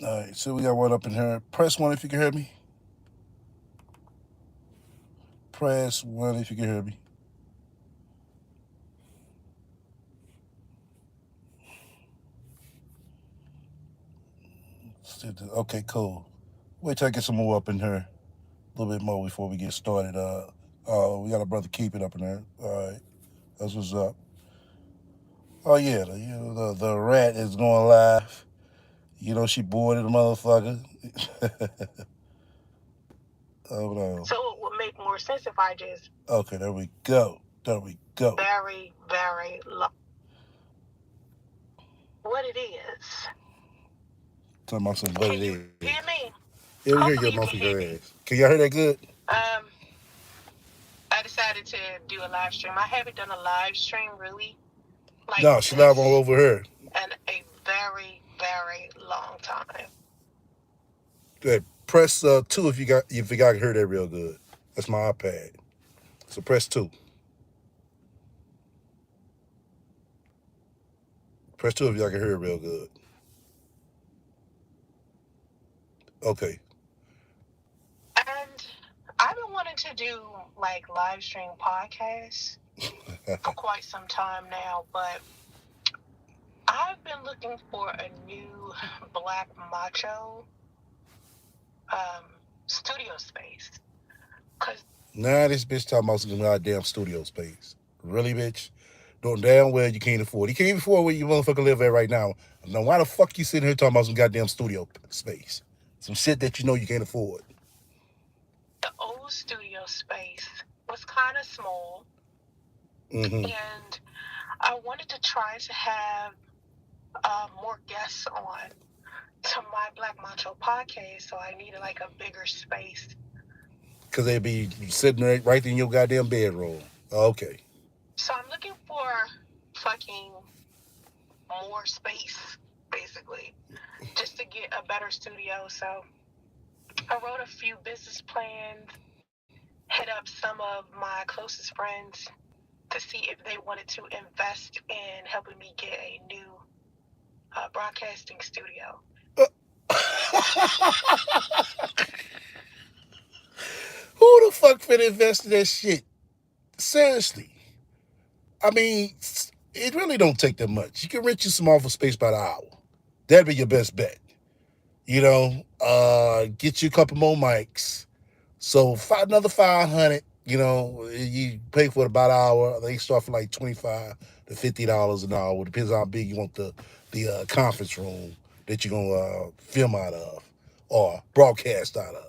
All right, so we got one up in here. Press one if you can hear me. Press one if you can hear me. Okay, cool. Wait till I get some more up in here. A little bit more before we get started. We got a brother Keep It up in there. All right, that's what's up. Oh yeah, the rat is going live. You know she bored of the motherfucker. Hold on. So it would make more sense if I just Okay, there we go. There we go. very, very low. What it is. Talking about some what it Can you is. hear me? Yeah, we hear your Hopefully you mouth can your hear me. ass. Can y'all hear that good? Um, I decided to do a live stream. I haven't done a live stream really like No, she live all this over here. in a very, very long time. Good. Press two if you got to hear that real good. That's my iPad. So press two. Press two if y'all can hear it real good. Okay. And I've been wanting to do like live stream podcasts for quite some time now, but I've been looking for a new black macho um, studio space. Cause Now this bitch talking about some goddamn studio space. Really, bitch? Doing damn well you can't afford. You can't even afford where you motherfucker live at right now. Now why the fuck you sitting here talking about some goddamn studio space? Some shit that you know you can't afford. the old studio space was kind of small, Mm-hmm. and I wanted to try to have more guests on to my Black Macho podcast, so I needed like a bigger space. Cause they be sitting right in your goddamn bedroom. Okay. So I'm looking for fucking more space, basically, just to get a better studio. So I wrote a few business plans, hit up some of my closest friends to see if they wanted to invest in helping me get a new broadcasting studio. Who the fuck finna invest in that shit? Seriously. I mean, it really don't take that much. You can rent you some office space by the hour. That'd be your best bet. Get you a couple more mics. So another 500. You pay for it about an hour. They start for like $25 to $50 an hour. Depends on how big you want the conference room that you're gonna film out of or broadcast out of.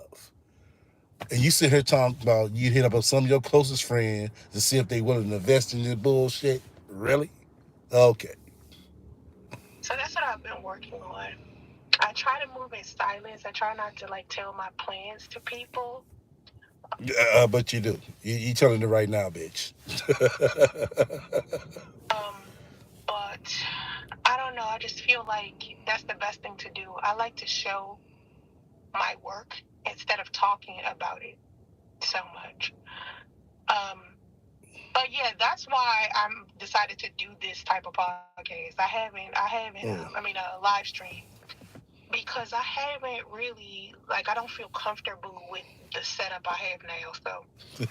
And you sit here talking about you hit up some of your closest friends to see if they willing to invest in this bullshit. Really? Okay. So that's what I've been working on. I try to move in silence. I try not to like tell my plans to people. But you do. You telling it right now, bitch. Um, but I don't know. I just feel like that's the best thing to do. I like to show my work instead of talking about it so much. Um, but yeah, that's why I'm decided to do this type of podcast. I haven't, a live stream because I haven't really like I don't feel comfortable with the setup I have now. So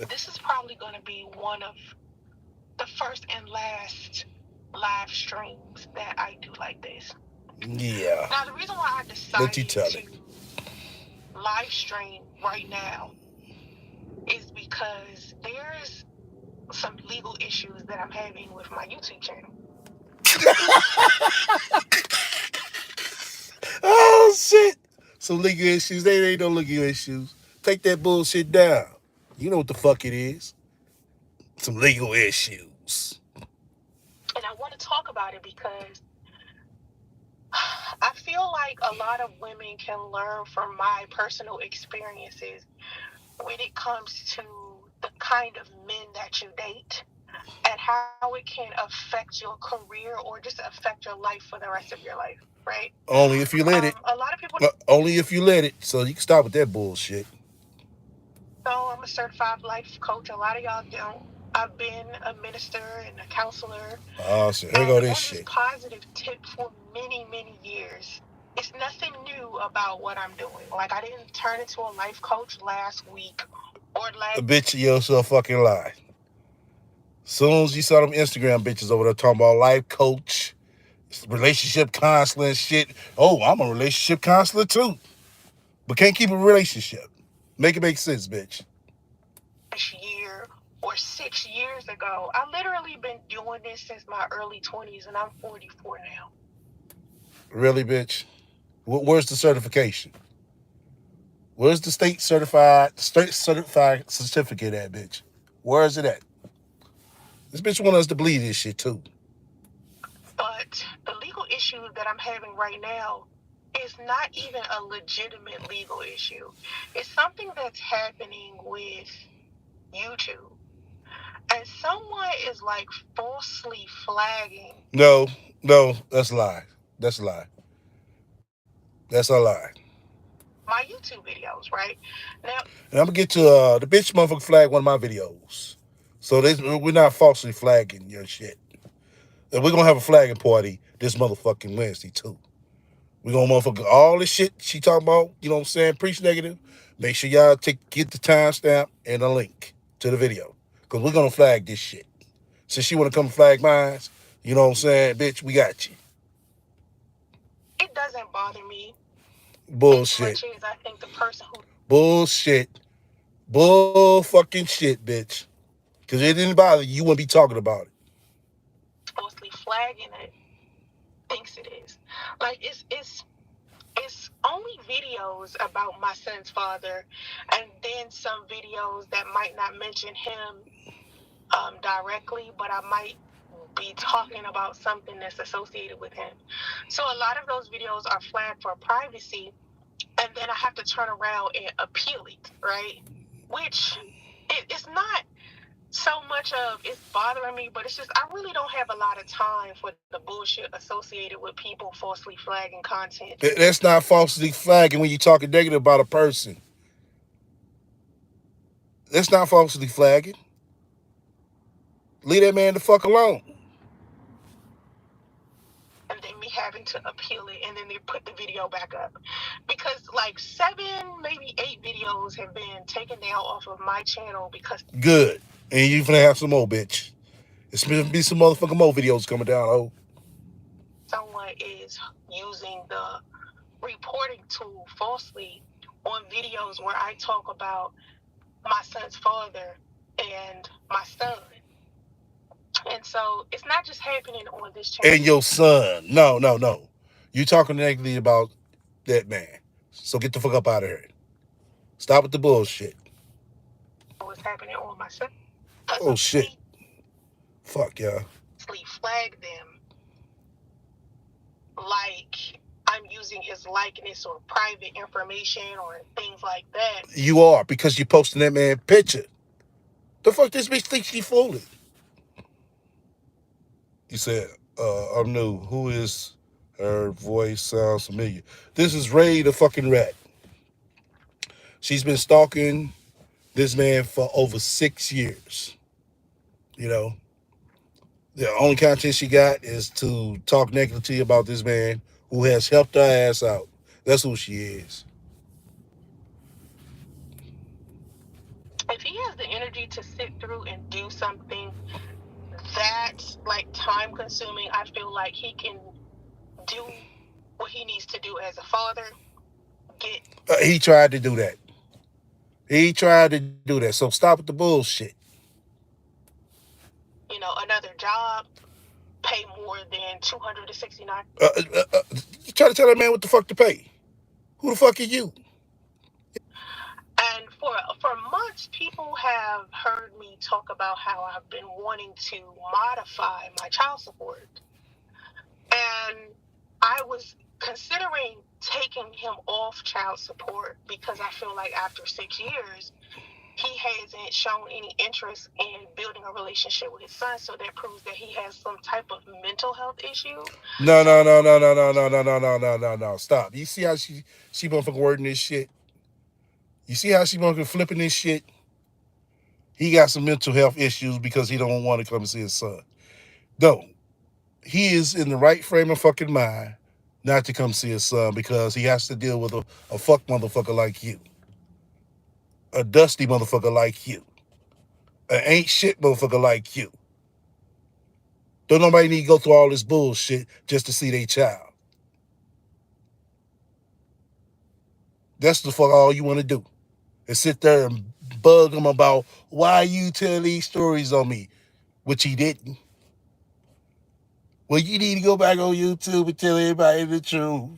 this is probably going to be one of the first and last live streams that I do like this. Yeah. Now, the reason why I Let you decided tell it. to live stream right now is because there's some legal issues that I'm having with my YouTube channel. Oh shit. Some legal issues. They ain't no legal issues. Take that bullshit down. You know what the fuck it is. Some legal issues. And I want to talk about it because I feel like a lot of women can learn from my personal experiences when it comes to the kind of men that you date and how it can affect your career or just affect your life for the rest of your life, right? Only if you let it. A lot of people. Only if you let it. So you can stop with that bullshit. So I'm a certified life coach. A lot of y'all don't. I've been a minister and a counselor Oh shit. Here and go this on this shit. positive tip for many, many years. It's nothing new about what I'm doing. Like, I didn't turn into a life coach last week or last. Bitch, you're so fucking lie. Soon as you saw them Instagram bitches over there talking about life coach, relationship counselor and shit. Oh, I'm a relationship counselor too. But can't keep a relationship. Make it make sense, bitch. Year or 6 years ago. I literally been doing this since my early 20s, and I'm 44 now. Really, bitch? Where's the certification? Where's the state certified certificate at, bitch? Where is it at? This bitch want us to believe this shit too. But the legal issue that I'm having right now is not even a legitimate legal issue. It's something that's happening with YouTube. And someone is like falsely flagging No, no, that's a lie. That's a lie. That's a lie. my YouTube videos, right? Now, And I'm gonna get to the bitch motherfucker flag one of my videos. So we're not falsely flagging your shit. And we're gonna have a flagging party this motherfucking Wednesday too. We're gonna motherfucker all this shit she talking about, you know what I'm saying, preach negative. Make sure y'all get the timestamp and a link to the video. Cause we're gonna flag this shit. Since she wanna come flag mine, you know what I'm saying, bitch, we got you. it doesn't bother me as Bullshit. much as I think the person who Bullshit. Bull fucking shit, bitch. Cause it didn't bother you, you wouldn't be talking about it. falsely flagging it thinks it is. Like, it's only videos about my son's father, and then some videos that might not mention him directly, but I might be talking about something that's associated with him. So a lot of those videos are flagged for privacy, and then I have to turn around and appeal it, right? Which it's not so much of it's bothering me, but it's just I really don't have a lot of time for the bullshit associated with people falsely flagging content. That's not falsely flagging when you're talking negative about a person. That's not falsely flagging. Leave that man the fuck alone. And then me having to appeal it, and then they put the video back up because like 7, maybe 8 videos have been taken down off of my channel because Good. And you finna have some more, bitch. It's gonna be some motherfucking more videos coming down, oh. someone is using the reporting tool falsely on videos where I talk about my son's father and my son. And so it's not just happening on this channel. And your son. No, no, no. You talking negatively about that man. So get the fuck up out of here. Stop with the bullshit. It's happening on my son. Because Oh of shit. me Fuck yeah. flag them like I'm using his likeness or private information or things like that. You are, because you posting that man picture. The fuck this bitch thinks she fooling? You said, I'm new. Who is her voice sounds familiar? This is Ray the fucking rat. She's been stalking this man for over 6 years. You know, the only content she got is to talk negatively about this man who has helped her ass out. That's who she is. If he has the energy to sit through and do something that's like time consuming, I feel like he can do what he needs to do as a father, get, He tried to do that. He tried to do that. So stop with the bullshit. another job, pay more than 269. You try to tell that man what the fuck to pay. Who the fuck are you? And for months, people have heard me talk about how I've been wanting to modify my child support. And I was considering taking him off child support because I feel like after 6 years, he hasn't shown any interest in building a relationship with his son. So that proves that he has some type of mental health issue. No, no, no, no, no, no, no, no, no, no, no, no, no. Stop. You see how she motherfucking wording this shit? You see how she motherfucking flipping this shit? He got some mental health issues because he don't want to come and see his son. No. He is in the right frame of fucking mind not to come see his son because he has to deal with a fuck motherfucker like you, a dusty motherfucker like you, an ain't shit motherfucker like you. Don't nobody need to go through all this bullshit just to see their child. That's the fuck all you want to do. And sit there and bug him about why you tell these stories on me, which he didn't. Well, you need to go back on YouTube and tell everybody the truth.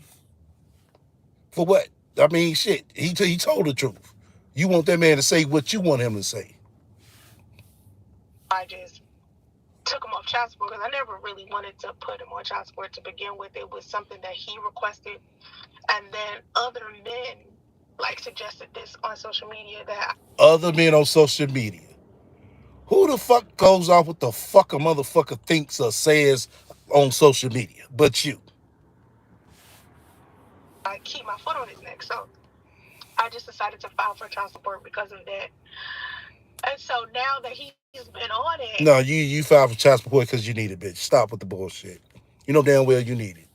For what? I mean, shit. He told the truth. You want that man to say what you want him to say. I just took him off child support because I never really wanted to put him on child support to begin with. It was something that he requested, and then other men like suggested this on social media that Other men on social media. Who the fuck goes off what the fuck a motherfucker thinks or says on social media but you? I keep my foot on his neck. So I just decided to file for child support because of that. And so now that he's been on it, No, you filed for child support because you need it, bitch. Stop with the bullshit. You know damn well you need it.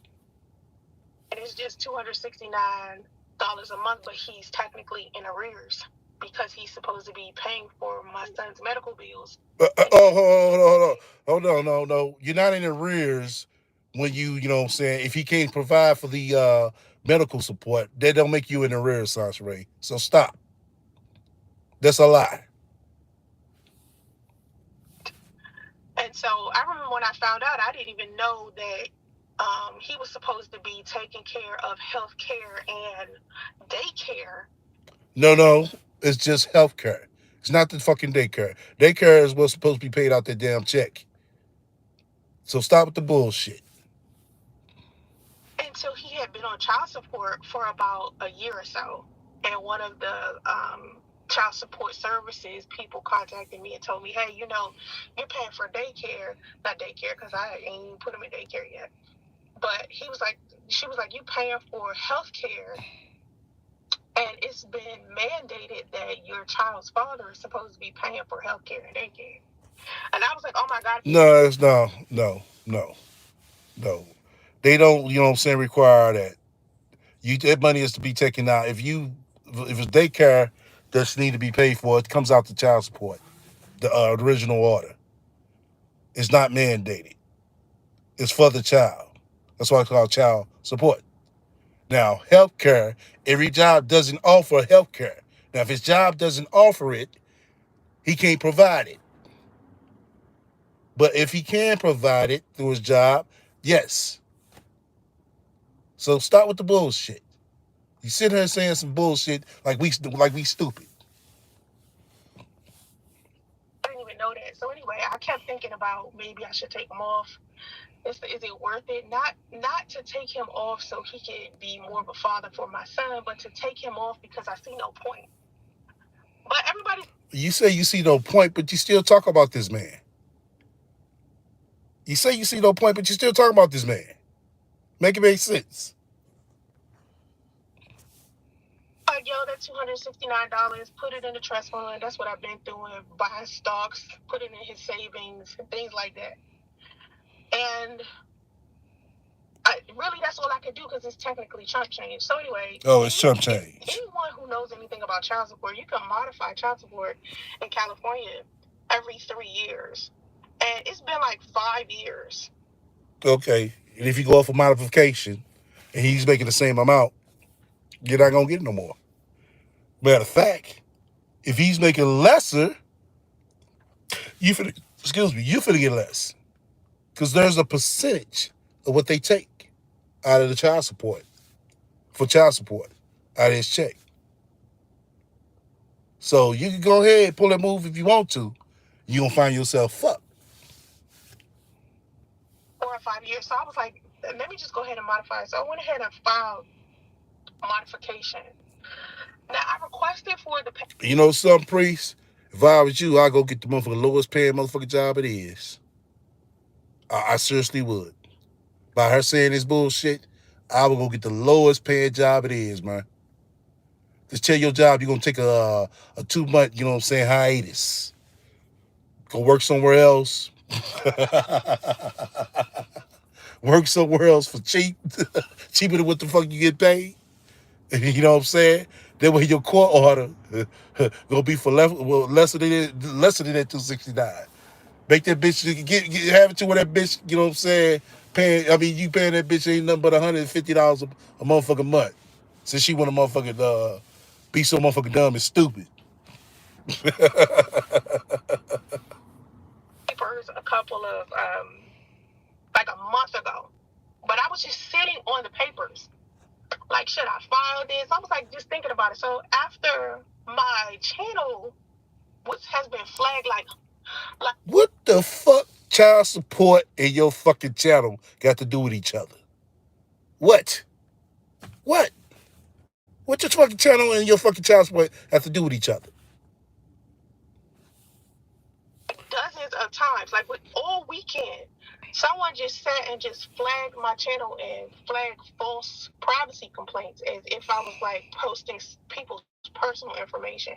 and it's just $269 a month, but he's technically in arrears because he's supposed to be paying for my son's medical bills. And Oh, hold on, no. You're not in arrears when you know what I'm saying. If he can't provide for the medical support, that don't make you in arrears, Sasha Ray. So stop. That's a lie. And so I remember when I found out, I didn't even know that he was supposed to be taking care of health care and daycare. No. It's just health care. It's not the fucking daycare. Daycare is what's supposed to be paid out that damn check. So stop with the bullshit. And so he had been on child support for about a year or so. And one of the child support services people contacted me and told me, hey, you're paying for daycare, not daycare, because I ain't even put him in daycare yet. But she was like, you paying for health care, and it's been mandated that your child's father is supposed to be paying for health care and daycare. And I was like, oh my God. No, it's no. They don't, you know what I'm saying, require that. That money is to be taken out. If it's daycare that's need to be paid for, it comes out to child support. The original order. It's not mandated. It's for the child. That's why it's called child support. Now, healthcare, every job doesn't offer healthcare. Now, if his job doesn't offer it, he can't provide it. But if he can provide it through his job, yes. So start with the bullshit. You sit here saying some bullshit like we stupid. I didn't even know that. So anyway, I kept thinking about maybe I should take him off. Is it worth it? Not to take him off so he could be more of a father for my son, but to take him off because I see no point. But everybody's You say you see no point, but you still talk about this man. You say you see no point, but you still talk about this man. Make it make sense. like, yo, that $269, put it in the trust fund. That's what I've been doing, buying stocks, put it in his savings, things like that. And really, that's all I could do because it's technically chump change. So anyway, Oh, it's chump change. anyone who knows anything about child support, you can modify child support in California every 3 years. And it's been like 5 years. Okay. And if you go off a modification and he's making the same amount, you're not gonna get it no more. Matter of fact, if he's making lesser, you finna get less. Because there's a percentage of what they take out of the child support for child support out of his check. So you can go ahead and pull that move if you want to. You're gonna find yourself fucked. 4 or 5 years. So I was like, let me just go ahead and modify it. So I went ahead and filed modification. Now I requested for the You know some priests, if I was you, I'd go get the motherfucking lowest paying motherfucking job it is. I seriously would. By her saying this bullshit, I would go get the lowest paying job it is, man. Just tell your job you're gonna take a 2 month, you know what I'm saying, hiatus. Go work somewhere else. work somewhere else for cheap, cheaper than what the fuck you get paid. You know what I'm saying? Then when your court order gonna be for lesser than that 269. Make that bitch have it to where that bitch, you know what I'm saying? Paying, I mean, you paying that bitch ain't nothing but $150 a motherfucking month. Since she want to motherfucking be so motherfucking dumb and stupid. Papers a couple of like a month ago, but I was just sitting on the papers. Like, should I file this? I was like just thinking about it. So after my channel, which has been flagged like What the fuck child support and your fucking channel got to do with each other? What? What? What your fucking channel and your fucking child support have to do with each other? dozens of times, like with all weekend, someone just sat and just flagged my channel and flagged false privacy complaints as if I was like posting people's personal information.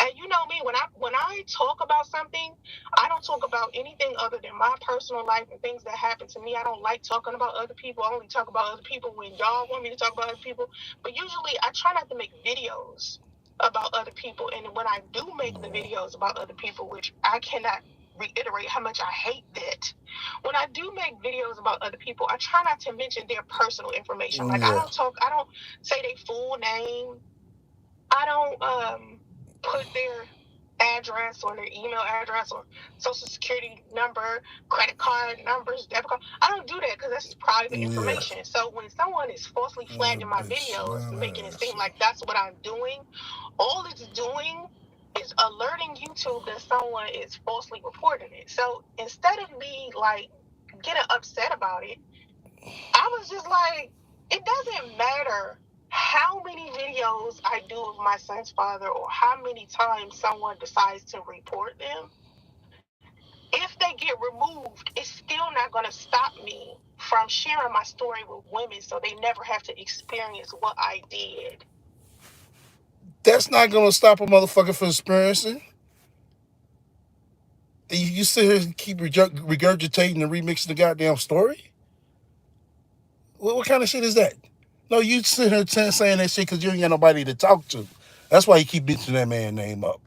And you know me, when I talk about something, I don't talk about anything other than my personal life and things that happen to me. I don't like talking about other people. I only talk about other people when y'all want me to talk about other people. But usually I try not to make videos about other people. And when I do make the videos about other people, which I cannot reiterate how much I hate that. When I do make videos about other people, I try not to mention their personal information. Like Yeah. I don't say their full name. I don't put their address or their email address or social security number, credit card numbers, debit card. I don't do that because that's private Yeah. information. So when someone is falsely flagging my Bitch, videos, making it seem dumbass. like that's what I'm doing, all it's doing is alerting YouTube that someone is falsely reporting it. So instead of me like getting upset about it, I was just like, it doesn't matter how many videos I do of my son's father or how many times someone decides to report them. If they get removed, it's still not going to stop me from sharing my story with women so they never have to experience what I did. That's not gonna stop a motherfucker from experiencing. You sit here and keep regurgitating and remixing the goddamn story. What kind of shit is that? No, you sit here saying that shit because you ain't got nobody to talk to. That's why you keep mentioning that man name up.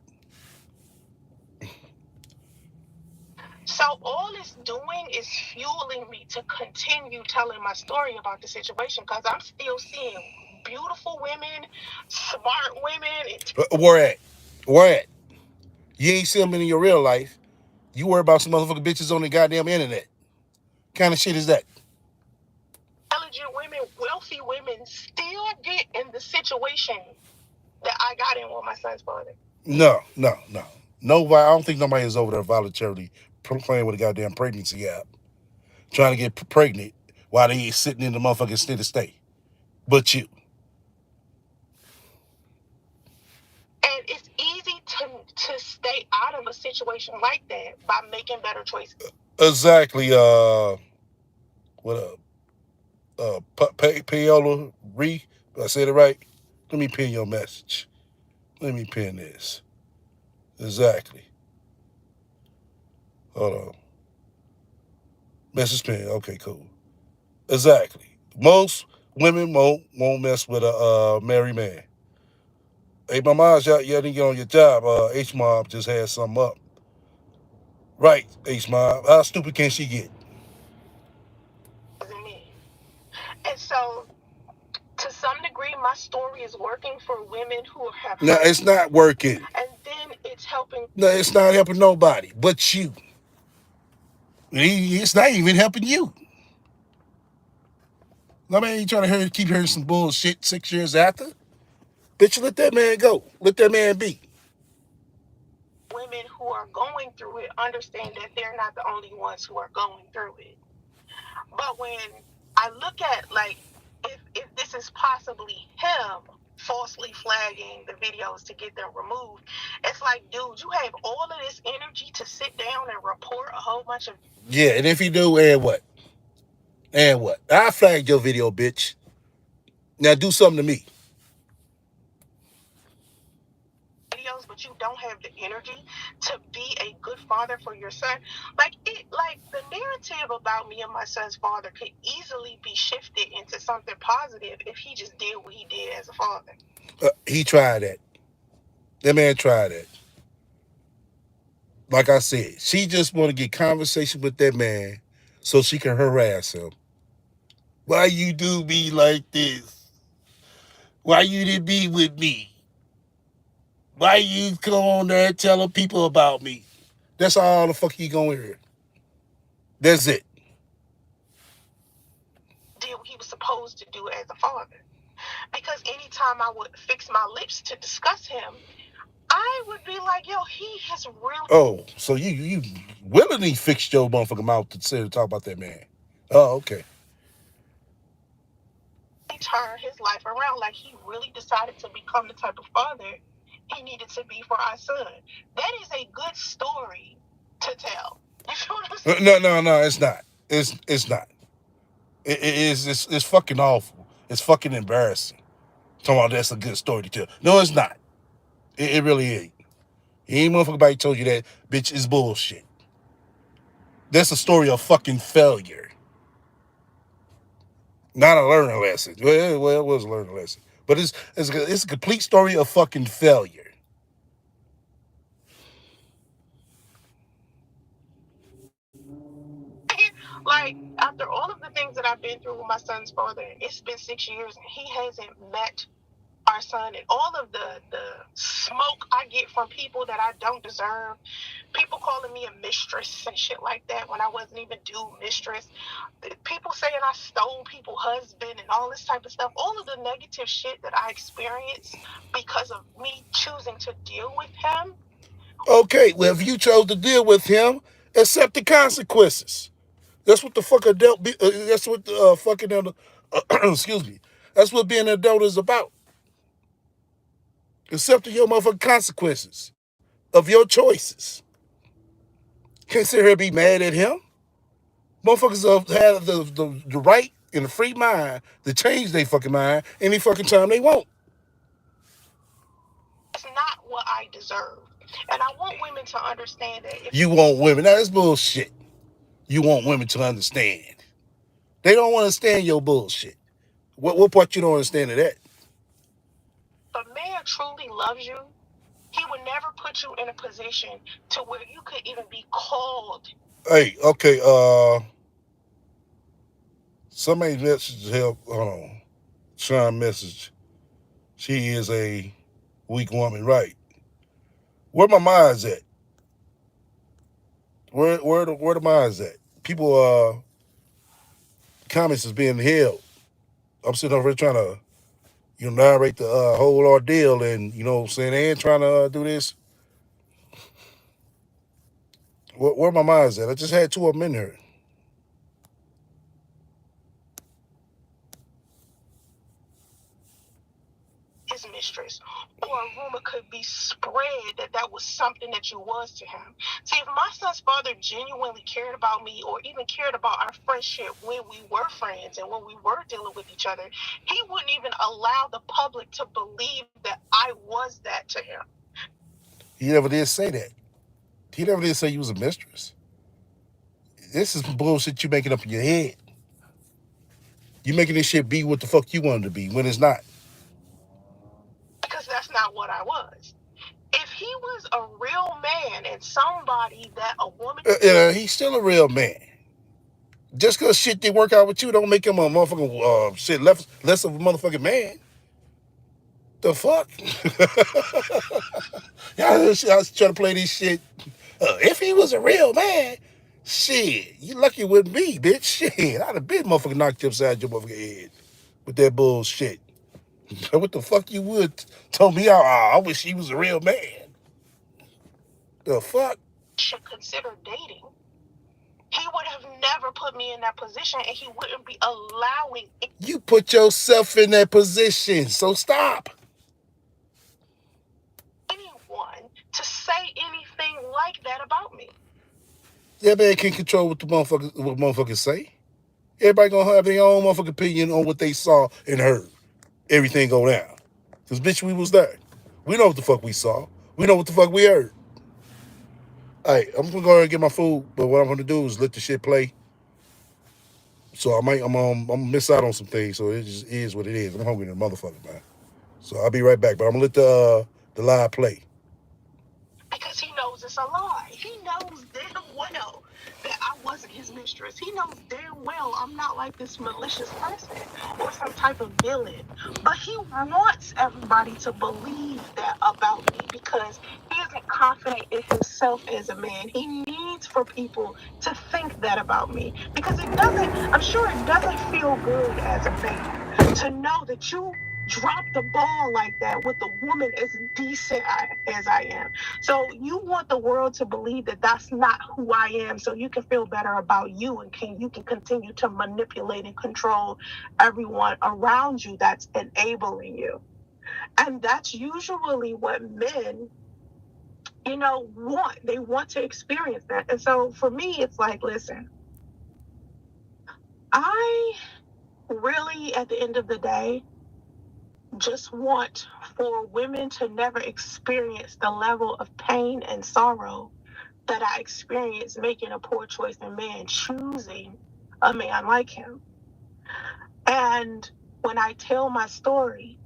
So all it's doing is fueling me to continue telling my story about the situation because I'm still seeing beautiful women, smart women, Where at? Where at? You ain't see them in your real life. You worry about some motherfucking bitches on the goddamn internet. Kind of shit is that? intelligent women, wealthy women still get in the situation that I got in with my son's father. No, no, no. Nobody. I don't think nobody is over there voluntarily playing with a goddamn pregnancy app, trying to get pregnant while they sitting in the motherfucking state of stay. But you. And it's easy to stay out of a situation like that by making better choices. Exactly. What up? Payola Re. I said it right. Let me pin your message. Let me pin this. Exactly. Hold on. Message pin. Okay, cool. Exactly. Most women won't mess with a married man. Hey, my mom's out. You didn't get on your job. H mom just had something up. Right, H mom. How stupid can she get? Me. And so to some degree, my story is working for women who have No, hurt it's me, not working. and then it's helping. No, it's not helping nobody but you. It's not even helping you. I mean, you trying to keep hearing some bullshit 6 years after? Bitch, let that man go. Let that man be. Women who are going through it understand that they're not the only ones who are going through it. But when I look at like if this is possibly him falsely flagging the videos to get them removed, it's like, dude, you have all of this energy to sit down and report a whole bunch of Yeah, and if you do, and what? And what? I flagged your video, bitch. Now do something to me. videos, but that you don't have the energy to be a good father for your son. Like the narrative about me and my son's father could easily be shifted into something positive if he just did what he did as a father. He tried that. That man tried that. Like I said, she just want to get conversation with that man so she can harass him. Why you do me like this? Why you didn't be with me? Why you come on there telling people about me? That's all the fuck you gonna hear. That's it. Did what he was supposed to do as a father. Because anytime I would fix my lips to discuss him, I would be like, yo, he has really Oh, so you willingly fixed your motherfucking mouth to sit and talk about that man. Oh, okay. turned his life around. Like he really decided to become the type of father he needed to be for our son. That is a good story to tell. You feel what I'm saying? No, it's not. It's not. It's fucking awful. It's fucking embarrassing. Talking about that's a good story to tell. No, it's not. It really ain't. Ain't motherfucker told you that bitch is bullshit. That's a story of fucking failure. Not a learning lesson. Well, it was a learning lesson. But it's a complete story of fucking failure. Like after all of the things that I've been through with my son's father, it's been 6 years and he hasn't met our son, and all of the smoke I get from people that I don't deserve, people calling me a mistress and shit like that when I wasn't even due mistress, people saying I stole people's husband and all this type of stuff, all of the negative shit that I experienced because of me choosing to deal with him. Okay, well, if you chose to deal with him, accept the consequences. That's what the fuck adult. That's what the fucking excuse me. That's what being an adult is about. Accepting your motherfucking consequences of your choices. Can't sit here and be mad at him. Motherfuckers have the right and the free mind to change their fucking mind any fucking time they want. It's not what I deserve. And I want women to understand that if You want women. Now, that's bullshit. You want women to understand. They don't understand your bullshit. What part you don't understand of that? a man truly loves you, he would never put you in a position to where you could even be called. Hey, okay, somebody message help. Hold on. Sean message. She is a weak woman, right? Where my mind's at? Where the mind's at? People comments is being held. I'm sitting over here trying to narrate the whole ordeal, and what I'm saying, they ain't trying to do this. Where my mind's at? I just had two of them in here. His mistress, or a rumor could be spread that that was something that you was to him. See, if my son's father genuinely cared about me or even cared about our friendship when we were friends and when we were dealing with each other, he wouldn't even allow the public to believe that I was that to him. He never did say that. He never did say you was a mistress. This is bullshit you making up in your head. You making this shit be what the fuck you want it to be when it's not. Because that's not what I was. If he was a real man and somebody that a woman, He's still a real man. Just cause shit didn't work out with you don't make him a motherfucking less of a motherfucking man. The fuck? I was trying to play this shit. If he was a real man, shit, you lucky with me, bitch. Shit, I'd have been motherfucking knocked you upside your motherfucking head with that bullshit. What the fuck you would told me? I wish he was a real man. The fuck? should consider dating, he would have never put me in that position and he wouldn't be allowing You put yourself in that position, so stop. anyone to say anything like that about me. That man can't control what motherfuckers say. Everybody gonna have their own motherfucking opinion on what they saw and heard. Everything go down. Cause bitch, we was there. We know what the fuck we saw. We know what the fuck we heard. All right, I'm gonna go ahead and get my food, but what I'm gonna do is let the shit play. So I'm gonna miss out on some things. So it just is what it is. I'm hungry than a motherfucker, man. So I'll be right back, but I'm gonna let the live play. because he knows it's a lie. He knows damn well that I wasn't his mistress. He knows damn well I'm not like this malicious person or some type of villain. But he wants everybody to believe that about me because he isn't confident in himself as a man. He needs for people to think that about me because I'm sure it doesn't feel good as a man to know that you drop the ball like that with a woman as decent as I am. So you want the world to believe that that's not who I am, so you can feel better about you and you can continue to manipulate and control everyone around you that's enabling you. And that's usually what men, want. They want to experience that. And so for me, it's like, listen, I really, at the end of the day, just want for women to never experience the level of pain and sorrow that I experienced making a poor choice in man, choosing a man like him. And when I tell my story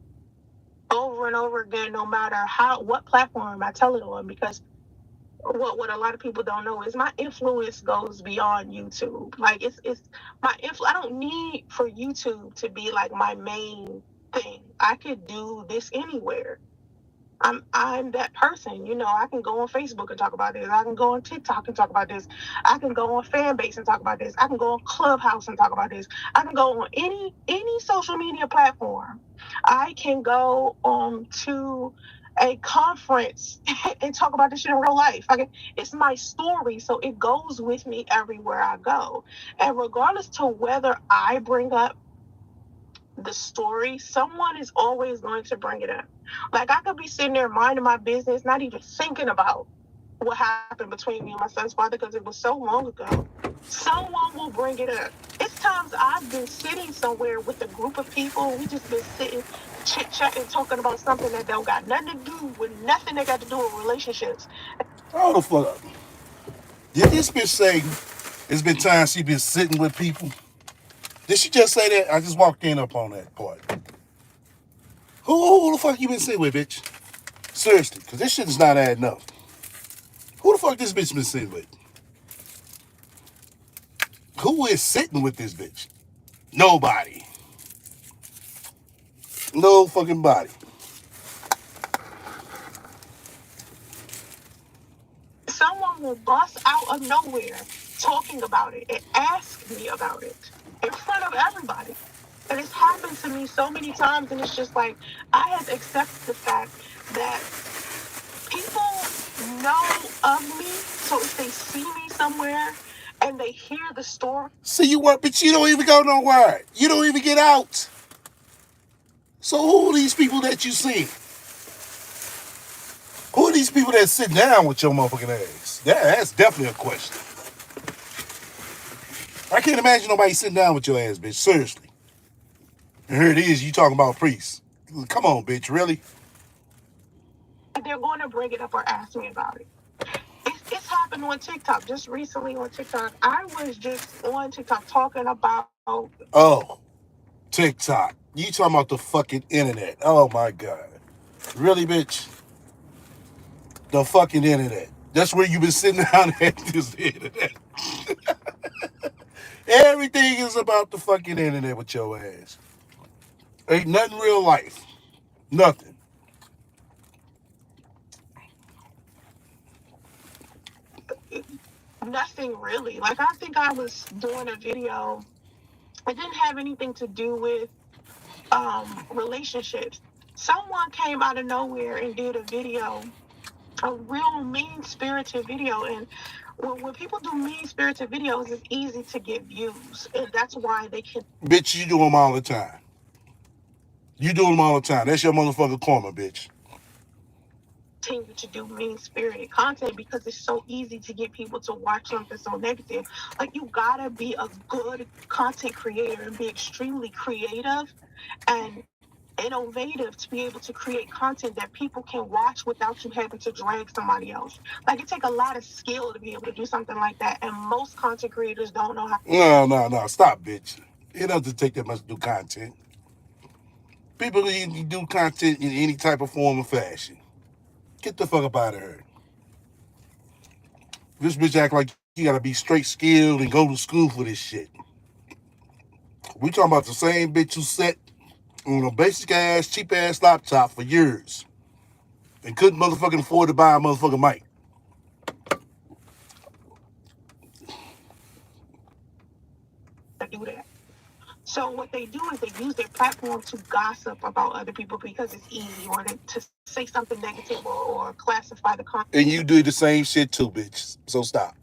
over and over again, no matter what platform I tell it on, because what a lot of people don't know is my influence goes beyond YouTube. Like it's my influence. I don't need for YouTube to be like my main thing. I could do this anywhere. I'm that person. I can go on Facebook and talk about this. I can go on TikTok and talk about this. I can go on Fanbase and talk about this. I can go on Clubhouse and talk about this. I can go on any social media platform. I can go to a conference and talk about this shit in real life. It's my story, so it goes with me everywhere I go. And regardless to whether I bring up the story, someone is always going to bring it up. Like I could be sitting there minding my business, not even thinking about what happened between me and my son's father because it was so long ago. Someone will bring it up. It's times I've been sitting somewhere with a group of people. We just been sitting, chit chatting, talking about something that don't got nothing to do with nothing that got to do with relationships. Hold the fuck up. Did this bitch say it's been time she been sitting with people? Did she just say that? I just walked in up on that part. Who the fuck you been sitting with, bitch? Seriously, because this shit is not adding up. Who the fuck this bitch been sitting with? Who is sitting with this bitch? Nobody. No fucking body. Someone will bust out of nowhere talking about it and ask me about it in front of everybody. And it's happened to me so many times, and it's just like I have accepted the fact that people know of me. So if they see me somewhere and they hear the story, See you work, but you don't even go nowhere. You don't even get out. So who are these people that you see? Who are these people that sit down with your motherfucking ass? That's definitely a question. I can't imagine nobody sitting down with your ass, bitch. Seriously. And here it is, you talking about priests. Come on, bitch, really? they're going to bring it up or ask me about it. It's happened on TikTok. Just recently on TikTok, I was just on TikTok talking about. Oh, TikTok. You talking about the fucking internet. Oh my God. Really, bitch? The fucking internet. That's where you been sitting down at this internet. Everything is about the fucking internet with your ass. Ain't nothing real life. Nothing. Nothing really. Like I think I was doing a video. It didn't have anything to do with relationships. Someone came out of nowhere and did a video, a real mean spirited video. And when people do mean spirited videos, it's easy to get views. And that's why they Bitch, you do them all the time. You do them all the time. That's your motherfucking karma, bitch. continue to do mean spirited content because it's so easy to get people to watch something so negative. Like you gotta be a good content creator and be extremely creative and innovative to be able to create content that people can watch without you having to drag somebody else. Like it takes a lot of skill to be able to do something like that, and most content creators don't know how. No. Stop, bitch. It doesn't take that much to do content. People can do content in any type of form or fashion. Get the fuck up out of here. This bitch act like you gotta be straight skilled and go to school for this shit. We talking about the same bitch who sat on a basic ass, cheap ass laptop for years and couldn't motherfucking afford to buy a motherfucking mic. To do that. So what they do is they use their platform to gossip about other people because it's easy, or to say something negative, or classify the content And you do the same shit too, bitch. So stop.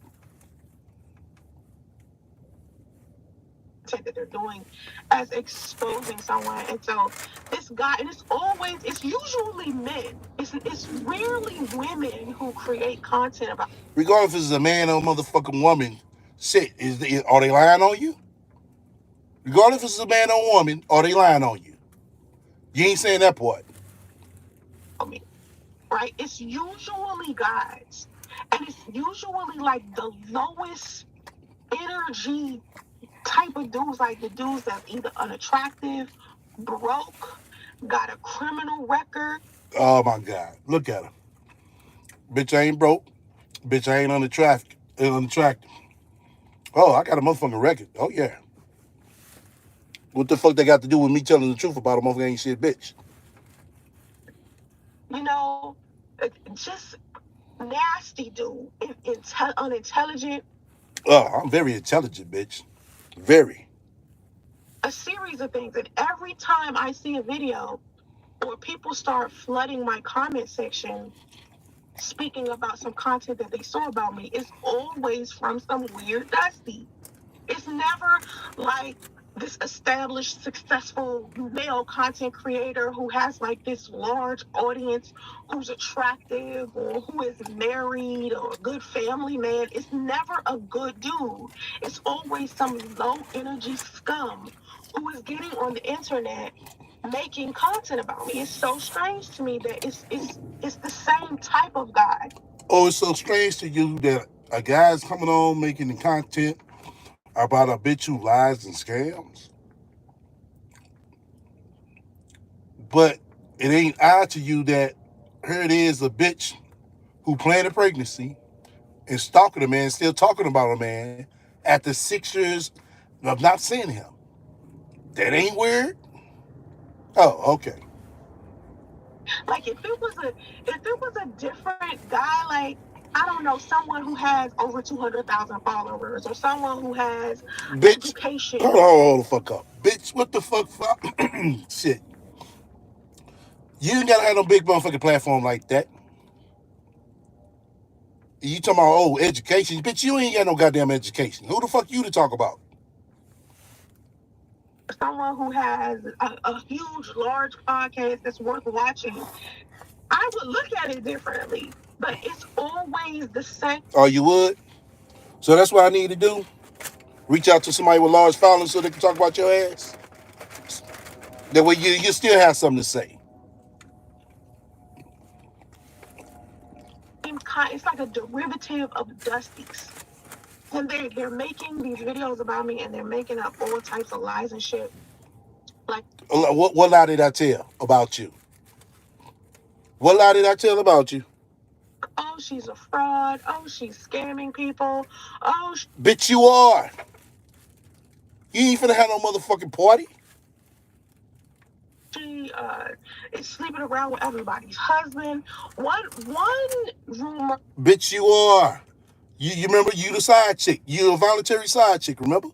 that they're doing as exposing someone. And so this guy, and it's usually men. It's rarely women who create content about. Regardless if it's a man or a motherfucking woman, shit, are they lying on you? Regardless if it's a man or a woman, are they lying on you? You ain't saying that part. Me, right? It's usually guys, and it's usually like the lowest energy type of dudes, like the dudes that's either unattractive, broke, got a criminal record. Oh my God. Look at her. Bitch, I ain't broke. Bitch, I ain't unattractive. Oh, I got a motherfucking record. Oh, yeah. What the fuck they got to do with me telling the truth about a motherfucking ain't shit bitch? You know, just nasty dude, unintelligent. Oh, I'm very intelligent, bitch. Very. A series of things. And every time I see a video or people start flooding my comment section speaking about some content that they saw about me, it's always from some weird dusty. It's never like this established, successful male content creator who has like this large audience, who's attractive or who is married or a good family man. It's never a good dude. It's always some low energy scum who is getting on the internet making content about me. It's so strange to me that it's the same type of guy. Oh, it's so strange to you that a guy's coming on making the content about a bitch who lies and scams, but it ain't odd to you that here it is, a bitch who planned a pregnancy and stalking a man, still talking about a man after 6 years of not seeing him. That ain't weird? Oh, okay. Like if it was a different guy, like I don't know, someone who has over 200,000 followers, or someone who has Bitch, hold on, education. hold the fuck up. Bitch, what the fuck? Shit. You ain't gotta have no big motherfucking platform like that. You talking about, oh, education. Bitch, you ain't got no goddamn education. Who the fuck you to talk about? Someone who has a huge, large podcast that's worth watching, I would look at it differently. But it's always the same. Oh, you would? So that's what I need to do? Reach out to somebody with large following so they can talk about your ass? That way you still have something to say. It's like a derivative of Dusty's. And they're making these videos about me, and they're making up all types of lies and shit. Like, What lie did I tell about you? What lie did I tell about you? oh, she's a fraud. Oh, she's scamming people. Oh, Bitch, you are. You ain't finna have no motherfucking party. she is sleeping around with everybody's husband. One rumor. Bitch, you are. You remember you the side chick. You a voluntary side chick, remember?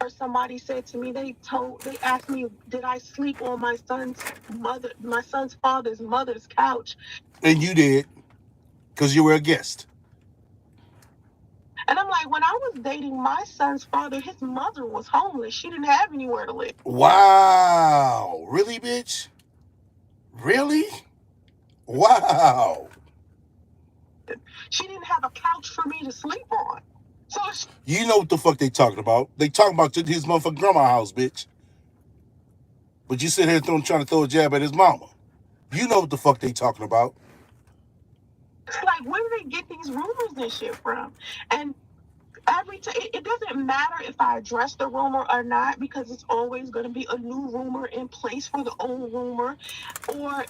Somebody said to me, they asked me, did I sleep on my son's father's mother's couch? And you did, because you were a guest. And I'm like, when I was dating my son's father, his mother was homeless. She didn't have anywhere to live. Wow. Really, bitch? Really? Wow. She didn't have a couch for me to sleep on. So You know what the fuck they talking about. They talking about his motherfucking grandma house, bitch. But you sit here trying to throw a jab at his mama. You know what the fuck they talking about. It's like, where do they get these rumors and shit from? And every time, it doesn't matter if I address the rumor or not, because it's always going to be a new rumor in place for the old rumor, or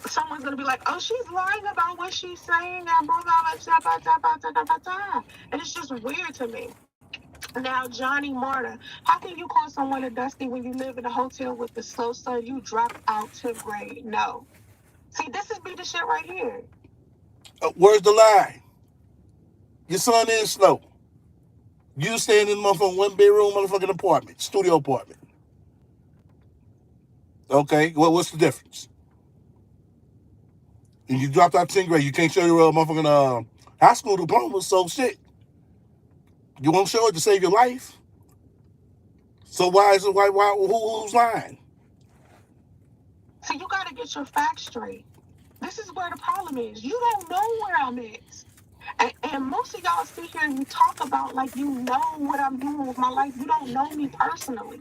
someone's going to be like, oh, she's lying about what she's saying, and blah, blah, blah, blah, blah, blah, blah, blah, blah. And it's just weird to me. Now, Johnny Marta, how can you call someone a dusty when you live in a hotel with the slow son? You dropped out 10th grade. No. See, this is be the shit right here. Where's the lie? Your son is slow. You staying in the motherfucking one bedroom motherfucking apartment, studio apartment. Okay, well, what's the difference? And you dropped out 10th grade. You can't show your motherfucking high school diploma, so shit. You won't show it to save your life. So why is it who's lying? So you got to get your facts straight. This is where the problem is. You don't know where I'm at. And most of y'all sit here and you talk about like you know what I'm doing with my life. You don't know me personally.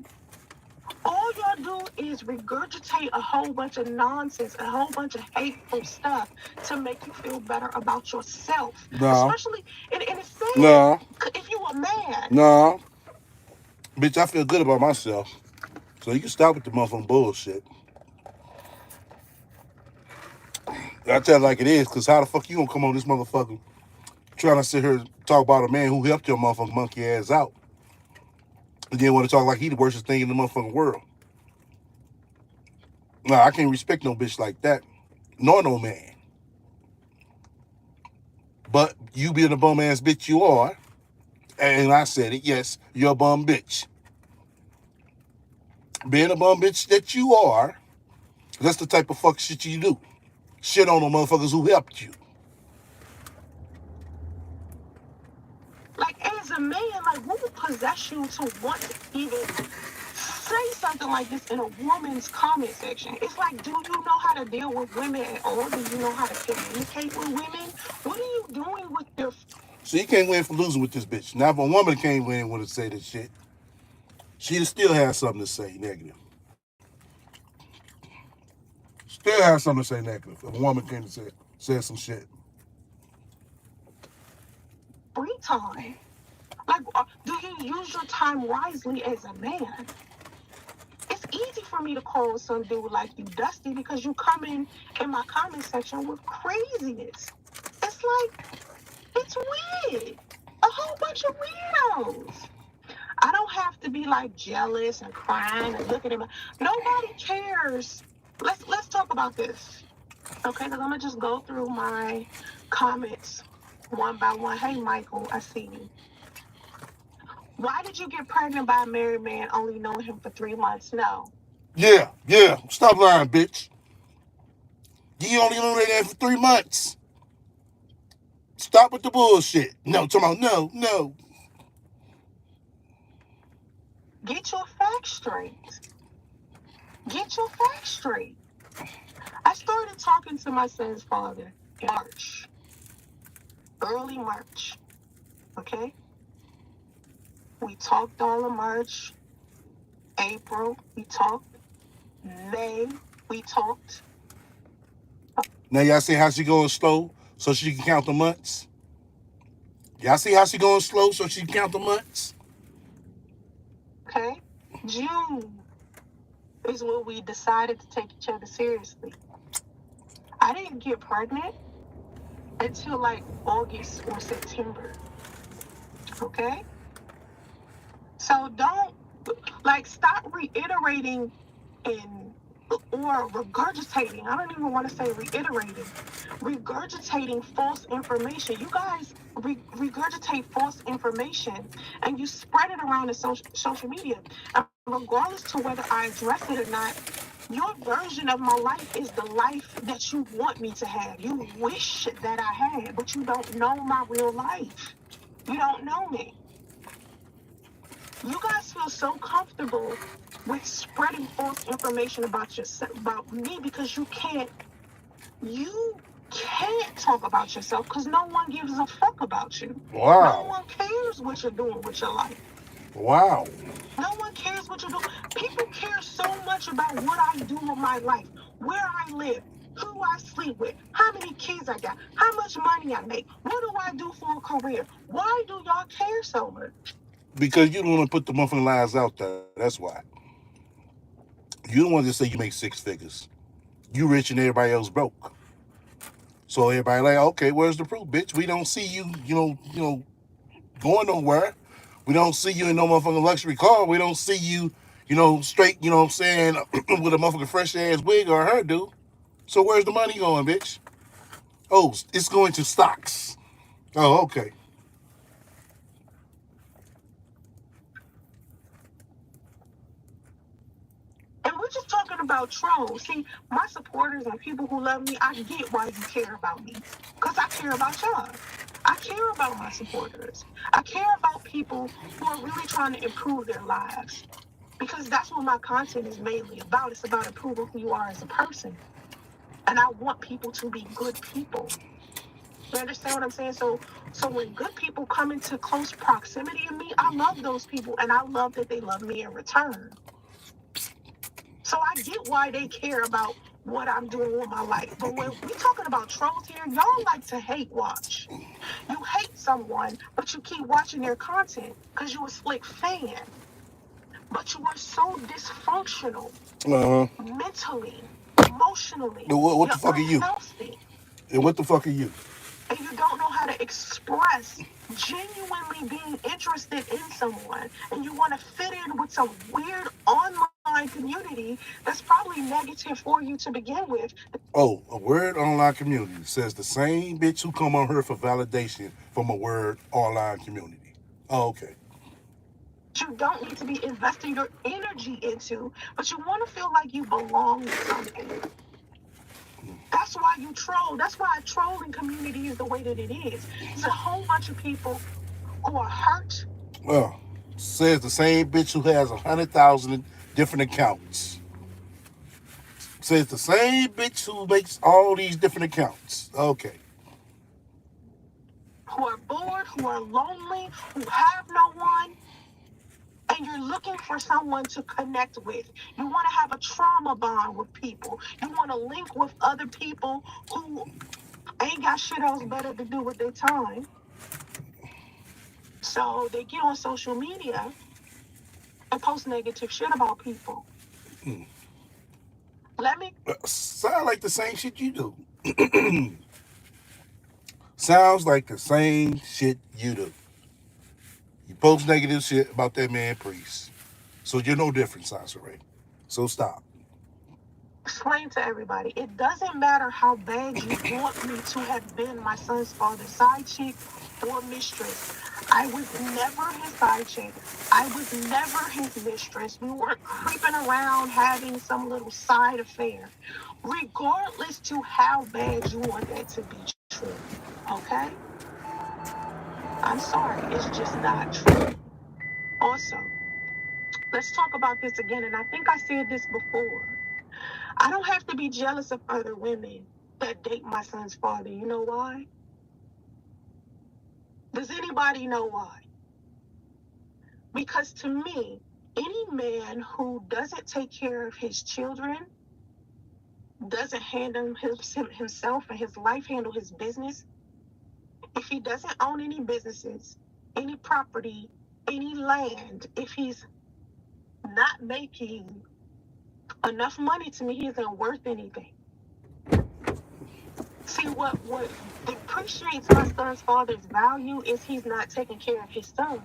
All y'all do is regurgitate a whole bunch of nonsense, a whole bunch of hateful stuff to make you feel better about yourself. No. Especially, and it's sad No. if you a man. No. Bitch, I feel good about myself. So you can stop with the motherfucking bullshit. I tell it like it is, because how the fuck you gonna come on this motherfucker trying to sit here and talk about a man who helped your motherfucking monkey ass out? And then want to talk like he the worstest thing in the motherfucking world. Nah, I can't respect no bitch like that. Nor no man. But you being a bum ass bitch you are, and I said it, yes, you're a bum bitch. Being a bum bitch that you are, that's the type of fuck shit you do. Shit on the motherfuckers who helped you. Like as a man, like what would possess you to want to even say something like this in a woman's comment section? It's like, do you know how to deal with women at all? Do you know how to communicate with women? What are you doing with your? So you can't win for losing with this bitch. Now if a woman can't win with to say this shit, she still has something to say negative. Still has something to say negative. If a woman came to say some shit. Free time? Like, do you use your time wisely as a man? It's easy for me to call some dude like you dusty because you come in my comment section with craziness. It's like, it's weird. A whole bunch of weirdos. I don't have to be like jealous and crying and looking at him. Nobody cares. Let's talk about this. Okay, because I'm gonna just go through my comments one by one. Hey Michael, I see you. Why did you get pregnant by a married man only knowing him for 3 months? No. Yeah. Stop lying, bitch. You only knew that man for 3 months. Stop with the bullshit. No, talking about no. Get your facts straight. Get your facts straight. I started talking to my son's father in March. Early March. Okay? We talked all of March. April, we talked. May, we talked. Now y'all see how she going slow so she can count the months? Y'all see how she going slow so she can count the months? Okay? June is when we decided to take each other seriously. I didn't get pregnant until like August or September. Okay? So don't stop reiterating and or regurgitating. I don't even want to say reiterating. Regurgitating false information. You guys regurgitate false information and you spread it around the social media. And regardless to whether I address it or not, your version of my life is the life that you want me to have. You wish that I had, but you don't know my real life. You don't know me. You guys feel so comfortable with spreading false information about yourself, about me, because you can't talk about yourself because no one gives a fuck about you. Wow. No one cares what you're doing with your life. Wow. No one cares what you do. People care so much about what I do with my life, where I live, who I sleep with, how many kids I got, how much money I make, what do I do for a career. Why do y'all care so much? Because you don't want to put the motherfucking lies out there. That's why. You don't want to say you make six figures. You rich and everybody else broke. So everybody like, okay, where's the proof, bitch? We don't see you, going nowhere. We don't see you in no motherfucking luxury car. We don't see you, straight, you know what I'm saying, with a motherfucking fresh ass wig or a hairdo. So where's the money going, bitch? Oh, it's going to stocks. Oh, okay. And we're just talking about trolls. See, my supporters and people who love me, I get why you care about me. Because I care about y'all. I care about my supporters. I care about people who are really trying to improve their lives. Because that's what my content is mainly about. It's about improving who you are as a person. And I want people to be good people. You understand what I'm saying? So when good people come into close proximity of me, I love those people and I love that they love me in return. So I get why they care about what I'm doing with my life. But when we talking about trolls here, y'all like to hate watch. You hate someone, but you keep watching their content because you're a slick fan. But you are so dysfunctional Uh huh. mentally, emotionally. What You're the fuck are you? unhealthy. And what the fuck are you? And you don't know how to express genuinely being interested in someone. And you want to fit in with some weird online community that's probably negative for you to begin with. Oh, a word online community says the same bitch who come on here for validation from a word online community. Oh, okay. You don't need to be investing your energy into, but you want to feel like you belong to something. That's why you troll. That's why a trolling community is the way that it is. It's a whole bunch of people who are hurt. Well, says the same bitch who has 100,000 different accounts. Says the same bitch who makes all these different accounts. Okay. Who are bored, who are lonely, who have no one, and you're looking for someone to connect with. You want to have a trauma bond with people. You want to link with other people who ain't got shit else better to do with their time. So they get on social media and post negative shit about people. Let me Sound like the same shit you do. Sounds like the same shit you do. You post negative shit about that man priest. So you're no different, Sasha Ray. So stop. explain to everybody. It doesn't matter how bad you want me to have been my son's father's side chick or mistress. I was never his side chick. I was never his mistress. We weren't creeping around having some little side affair. Regardless to how bad you want that to be true. Okay? I'm sorry. It's just not true. Also, let's talk about this again. And I think I said this before. I don't have to be jealous of other women that date my son's father. You know why? Does anybody know why? Because to me, any man who doesn't take care of his children, doesn't handle himself and his life, handle his business, if he doesn't own any businesses, any property, any land, if he's not making enough money to me, he isn't worth anything. See, what depreciates my son's father's value is he's not taking care of his son.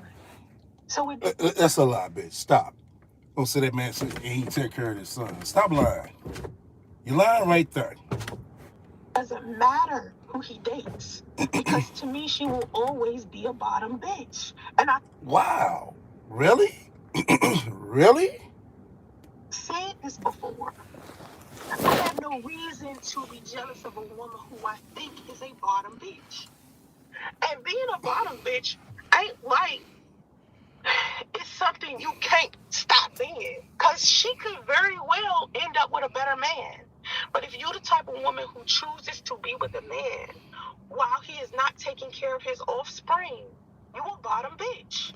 So it That's a lie, bitch. Stop. Don't say that man said he ain't take care of his son. Stop lying. You're lying right there. doesn't matter who he dates because to me she will always be a bottom bitch. And I Wow. Really? Really? said this before. I have no reason to be jealous of a woman who I think is a bottom bitch. And being a bottom bitch ain't like it's something you can't stop being. Cause she could very well end up with a better man. But if you're the type of woman who chooses to be with a man while he is not taking care of his offspring, you a bottom bitch.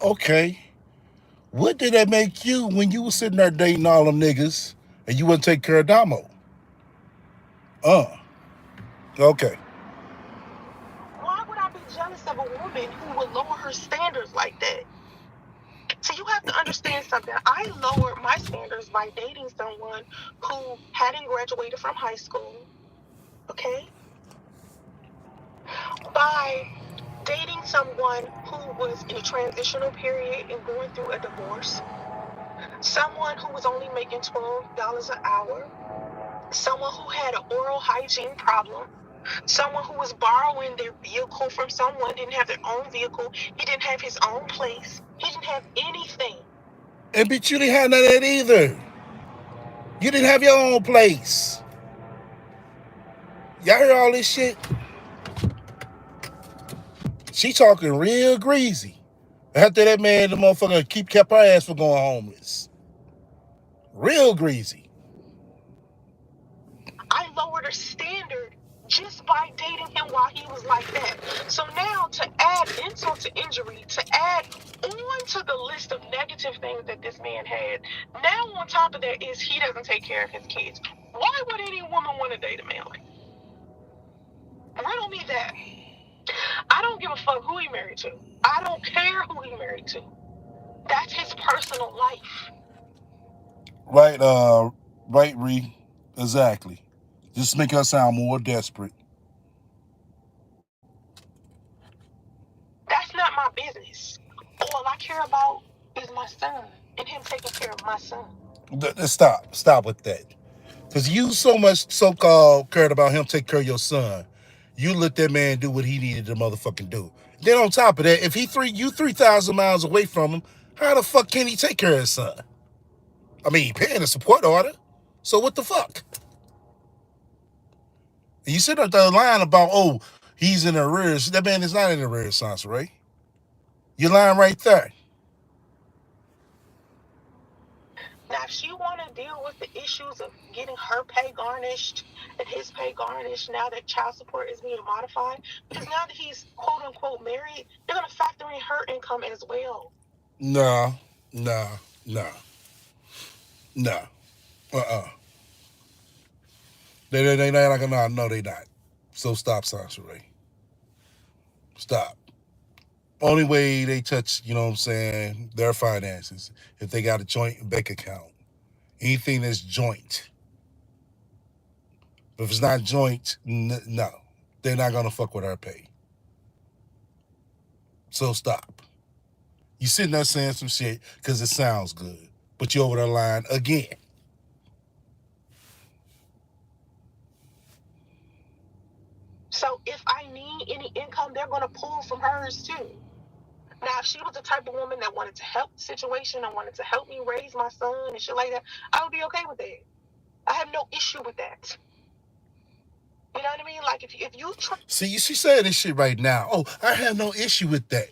Okay. What did that make you when you was sitting there dating all them niggas and you wouldn't take care of Damo? Uh, okay. Why would I be jealous of a woman who would lower her standards like that? So you have to understand something. I lowered my standards by dating someone who hadn't graduated from high school, okay? By dating someone who was in a transitional period and going through a divorce, someone who was only making $12 an hour, someone who had an oral hygiene problem, someone who was borrowing their vehicle from someone, didn't have their own vehicle, he didn't have his own place, he didn't have anything. And bitch, you didn't have none of that either. You didn't have your own place. Y'all hear all this shit? She talking real greasy. After that man, the motherfucker kept her ass from going homeless. Real greasy. I lowered her standard just by dating him while he was like that. So now to add insult to injury, to add on to the list of negative things that this man had, now on top of that is he doesn't take care of his kids. Why would any woman want to date a man like that? Riddle me that. I don't give a fuck who he married to. I don't care who he married to. That's his personal life. Right, right, Ree. Exactly. Just make us sound more desperate. That's not my business. All I care about is my son and him taking care of my son. Stop. Stop with that. Because you so much so-called cared about him take care of your son. You let that man do what he needed to motherfucking do. Then on top of that, if you 3,000 miles away from him, how the fuck can he take care of his son? I mean, he paying a support order. So what the fuck? And you sit up there lying about, oh, he's in arrears. That man is not in arrears, Sansa Ray. You're lying right there. Now, if she want to deal with the issues of getting her pay garnished and his pay garnished now that child support is being modified, because now that he's quote unquote married, they're going to factor in her income as well. Nah, nah, nah, nah. Uh-uh. They not gonna, no, they not. So stop, Sansa Ray. Stop. Only way they touch, you know what I'm saying, their finances, if they got a joint bank account. Anything that's joint. But if it's not joint, no. They're not gonna fuck with our pay. So stop. You sitting there saying some shit because it sounds good. But you over the line again. So if I need any income, they're going to pull from hers too. Now, if she was the type of woman that wanted to help the situation and wanted to help me raise my son and shit like that, I would be okay with that. I have no issue with that. You know what I mean? Like if you try. See, she saying this shit right now. Oh, I have no issue with that.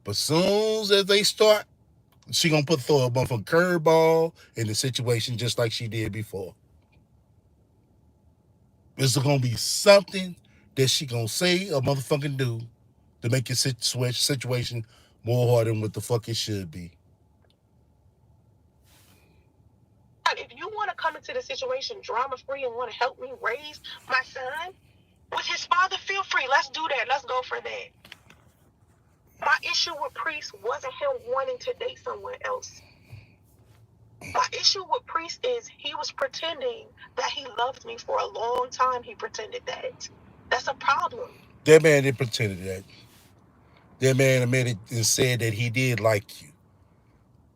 But soon as they start, she gonna throw a motherfucking curveball in the situation just like she did before. There's gonna be something that she gonna say or motherfucking do to make your situation more hard than what the fuck it should be. If you want to come into the situation drama free and want to help me raise my son with his father, feel free. Let's do that. Let's go for that. My issue with Priest wasn't him wanting to date someone else. My issue with Priest is he was pretending that he loved me for a long time. He pretended that. That's a problem. That man didn't pretend that. That man admitted and said that he did like you.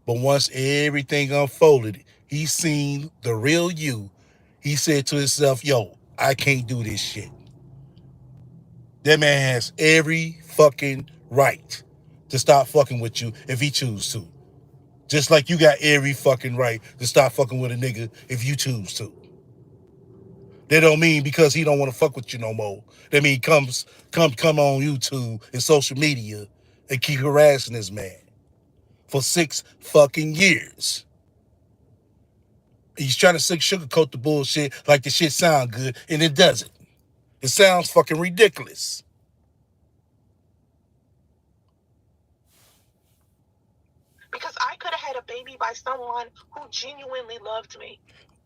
But once everything unfolded, he seen the real you. He said to himself, yo, I can't do this shit. That man has every fucking right to stop fucking with you if he choose to. Just like you got every fucking right to stop fucking with a nigga if you choose to. That don't mean because he don't want to fuck with you no more. That mean come on YouTube and social media and keep harassing this man for 6 fucking years. He's trying to sugarcoat the bullshit like the shit sound good, and it doesn't. It sounds fucking ridiculous. Because I could have baby by someone who genuinely loved me.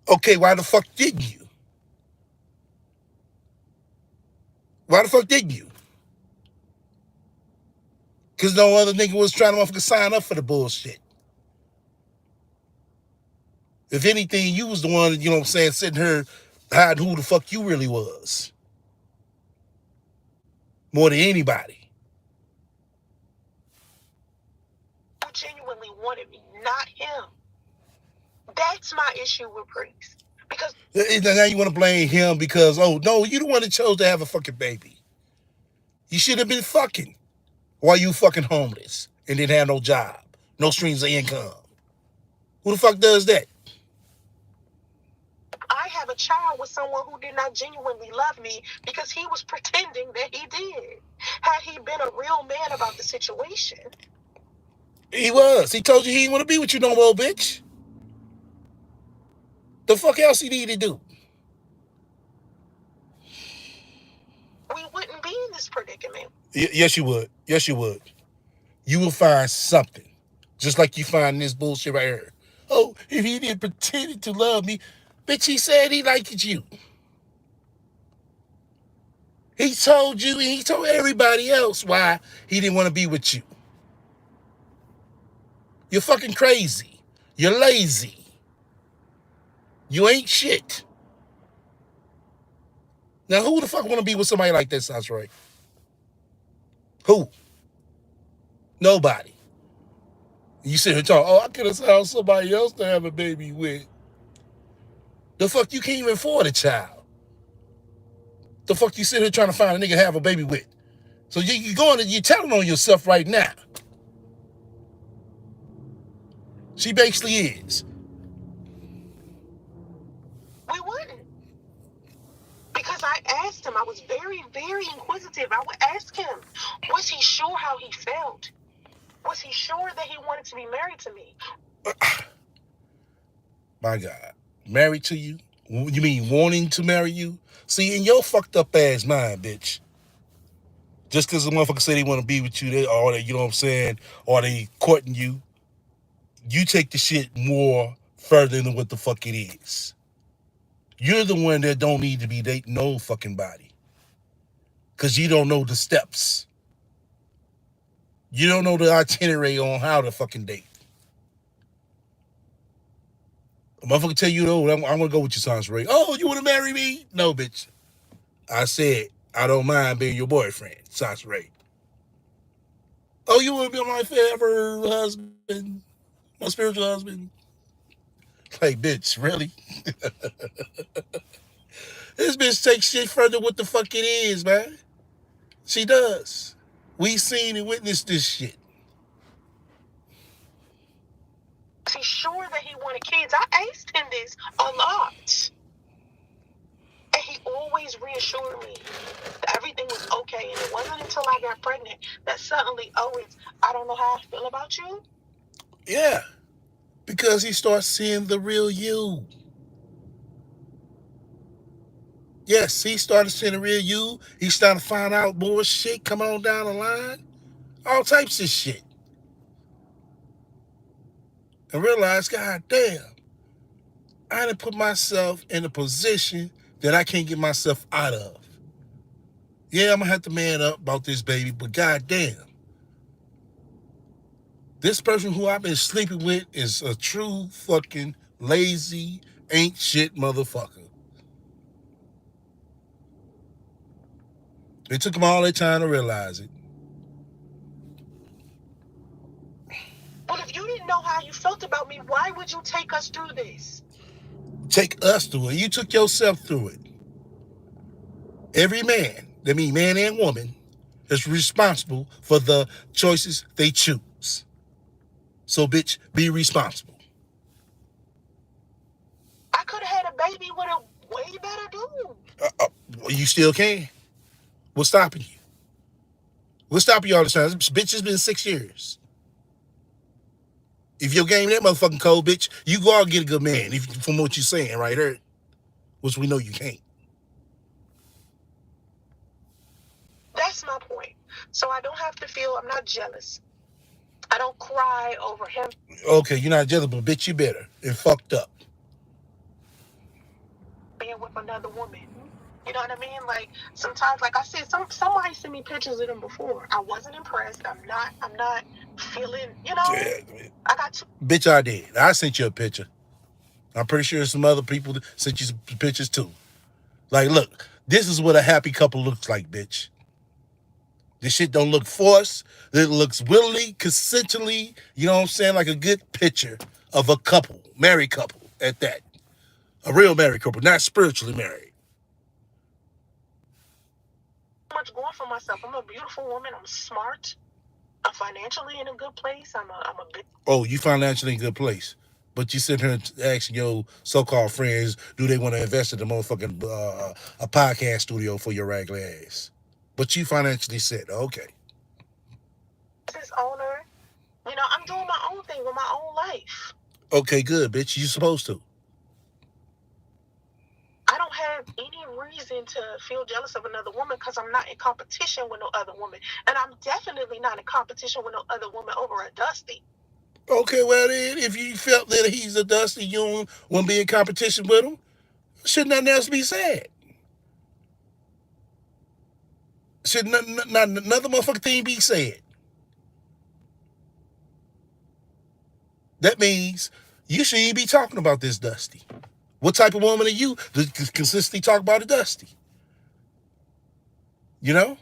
Okay, why the fuck didn't you? Why the fuck didn't you? Because no other nigga was trying to motherfucker sign up for the bullshit. If anything, you was the one, you know what I'm saying, sitting here hiding who the fuck you really was. More than anybody. Who genuinely wanted me, not him. That's my issue with Priest. Because Now you want to blame him because, oh, no, you the one that chose to have a fucking baby. You should have been fucking while you fucking homeless and didn't have no job, no streams of income. Who the fuck does that? I have a child with someone who did not genuinely love me because he was pretending that he did. Had he been a real man about the situation, He was. He told you he didn't want to be with you no more, bitch. The fuck else he need to do? we wouldn't be in this predicament. Yes, you would. Yes, you would. You will find something. Just like you find this bullshit right here. Oh, if he didn't pretend to love me, bitch, he said he liked you. He told you and he told everybody else why he didn't want to be with you. You're fucking crazy. You're lazy. You ain't shit. Now, who the fuck want to be with somebody like that, sounds right? Who? Nobody. You sit here talking, oh, I could have found somebody else to have a baby with. The fuck you can't even afford a child. The fuck you sit here trying to find a nigga to have a baby with. So you're going to, you're telling on yourself right now. She basically is. We wouldn't. Because I asked him, I was very, very inquisitive. I would ask him, was he sure how he felt? Was he sure that he wanted to be married to me? My God. Married to you? You mean wanting to marry you? See, in your fucked up ass mind, bitch. Just because a motherfucker say they want to be with you, or they, you know what I'm saying, or they courting you, you take the shit more further than what the fuck it is. You're the one that don't need to be dating no fucking body. Because you don't know the steps. You don't know the itinerary on how to fucking date. A motherfucker tell you, oh, I'm gonna go with you, Sans Ray. Oh, you wanna marry me? No, bitch. I said, I don't mind being your boyfriend, Sans Ray. Oh, you wanna be my forever husband? My spiritual husband? Like, bitch, really? This bitch takes shit further what the fuck it is, man. She does. We seen and witnessed this shit. Was he sure that he wanted kids? I asked him this a lot. And he always reassured me that everything was okay. And it wasn't until I got pregnant that suddenly, oh, I don't know how I feel about you. Yeah. Because he starts seeing the real you. Yes, he started seeing the real you. He's starting to find out more shit come on down the line. All types of shit. And realize, God damn, I done put myself in a position that I can't get myself out of. Yeah, I'm gonna have to man up about this baby, but god damn. This person who I've been sleeping with is a true fucking lazy, ain't shit motherfucker. It took them all their time to realize it. But if you didn't know how you felt about me, why would you take us through this? Take us through it. You took yourself through it. Every man, that means man and woman, is responsible for the choices they choose. So, bitch, be responsible. I could have had a baby with a way better dude. You still can. What's stopping you? What's stopping you all the time? This bitch has been 6 years. If your game that motherfucking cold, bitch, you go out and get a good man. If from what you're saying right here, which we know you can't. That's my point. So I don't have to feel I'm not jealous. I don't cry over him. Okay, you're not jealous, but bitch, you better. And fucked up. Being with another woman. You know what I mean? Like sometimes, like I said, somebody sent me pictures of them before. I wasn't impressed. I'm not feeling, you know. I got two. Bitch, I did. I sent you a picture. I'm pretty sure some other people sent you some pictures too. Like, look, this is what a happy couple looks like, bitch. This shit don't look forced. It looks willingly, consensually, you know what I'm saying? Like a good picture of a couple, married couple at that. A real married couple, not spiritually married. Much going for myself. I'm a beautiful woman. I'm smart. I'm financially in a good place. I'm a big. Oh, you financially in a good place. But you sit here asking your so-called friends, do they want to invest in the motherfucking a podcast studio for your regular ass? But you financially set, okay. Business owner. You know, I'm doing my own thing with my own life. Okay, good, bitch. You supposed to. I don't have any reason to feel jealous of another woman because I'm not in competition with no other woman. And I'm definitely not in competition with no other woman over a Dusty. Okay, well then, if you felt that he's a Dusty, you don't want to be in competition with him, should nothing else be said? Should not another motherfucking thing be said? That means you shouldn't even be talking about this Dusty. What type of woman are you to consistently talk about a Dusty? You know?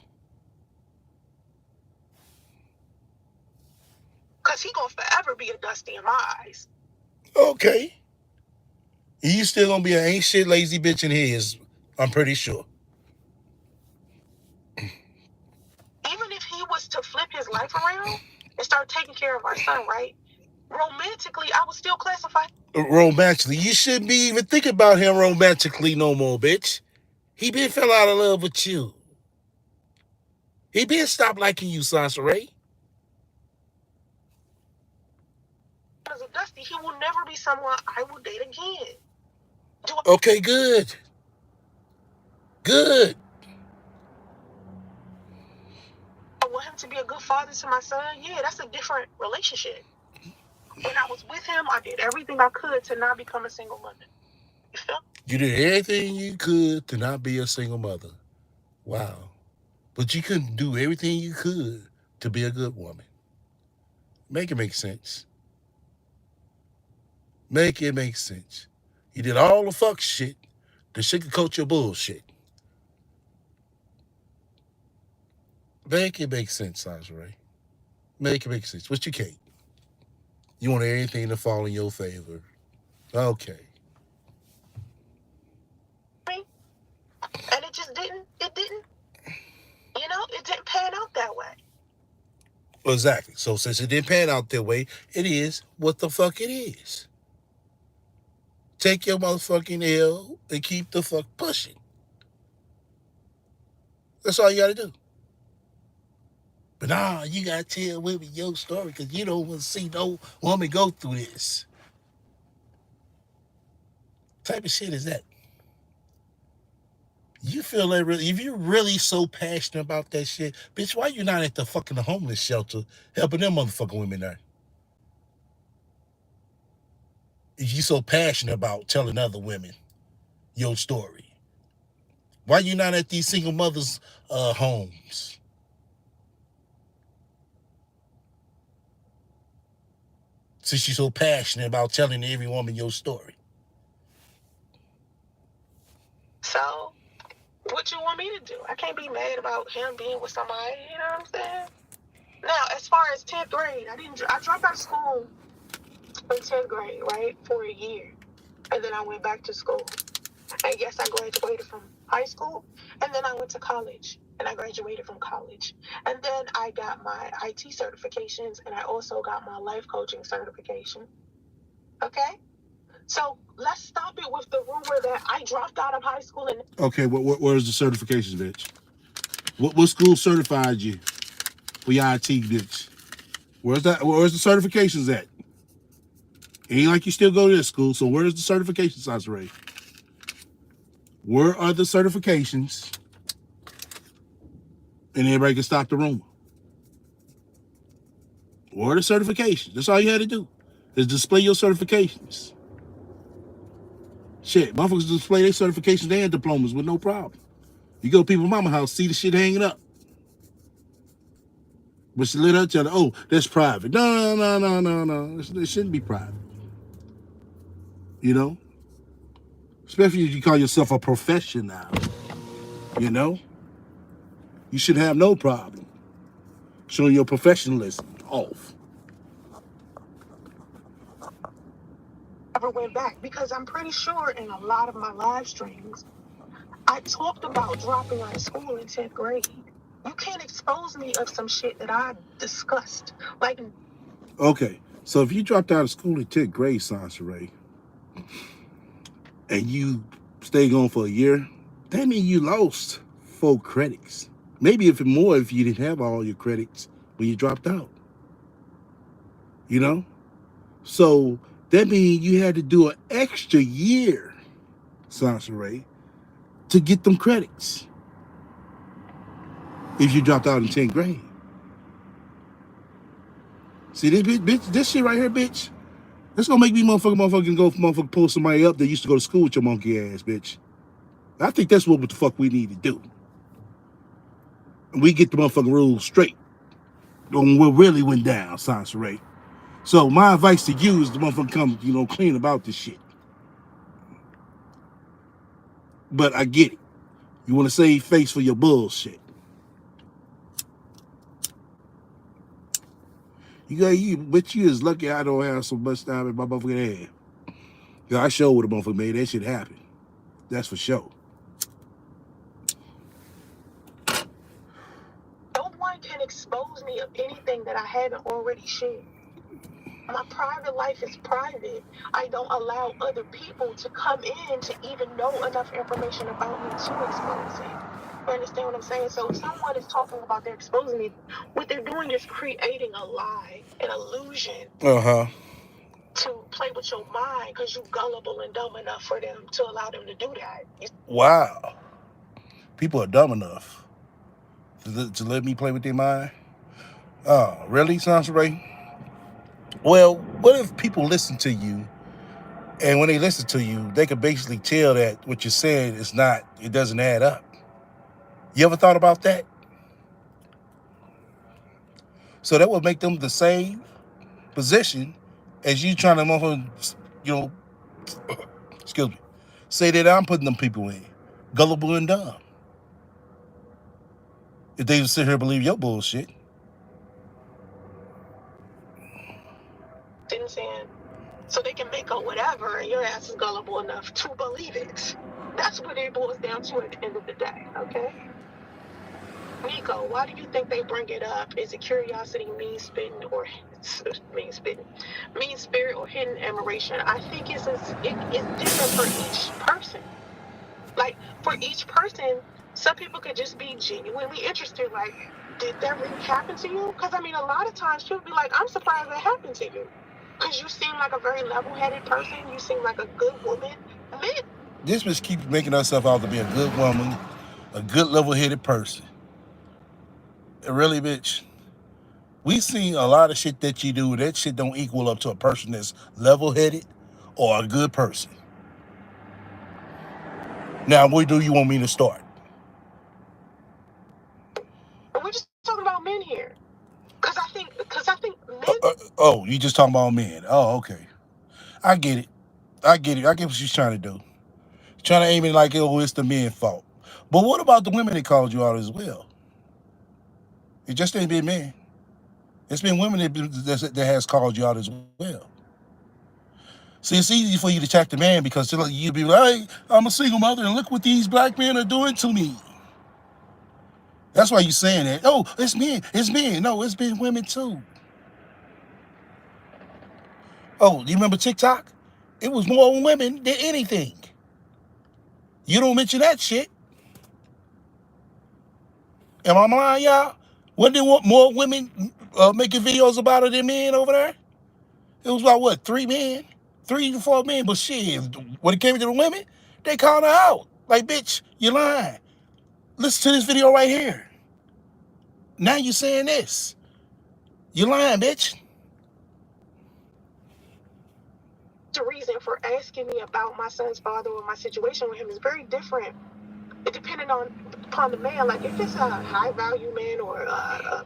Because he gonna forever be a Dusty in my eyes. Okay. You still gonna be an ain't shit lazy bitch in his, I'm pretty sure. Even if he was to flip his life around and start taking care of our son, right? Romantically, I would still classify. Romantically. You shouldn't be even thinking about him romantically no more, bitch. He been fell out of love with you. He been stopped liking you, Sasha Ray. As a Dusty, he will never be someone I will date again. Okay, good. Good. I want him to be a good father to my son. Yeah, that's a different relationship. When I was with him, I did everything I could to not become a single mother. You feel? You did everything you could to not be a single mother. Wow. But you couldn't do everything you could to be a good woman. Make it make sense. Make it make sense. You did all the fuck shit to sugarcoat your bullshit. Make it make sense, Sasha Ray. Make it make sense. But you can't. You want everything to fall in your favor. Okay. And it just didn't, you know, it didn't pan out that way. Exactly. So since it didn't pan out that way, it is what the fuck it is. Take your motherfucking L and keep the fuck pushing. That's all you gotta do. But nah, you gotta tell women your story because you don't want to see no woman go through this. What type of shit is that? You feel like really, if you're really so passionate about that shit, bitch, why you not at the fucking homeless shelter helping them motherfucking women there? If you so passionate about telling other women your story, why you not at these single mothers' homes? Since you're so passionate about telling every woman your story. So, what you want me to do? I can't be mad about him being with somebody, you know what I'm saying? Now, as far as 10th grade, I dropped out of school in 10th grade, right, for a year. And then I went back to school. And yes, I graduated from high school. And then I went to college. And I graduated from college. And then I got my IT certifications. And I also got my life coaching certification. Okay? So let's stop it with the rumor that I dropped out of high school. And okay, where's the certifications, bitch? What school certified you for your IT, bitch? Where's that? Where's the certifications at? It ain't like you still go to this school, so where's the certifications, Sasha Ray? Where are the certifications? And everybody can stop the rumor. or the certification. That's all you had to do, is display your certifications. Shit, motherfuckers display their certifications and diplomas with no problem. You go to people's mama house, see the shit hanging up. But she let her tell her, oh, that's private. No, no, no, no, no, no. It shouldn't be private. You know? Especially if you call yourself a professional. You know? You should have no problem showing your professionalism off. Never went back because I'm pretty sure in a lot of my live streams, I talked about dropping out of school in 10th grade. You can't expose me of some shit that I discussed. Like, Okay, so if you dropped out of school in 10th grade, Sansaray, and you stayed on for a year, that means you lost 4 credits. Maybe even more if you didn't have all your credits when you dropped out. You know? So that means you had to do an extra year, Sansaray, to get them credits if you dropped out in 10th grade. See this bitch, this shit right here, bitch. That's gonna make me motherfucking pull somebody up that used to go to school with your monkey ass, bitch. I think that's what the fuck we need to do. And we get the motherfucking rules straight on what really went down, Sansaray. So my advice to you is the motherfucker come, clean about this shit. But I get it. You want to save face for your bullshit. But you is lucky I don't have so much time in my motherfucking head. I sure would have motherfucker made that shit happen. That's for sure. no one can expose me of anything that I haven't already shared. My private life is private. I don't allow other people to come in to even know enough information about me to expose it. You understand what I'm saying? So if someone is talking about they're exposing me, what they're doing is creating a lie, an illusion to play with your mind because you're gullible and dumb enough for them to allow them to do that. Wow. People are dumb enough to let me play with their mind. Oh, really, Sansaray? Well, what if people listen to you, and when they listen to you, they can basically tell that what you're saying is not, it doesn't add up. You ever thought about that? So that would make them the same position as you trying to, you know, excuse me, say that I'm putting them people in, gullible and dumb. If they sit here and believe your bullshit. Saying, so they can make up whatever, and your ass is gullible enough to believe it. That's what it boils down to at the end of the day, okay? Nico, why do you think they bring it up? Is it curiosity, mean spirit, or hidden admiration? I think it's different for each person. Like, for each person, some people could just be genuinely interested. Like, did that really happen to you? Because, I mean, a lot of times people be like, I'm surprised that happened to you. Because you seem like a very level-headed person. You seem like a good woman. This bitch keeps making herself out to be a good woman, a good level-headed person. Really, bitch? We seen a lot of shit that you do. That shit don't equal up to a person that's level-headed or a good person. Now, where do you want me to start? We're just talking about men here. Because I think men... Oh, you just talking about men. Oh, okay. I get it. I get what she's trying to do. Trying to aim it like, oh, it's the men's fault. But what about the women that called you out as well? It just ain't been men. It's been women that has called you out as well. See, it's easy for you to attack the man because you be like, hey, I'm a single mother and look what these black men are doing to me. That's why you saying that. Oh, it's men. It's men. No, it's been women too. Oh, you remember TikTok? It was more women than anything. You don't mention that shit. Am I lying, y'all? Wasn't there more women making videos about it than men over there? It was about, what, 3 men? 3 to 4 men. But shit, when it came to the women, they called her out. Like, bitch, you lying. Listen to this video right here. Now you saying this. You lying, bitch. The reason for asking me about my son's father or my situation with him is very different. It depending on upon the man. Like if it's a high value man or a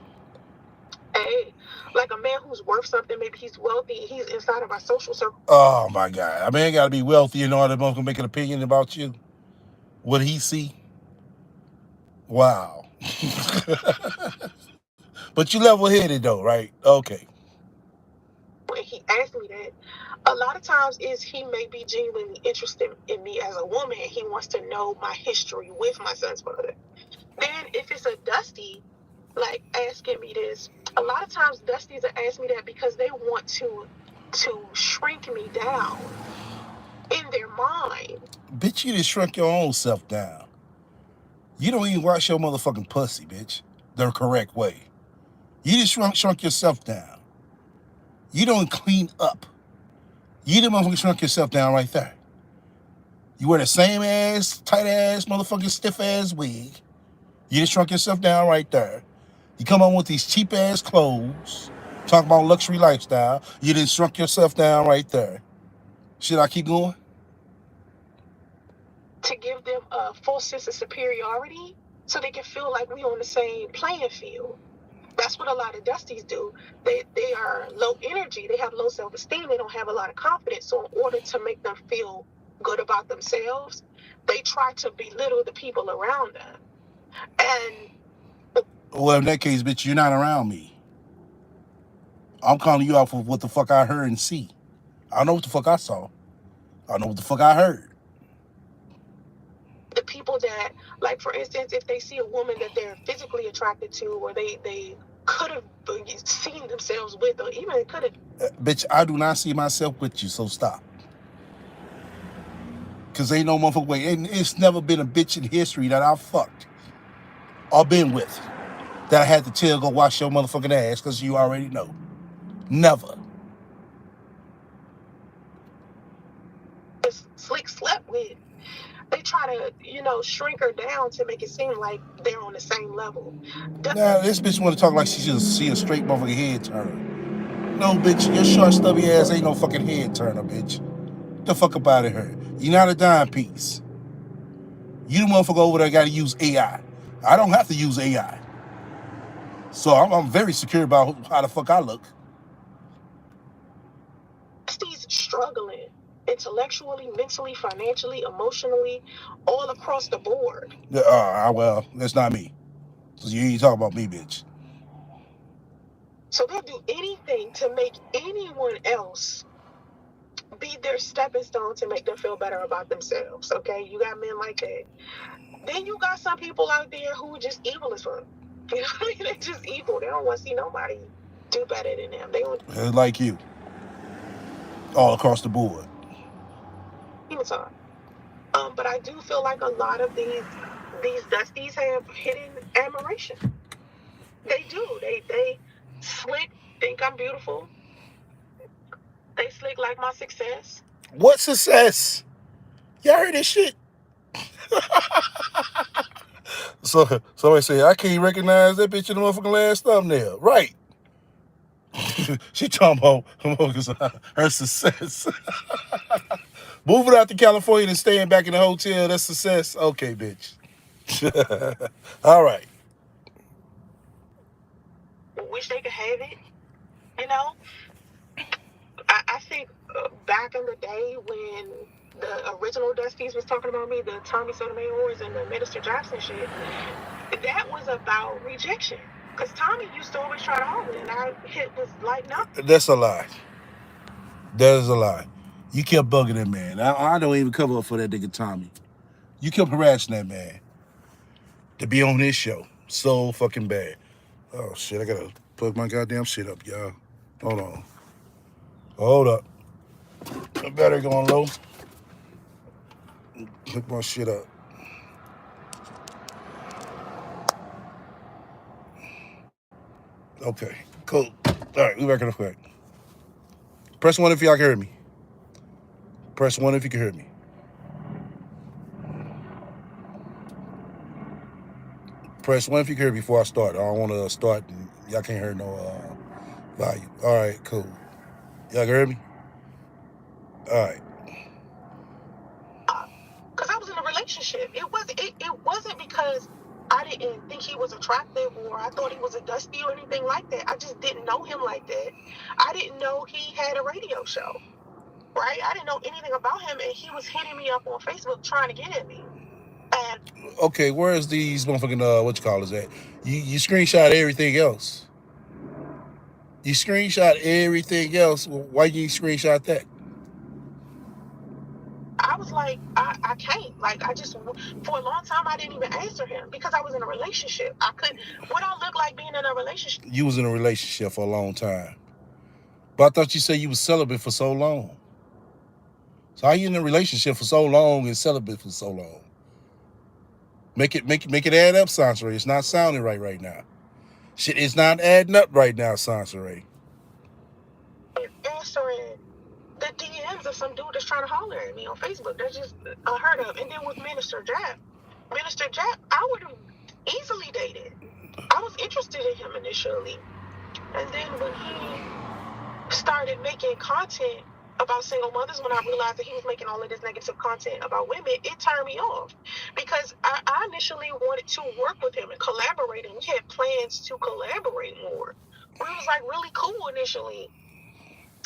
like a man who's worth something, maybe he's wealthy, he's inside of our social circle. Oh my God, a man got to be wealthy in order to make an opinion about you. What he see? Wow. But you level headed though, right? Okay. When he asked me that, a lot of times is he may be genuinely interested in me as a woman and he wants to know my history with my son's father. Then if it's a Dusty, like asking me this, a lot of times Dusties will ask me that because they want to shrink me down in their mind. Bitch, you just shrunk your own self down. You don't even wash your motherfucking pussy, bitch, the correct way. You just shrunk yourself down. You don't clean up. You the motherfucker shrunk yourself down right there. You wear the same ass, tight ass, motherfucking stiff ass wig. You just shrunk yourself down right there. You come on with these cheap ass clothes, talk about luxury lifestyle. You done shrunk yourself down right there. Should I keep going? To give them a full sense of superiority so they can feel like we on the same playing field. That's what a lot of Dusties do. They are low energy. They have low self-esteem. They don't have a lot of confidence. So in order to make them feel good about themselves, they try to belittle the people around them. And Well, in that case, bitch, you're not around me. I'm calling you out for what the fuck I heard and see. I know what the fuck I saw. I know what the fuck I heard. the people that, like for instance, if they see a woman that they're physically attracted to, or they could have seen themselves with, or even could have. Bitch, I do not see myself with you, so stop. Cause ain't no motherfucker way. And it's never been a bitch in history that I fucked or been with that I had to tell go wash your motherfucking ass because you already know. Never. Slick slept with. They try to, shrink her down to make it seem like they're on the same level. Now, this bitch want to talk like she just see a straight motherfucking head turner. No, bitch, your short, stubby ass ain't no fucking head turner, bitch. Get the fuck up out of here. You're not a dime piece. You the motherfucker over there got to use AI. I don't have to use AI. So I'm very secure about how the fuck I look. She's struggling intellectually, mentally, financially, emotionally, all across the board. Well, that's not me. So you ain't talking about me, bitch. So they'll do anything to make anyone else be their stepping stone to make them feel better about themselves. Okay, you got men like that. Then you got some people out there who are just evil as fuck. You know what I mean? They're just evil. They don't want to see nobody do better than them. They want Like you. All across the board. time. But I do feel like a lot of these Dusties have hidden admiration. They do. They slick think I'm beautiful. They slick like my success. What success? Y'all heard this shit? So somebody say I can't recognize that bitch in the motherfucking last thumbnail. Right. She talking about her success. Moving out to California and staying back in the hotel, that's success. Okay, bitch. All right. Wish they could have it. You know, I think back in the day when the original Dusties was talking about me, the Tommy Sotomayor's and the Minister Johnson shit, that was about rejection. Because Tommy used to always try to hold it, and I hit was like, no. That's a lie. That is a lie. You kept bugging that man. I don't even cover up for that nigga Tommy. You kept harassing that man to be on this show. So fucking bad. Oh shit, I gotta plug my goddamn shit up, y'all. Hold on. Hold up. The battery going low. Hook my shit up. Okay, cool. All right, we back in effect. Press 1 if y'all can hear me. Press 1 if you can hear me. Press 1 if you can hear me before I start. I don't want to start and y'all can't hear no volume. All right, cool. Y'all can hear me? All right. Because I was in a relationship. It wasn't because I didn't think he was attractive or I thought he was a dusty or anything like that. I just didn't know him like that. I didn't know he had a radio show, right? I didn't know anything about him, and he was hitting me up on Facebook trying to get at me. And Okay, where's these motherfucking what you call is that? You screenshot everything else. You screenshot everything else. Why you screenshot that? I was like, I can't. Like, for a long time, I didn't even answer him because I was in a relationship. I couldn't. What I look like being in a relationship? You was in a relationship for a long time, but I thought you said you was celibate for so long. So how you in a relationship for so long and celibate for so long? Make it add up, Sansa. It's not sounding right now. Shit, it's not adding up right now, Sansa. Answering the DMs of some dude that's trying to holler at me on Facebook. That's just unheard of. And then with Minister Jap, I would have easily dated. I was interested in him initially. And then when he started making content about single mothers, when I realized that he was making all of this negative content about women, it turned me off. Because I initially wanted to work with him and collaborate, and we had plans to collaborate more. We was like really cool initially.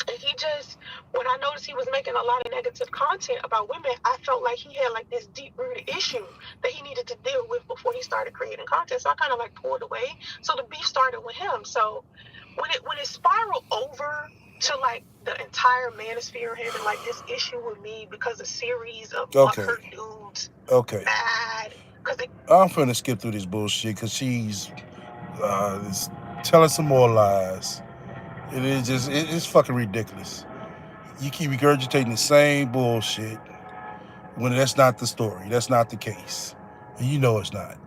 And he just, when I noticed he was making a lot of negative content about women, I felt like he had like this deep rooted issue that he needed to deal with before he started creating content. So I kind of like pulled away. So the beef started with him. So when it spiraled over to like the entire manosphere having like this issue with me because a series of Okay. butthurt dudes Okay. mad because they I'm finna skip through this bullshit because she's telling some more lies. It's fucking ridiculous. You keep regurgitating the same bullshit when that's not the story. That's not the case. And you know it's not.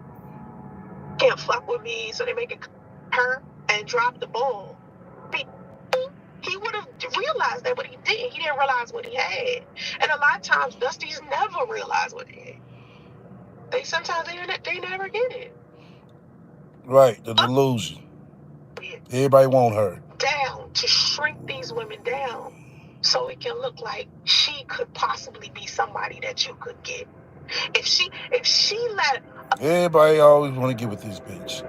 can't fuck with me, so they make it her and drop the ball. He would have realized that, but he didn't. He didn't realize what he had. And a lot of times, Dusties never realize what they had. They never get it. Right, the delusion. Everybody want her. Down to shrink these women down so it can look like she could possibly be somebody that you could get. If she let Everybody always want to get with this bitch.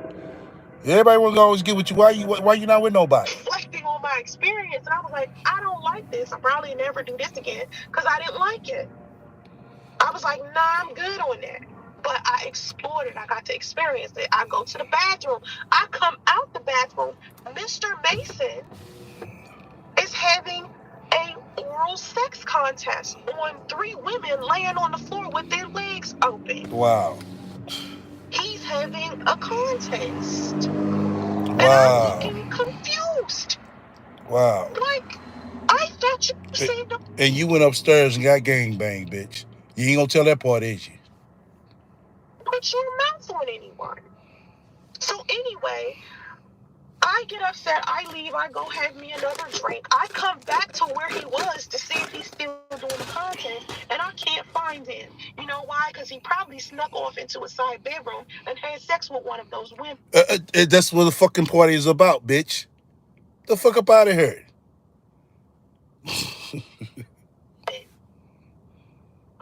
Everybody want to always get with you. Why you not with nobody? reflecting on my experience, and I was like, I don't like this. I probably never do this again because I didn't like it. I was like, nah, I'm good on that. But I explored it. I got to experience it. I go to the bathroom. I come out the bathroom. Mr. Mason is having a oral sex contest on 3 women laying on the floor with their legs open. Wow. He's having a contest. And I'm Wow. looking confused. Wow. Like, I thought you said no. And you went upstairs and got gangbanged, bitch. You ain't gonna tell that part, is you? Put your mouth on anyone. So anyway, I get upset. I leave. I go have me another drink. I come back to where he was to see if he's still doing the contest, and I can't find him. You know why? Because he probably snuck off into a side bedroom and had sex with one of those women. That's what the fucking party is about, bitch. The fuck up out of here.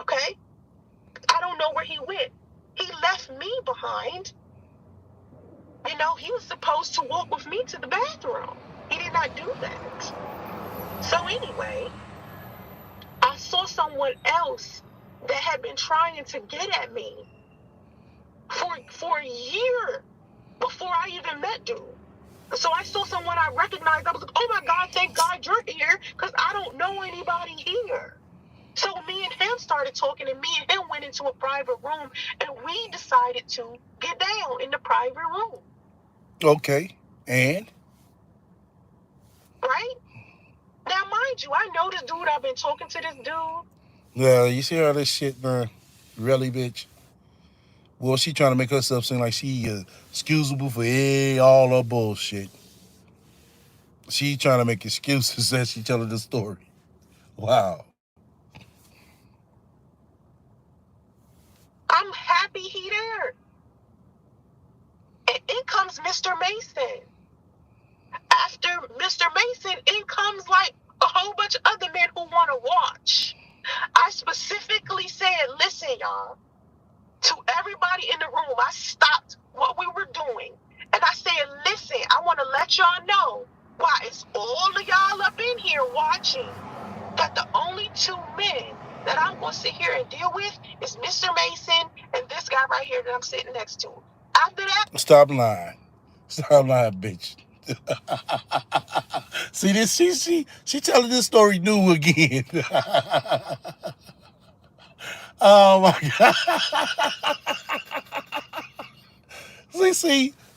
Okay? I don't know where he went. He left me behind. You know, he was supposed to walk with me to the bathroom. He did not do that. So anyway, I saw someone else that had been trying to get at me for a year before I even met dude. So I saw someone I recognized. I was like, oh my God, thank God you're here, because I don't know anybody here. So me and him started talking, and me and him went into a private room, and we decided to get down in the private room. Okay. And? Right? Now, mind you, I know this dude. I've been talking to this dude. Well, you see how this shit, man? Really, bitch? Well, she trying to make herself seem like she excusable for all her bullshit. She trying to make excuses as she telling the story. Wow. I'm happy he there. And in comes Mr. Mason. After Mr. Mason, in comes like a whole bunch of other men who want to watch. watching that the only two men that I'm going to sit here and deal with is Mr. Mason and this guy right here that I'm sitting next to. After that, Stop lying. Stop lying, bitch. See this? She telling this story new again. Oh my god.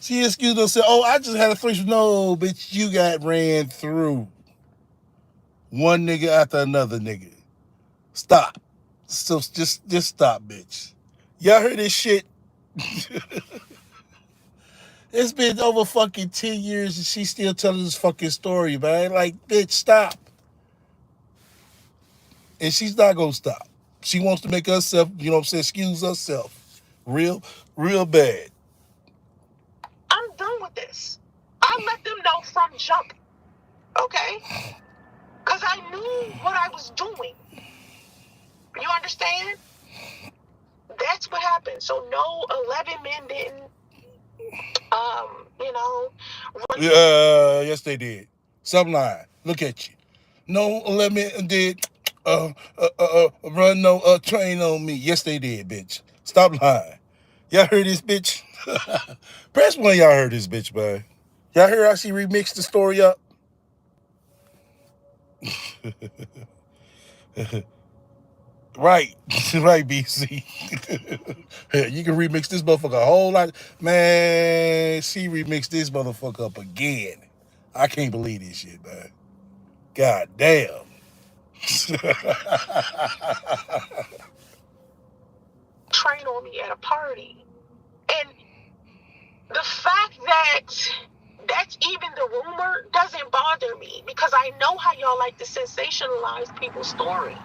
She excused herself. Oh, I just had a threesome. No, bitch, you got ran through. One nigga after another nigga. Stop. So just stop, bitch. Y'all heard this shit? It's been over fucking 10 years and she's still telling this fucking story, man. Like, bitch, stop. And she's not gonna stop. She wants to make herself, you know what I'm saying, excuse herself. Real, real bad. I'm done with this. I let them know from jump, okay? Because I knew what I was doing. You understand? That's what happened. So no 11 men didn't, you know, Yes, they did. Some lying. Look at you. No, let me did run no train on me. Yes, they did, bitch. Stop lying. Y'all heard this bitch? Press one, y'all heard this bitch, man. Y'all heard how she remixed the story up? Right, right, BC. You can remix this motherfucker a whole lot. Man, she remixed this motherfucker up again. I can't believe this shit, man. God damn. train on me at a party. And the fact that that's even the rumor doesn't bother me because I know how y'all like to sensationalize people's stories.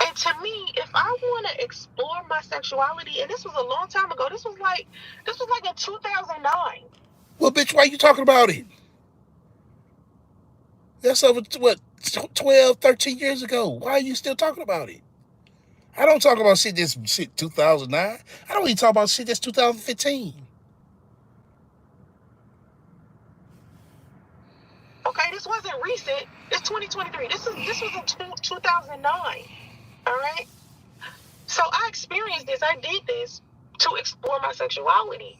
And to me, if I want to explore my sexuality, and this was a long time ago, this was like in 2009. Well, bitch, why you talking about it? That's over, what, 12, 13 years ago. Why are you still talking about it? I don't talk about shit that's shit 2009. I don't even talk about shit that's 2015. Okay, this wasn't recent. It's 2023. This was in 2009. All right. So I experienced this. I did this to explore my sexuality.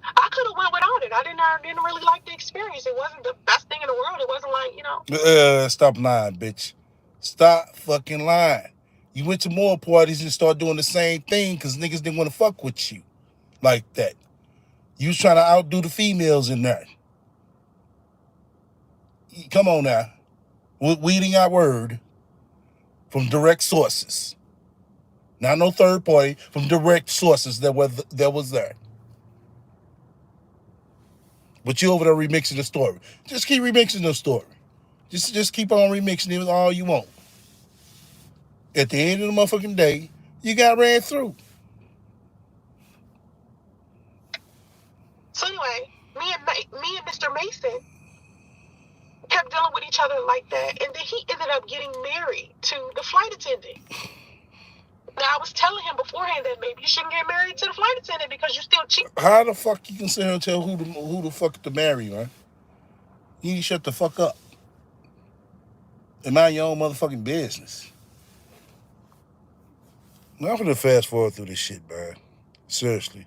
I could have went without it. I didn't really like the experience. It wasn't the best thing in the world. It wasn't like. Stop lying, bitch. Stop fucking lying. You went to more parties and started doing the same thing because niggas didn't want to fuck with you like that. You was trying to outdo the females in there. Come on now. We're weeding our word from direct sources. Not no third party, from direct sources that was there. But you over there remixing the story. Just keep remixing the story. Just keep on remixing it all you want. At the end of the motherfucking day, you got ran through. So anyway, me and Mr. Mason kept dealing with each other like that, and then he ended up getting married to the flight attendant. Now I was telling him beforehand that maybe you shouldn't get married to the flight attendant because you still cheat. How the fuck you can sit here and tell who the fuck to marry, man? You need to shut the fuck up and mind your own motherfucking business. Now I'm gonna fast forward through this shit, man. Seriously.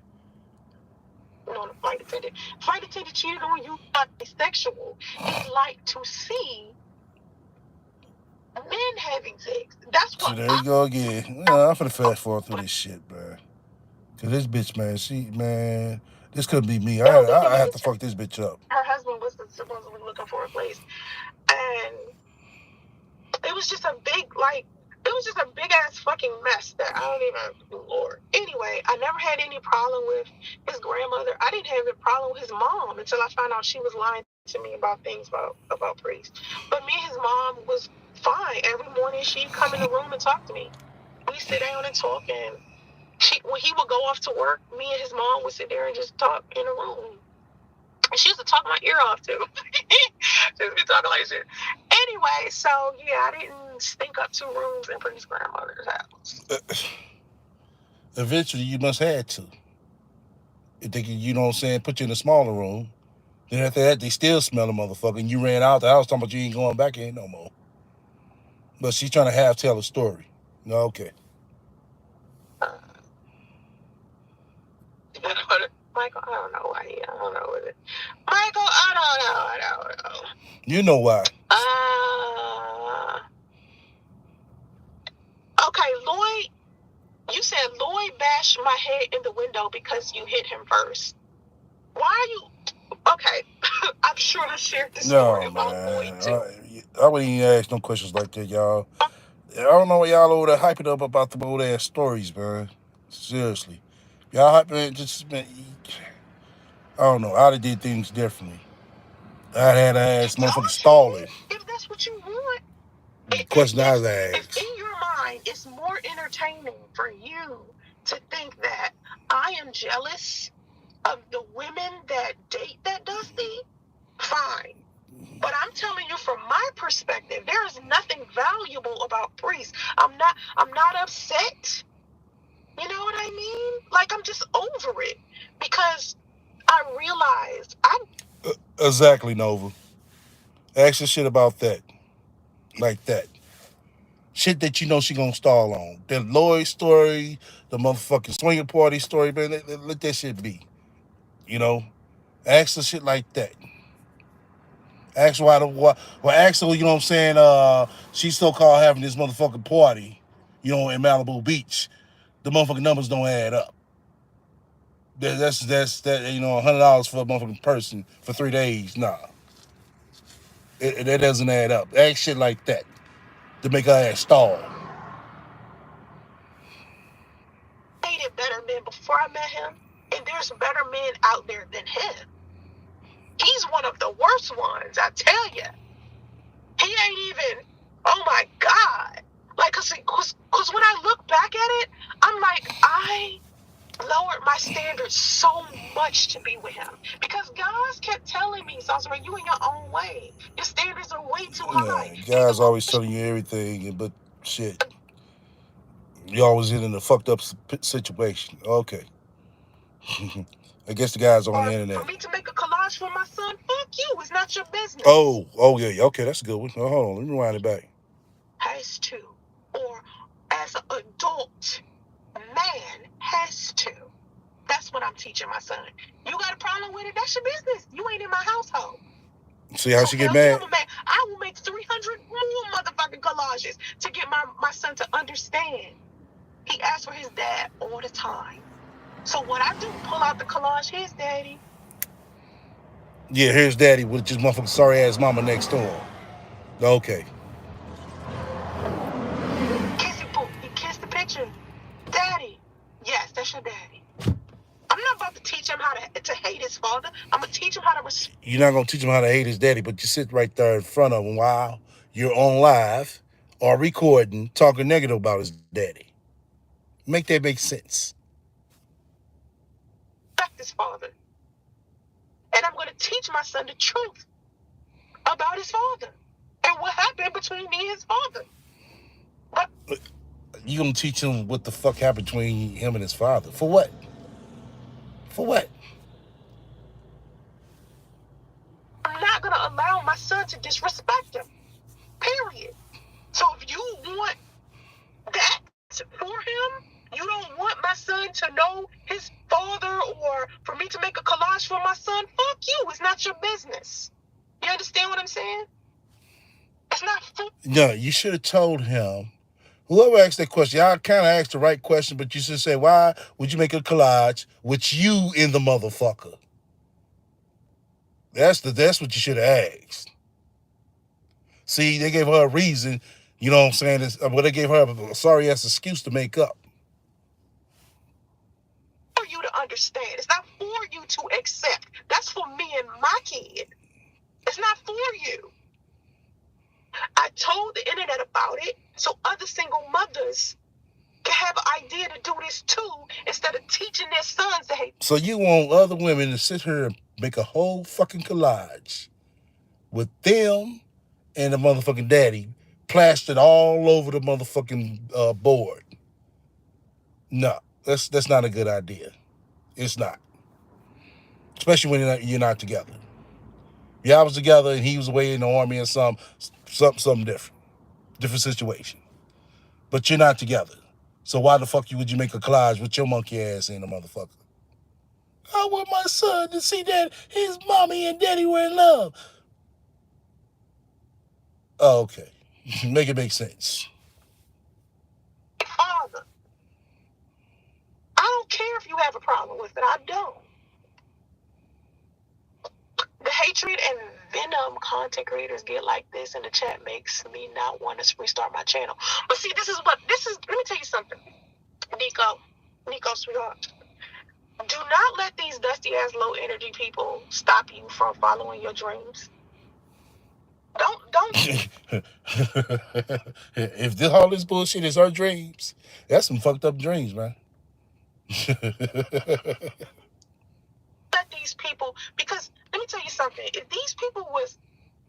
On a flight attendant. Flight attendant cheated on you, not sexual. He liked to see men having sex. That's So what there you go again. I'm gonna fast forward through this shit, man. Cause this bitch, man, this couldn't be me. I have to fuck this bitch up. her husband was supposedly looking for a place. And it was just a big ass fucking mess that I don't even, Lord. Anyway, I never had any problem with his grandmother. I didn't have a problem with his mom until I found out she was lying to me about things about priests. But me and his mom was fine. Every morning she'd come in the room and talk to me. We sit down and talk, and when he would go off to work, me and his mom would sit there and just talk in a room. And she used to talk my ear off too. Just be talking like shit. Anyway, so yeah, I didn't stink up 2 rooms in Brittany's grandmother's house. Eventually, you must have to. If they can, you know what I'm saying, put you in a smaller room, Then after that, they still smell the motherfucker, and you ran out the house talking about you ain't going back in no more. But she's trying to half tell a story. No, okay. Uh, Michael, I don't know why. I don't know what it. Michael, I don't know. You know why. Okay, Lloyd. You said Lloyd bashed my head in the window because you hit him first. Why are you? Okay, I'm sure I shared this story about Lloyd too. I wouldn't even ask no questions like that, y'all. I don't know what y'all over there hyping up about the old ass stories, man. Seriously. Y'all hyping just, man, I don't know. I'd have did things differently. I'd had ass motherfucking stalling. If that's what you want. The question I was If asked. in your mind it's more entertaining for you to think that I am jealous of the women that date that Dusty, fine. But I'm telling you from my perspective, there is nothing valuable about Priest. I'm not upset. You know what I mean? Like I'm just over it. Because I realized Exactly, Nova. Ask her shit about that. Like that. Shit that you know she gonna stall on. The Lloyd story, the motherfucking swinger party story, man. Let that shit be. You know? Ask her shit like that. Ask why the what? Well, ask her. You know what I'm saying? She's so called having this motherfucking party, you know, in Malibu Beach. The motherfucking numbers don't add up. That's that. You know, $100 for a motherfucking person for 3 days. Nah, that doesn't add up. Ask shit like that to make her ass stall. dated better men before I met him, and there's better men out there than him. He's one of the worst ones, I tell you. He ain't even, oh my God. Like, cause when I look back at it, I'm like, I lowered my standards so much to be with him. Because guys kept telling me, Sasra, you in your own way. Your standards are way too high. Yeah, guys always telling you everything, but shit, you always in a fucked up situation. Okay. I guess the guys on the internet. For me to make a collage for my son, fuck you. It's not your business. Yeah. Okay, that's a good one. Oh, hold on, let me rewind it back. Has to, or as an adult man has to. That's what I'm teaching my son. You got a problem with it? That's your business. You ain't in my household. See how she get mad? I will make 300 more motherfucking collages to get my son to understand. He asks for his dad all the time. So what I do, pull out the collage, here's daddy. Yeah, here's daddy with just motherfucking sorry ass mama next to him. Okay. Kissy poo. He kissed the picture. Daddy. Yes, that's your daddy. I'm not about to teach him how to hate his father. I'm going to teach him how to respect. You're not going to teach him how to hate his daddy, but you sit right there in front of him while you're on live or recording, talking negative about his daddy. Make that make sense. Respect his father. And I'm going to teach my son the truth about his father and what happened between me and his father. But you going to teach him what the fuck happened between him and his father. For what? For what? I'm not going to allow my son to disrespect him. Period. So if you want that for him, you don't want my son to know his father or for me to make a collage for my son, fuck you. It's not your business. You understand what I'm saying? It's not for. No, you should have told him. Whoever asked that question, y'all kind of asked the right question, but you should say, why would you make a collage with you in the motherfucker? That's what you should have asked. See, they gave her a reason, you know what I'm saying? They gave her a sorry ass excuse to make up. For you to understand. It's not for you to accept. That's for me and my kid. It's not for you. I told the internet about it so other single mothers can have an idea to do this too instead of teaching their sons to hate. So you want other women to sit here and make a whole fucking collage with them and the motherfucking daddy plastered all over the motherfucking board. No, that's not a good idea. It's not. Especially when you're not together. Y'all was together and he was away in the army or something different. Different situation. But you're not together. So why the fuck would you make a collage with your monkey ass in a motherfucker? I want my son to see that his mommy and daddy were in love. Oh, okay. Make it make sense. Father, I don't care if you have a problem with it. I don't. The hatred and venom content creators get like this in the chat makes me not want to restart my channel. But see, let me tell you something. Nico, sweetheart. Do not let these dusty ass low energy people stop you from following your dreams. Don't If all this bullshit is our dreams, that's some fucked up dreams, man. let these people, because let me tell you something. If these people was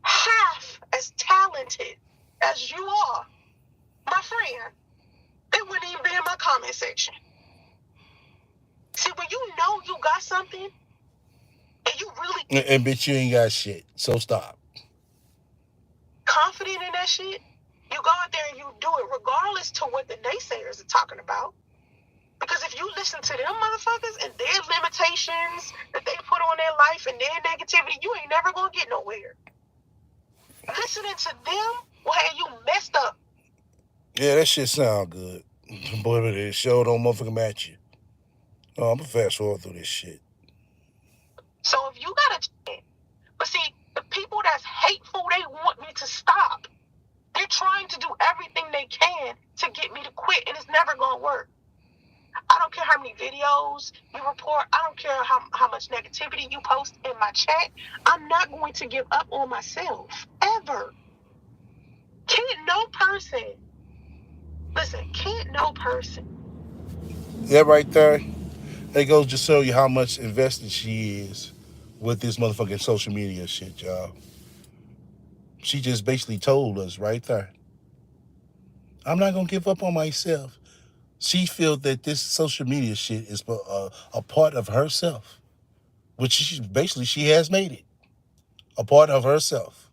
half as talented as you are, my friend, they wouldn't even be in my comment section. See, when you know you got something and you really And bitch, you ain't got shit. So stop. confident in that shit, you go out there and you do it regardless to what the naysayers are talking about. Because if you listen to them motherfuckers and their limitations that they put on their life and their negativity, you ain't never gonna get nowhere. Listening to them will have you messed up. Yeah, that shit sound good. But the show don't motherfucking match you. Oh, I'm gonna fast forward through this shit. So if you got a chance, but see, the people that's hateful, they want me to stop. They're trying to do everything they can to get me to quit, and it's never gonna work. I don't care how many videos you report. I don't care how much negativity you post in my chat. I'm not going to give up on myself, ever. Can't no person, listen, can't no person. That right there, that goes to show you how much invested she is with this motherfucking social media shit, y'all. She just basically told us right there. I'm not gonna give up on myself. She feels that this social media shit is a part of herself, which she has made it a part of herself.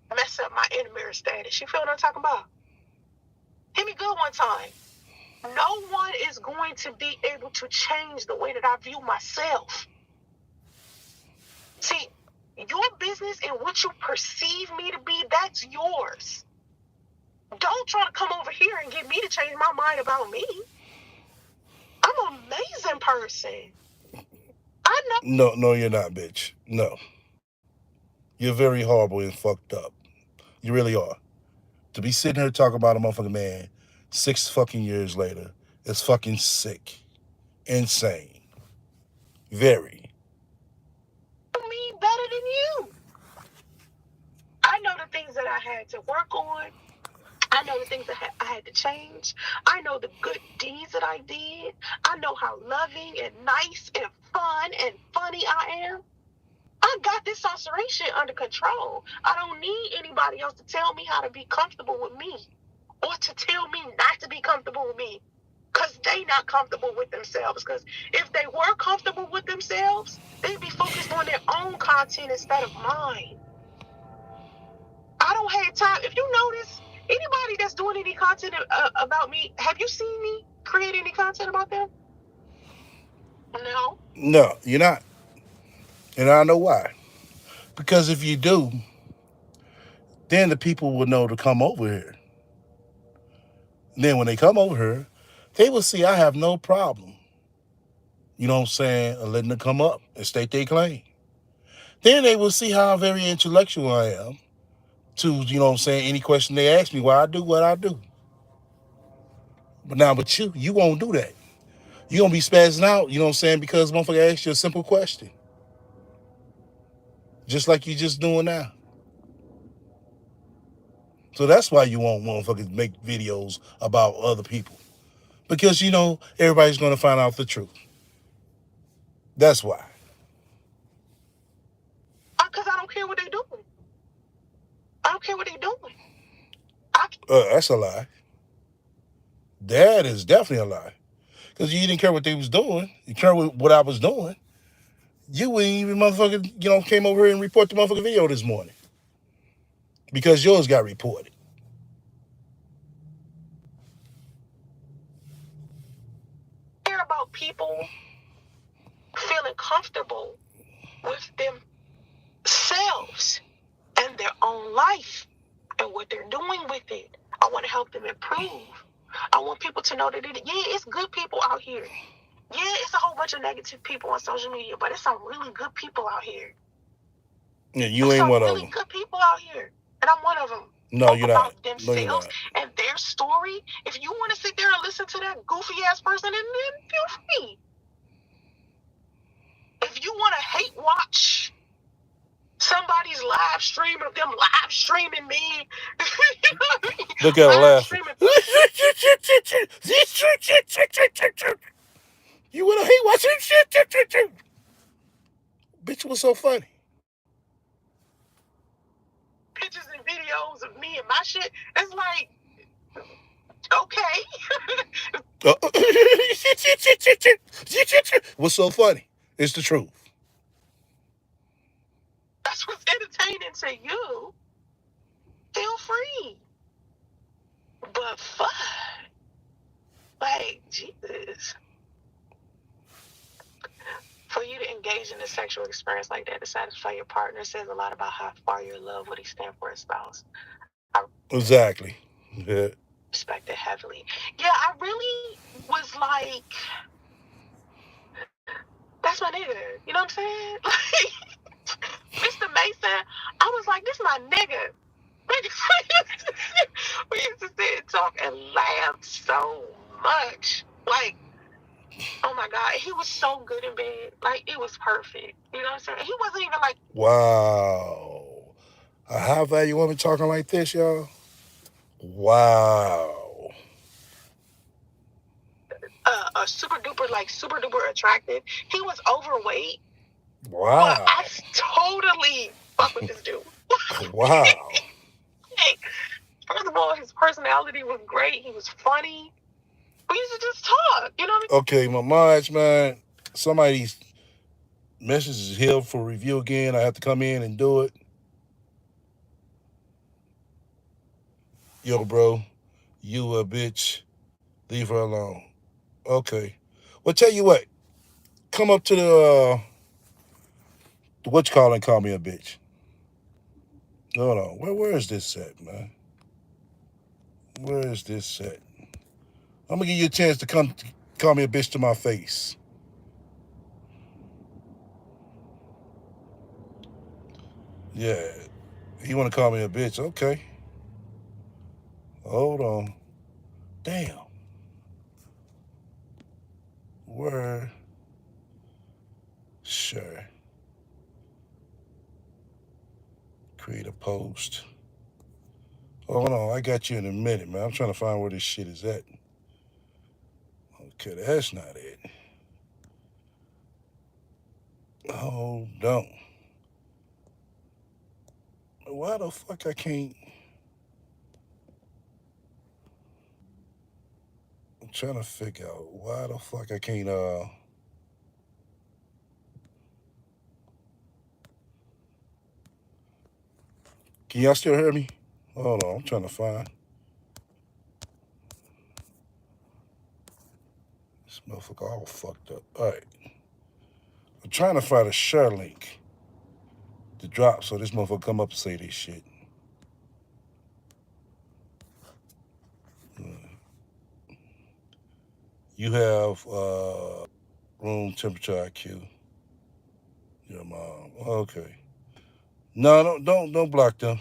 Mess up my inner mirror status. You feel what I'm talking about? Hit me good one time. No one is going to be able to change the way that I view myself. See, your business and what you perceive me to be, that's yours. Don't try to come over here and get me to change my mind about me. I'm an amazing person. I know. No, you're not, bitch. No. You're very horrible and fucked up. You really are. To be sitting here talking about a motherfucking man 6 fucking years later is fucking sick. Insane. Very. Me better than you. I know the things that I had to work on. I know the things that I had to change. I know the good deeds that I did. I know how loving and nice and fun and funny I am. I got this ulceration under control. I don't need anybody else to tell me how to be comfortable with me or to tell me not to be comfortable with me because they not comfortable with themselves. Because if they were comfortable with themselves, they'd be focused on their own content instead of mine. I don't have time. If you notice, anybody that's doing any content about me, have you seen me create any content about them? No. No, you're not. And I know why. Because if you do, then the people will know to come over here. And then when they come over here, they will see I have no problem, you know what I'm saying, letting them come up and state their claim. Then they will see how very intellectual I am to, you know what I'm saying, any question they ask me, why I do what I do. But now with you won't do that. You're going to be spazzing out, you know what I'm saying, because motherfucker asked you a simple question. Just like you just doing now. So that's why you won't motherfuckers make videos about other people. Because, you know, everybody's going to find out the truth. That's why. Because I don't care what they're doing. I don't care what they're doing. That's a lie. That is definitely a lie. Because you didn't care what they was doing. You care what I was doing. You wouldn't even motherfucker, came over here and report the motherfucking video this morning because yours got reported. Care about people feeling comfortable with themselves and their own life and what they're doing with it. I want to help them improve. I want people to know that it's good people out here. Yeah, it's a whole bunch of negative people on social media, but it's some really good people out here. Yeah, you There's ain't some one of really them. good people out here, and I'm one of them. No, Talk you're not. about No, you're themselves not. and their story. If you want to sit there and listen to that goofy ass person, then feel free. If you want to hate watch somebody's live stream of them live streaming me, Look at her live laughing. streaming. You wanna hate watching shit? Bitch was so funny. Pictures and videos of me and my shit. It's like, okay. What's so funny? It's the truth. That's what's entertaining to you. Feel free. But fuck. Like, Jesus. For you to engage in a sexual experience like that to satisfy your partner says a lot about how far you love what he stands for a spouse. I Exactly. Yeah. respect it heavily. Yeah, I really was like, that's my nigga. You know what I'm saying? Like, Mr. Mason, I was like, this my nigga. We used to sit and talk and laugh so much. Like, oh my God, he was so good in bed. Like, it was perfect. You know what I'm saying? He wasn't even like, Wow. A high value woman talking like this, y'all. Wow. a super duper attractive. He was overweight, but I Wow. totally fuck with this dude. Wow. Like, first of all, his personality was great. He was funny. We used to just talk. You know what I mean? Okay, my mods, man. Somebody's message is here for review again. I have to come in and do it. Yo, bro, you a bitch. Leave her alone. Okay. Well, tell you what. Come up to the what you call and call me a bitch. Hold on. Where is this at, man? Where is this at? I'm gonna give you a chance to come call me a bitch to my face. Yeah. You wanna call me a bitch? Okay. Hold on. Damn. Where? Sure. Create a post. Hold on. I got you in a minute, man. I'm trying to find where this shit is at. Okay, that's not it. Hold on. Why the fuck I can't? I'm trying to figure out why the fuck I can't. Can y'all still hear me? Hold on. I'm trying to find this motherfucker all fucked up. All right. I'm trying to find a share link to drop so this motherfucker come up and say this shit. You have room temperature IQ. Your mom. Okay. No, don't block them.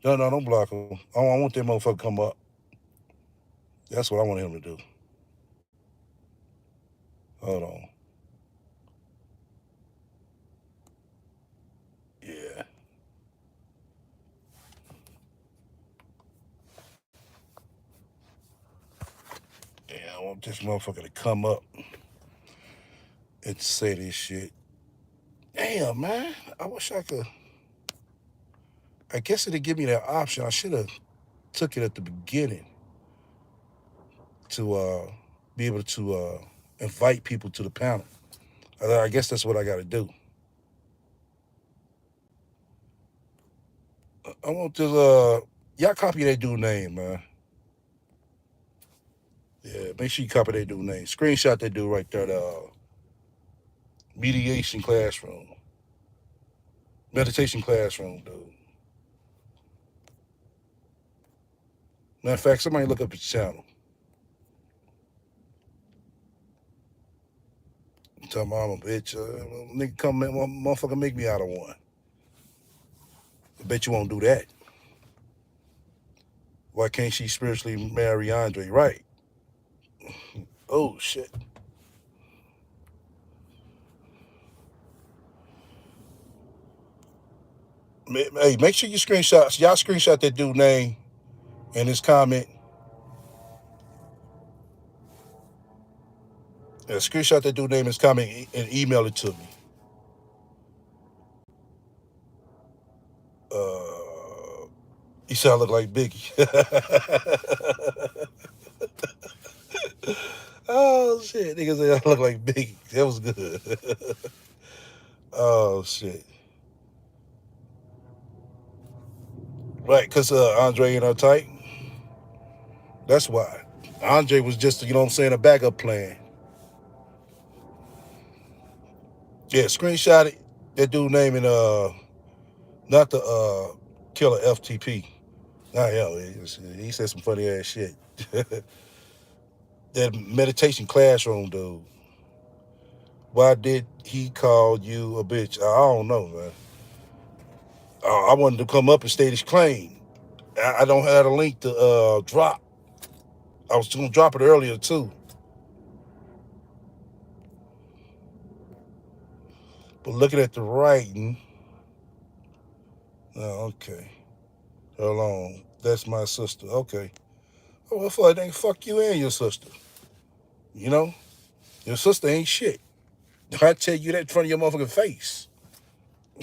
No, don't block them. I want that motherfucker to come up. That's what I want him to do. Hold on. Yeah. Yeah, I want this motherfucker to come up and say this shit. Damn, man. I wish I could. I guess it'd give me that option. I should have took it at the beginning to be able to invite people to the panel. I guess that's what I got to do. I want this. Y'all copy that dude name, man. Yeah, make sure you copy that dude name. Screenshot that dude right there. The mediation classroom, meditation classroom, dude. Matter of fact, somebody look up his channel. Tell my mama, bitch, nigga come, motherfucker, make me out of one. I bet you won't do that. Why can't she spiritually marry Andre? Right. Oh shit. Hey, make sure you screenshot. Y'all screenshot that dude name and his comment. Screenshot that dude name and his comment and email it to me. Uh, he said I look like Biggie. Oh shit, niggas say I look like Biggie. That was good. Oh shit. Right, cause Andre and her tight. That's why. Andre was just, you know what I'm saying, a backup plan. Yeah, screenshot it. That dude naming not the killer FTP. Nah, yeah, he said some funny ass shit. That meditation classroom dude. Why did he call you a bitch? I don't know, man. I wanted to come up and state his claim. I don't have a link to drop. I was gonna drop it earlier too. But looking at the writing, oh, okay. Hold on. That's my sister. Okay. Oh, well, fuck you and your sister. You know? Your sister ain't shit. I tell you that in front of your motherfucking face.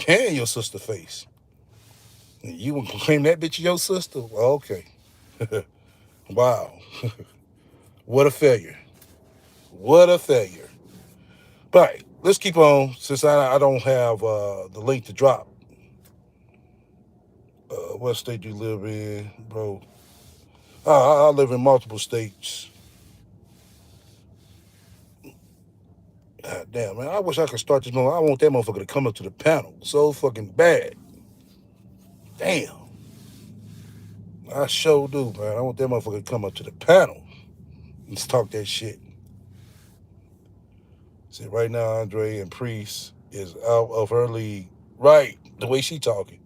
And your sister face. And you want to claim that bitch your sister? Well, okay. Wow. What a failure. What a failure. But let's keep on. Since I don't have the link to drop. What state do you live in, bro? I live in multiple states. God damn, man. I wish I could start this moment. I want that motherfucker to come up to the panel so fucking bad. Damn. I sure do, man. I want that motherfucker to come up to the panel and talk that shit. See, right now, Andre and Priest is out of her league. Right. The way she talking.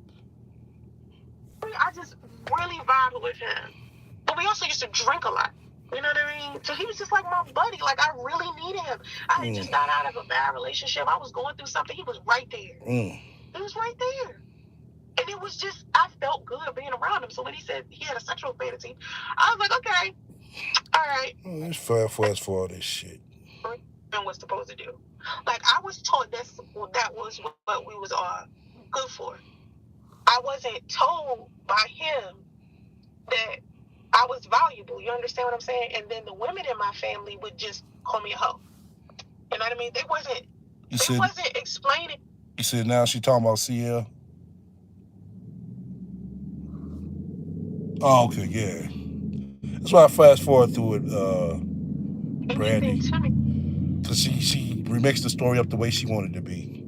I just really vibed with him. But we also used to drink a lot. You know what I mean? So he was just like my buddy. Like I really needed him. I had just got out of a bad relationship. I was going through something. He was right there. He was right there. And it was just, I felt good being around him. So when he said he had a sexual fantasy, I was like, okay, all right. Let's fast forward this shit. And was supposed to do. Like I was taught that was what we was good for. I wasn't told by him that I was valuable. You understand what I'm saying? And then the women in my family would just call me a hoe. You know what I mean? They wasn't explaining. You said now she talking about CL? Oh, okay, yeah. That's why I fast forward through it, Brandy. Because she remixed the story up the way she wanted it to be.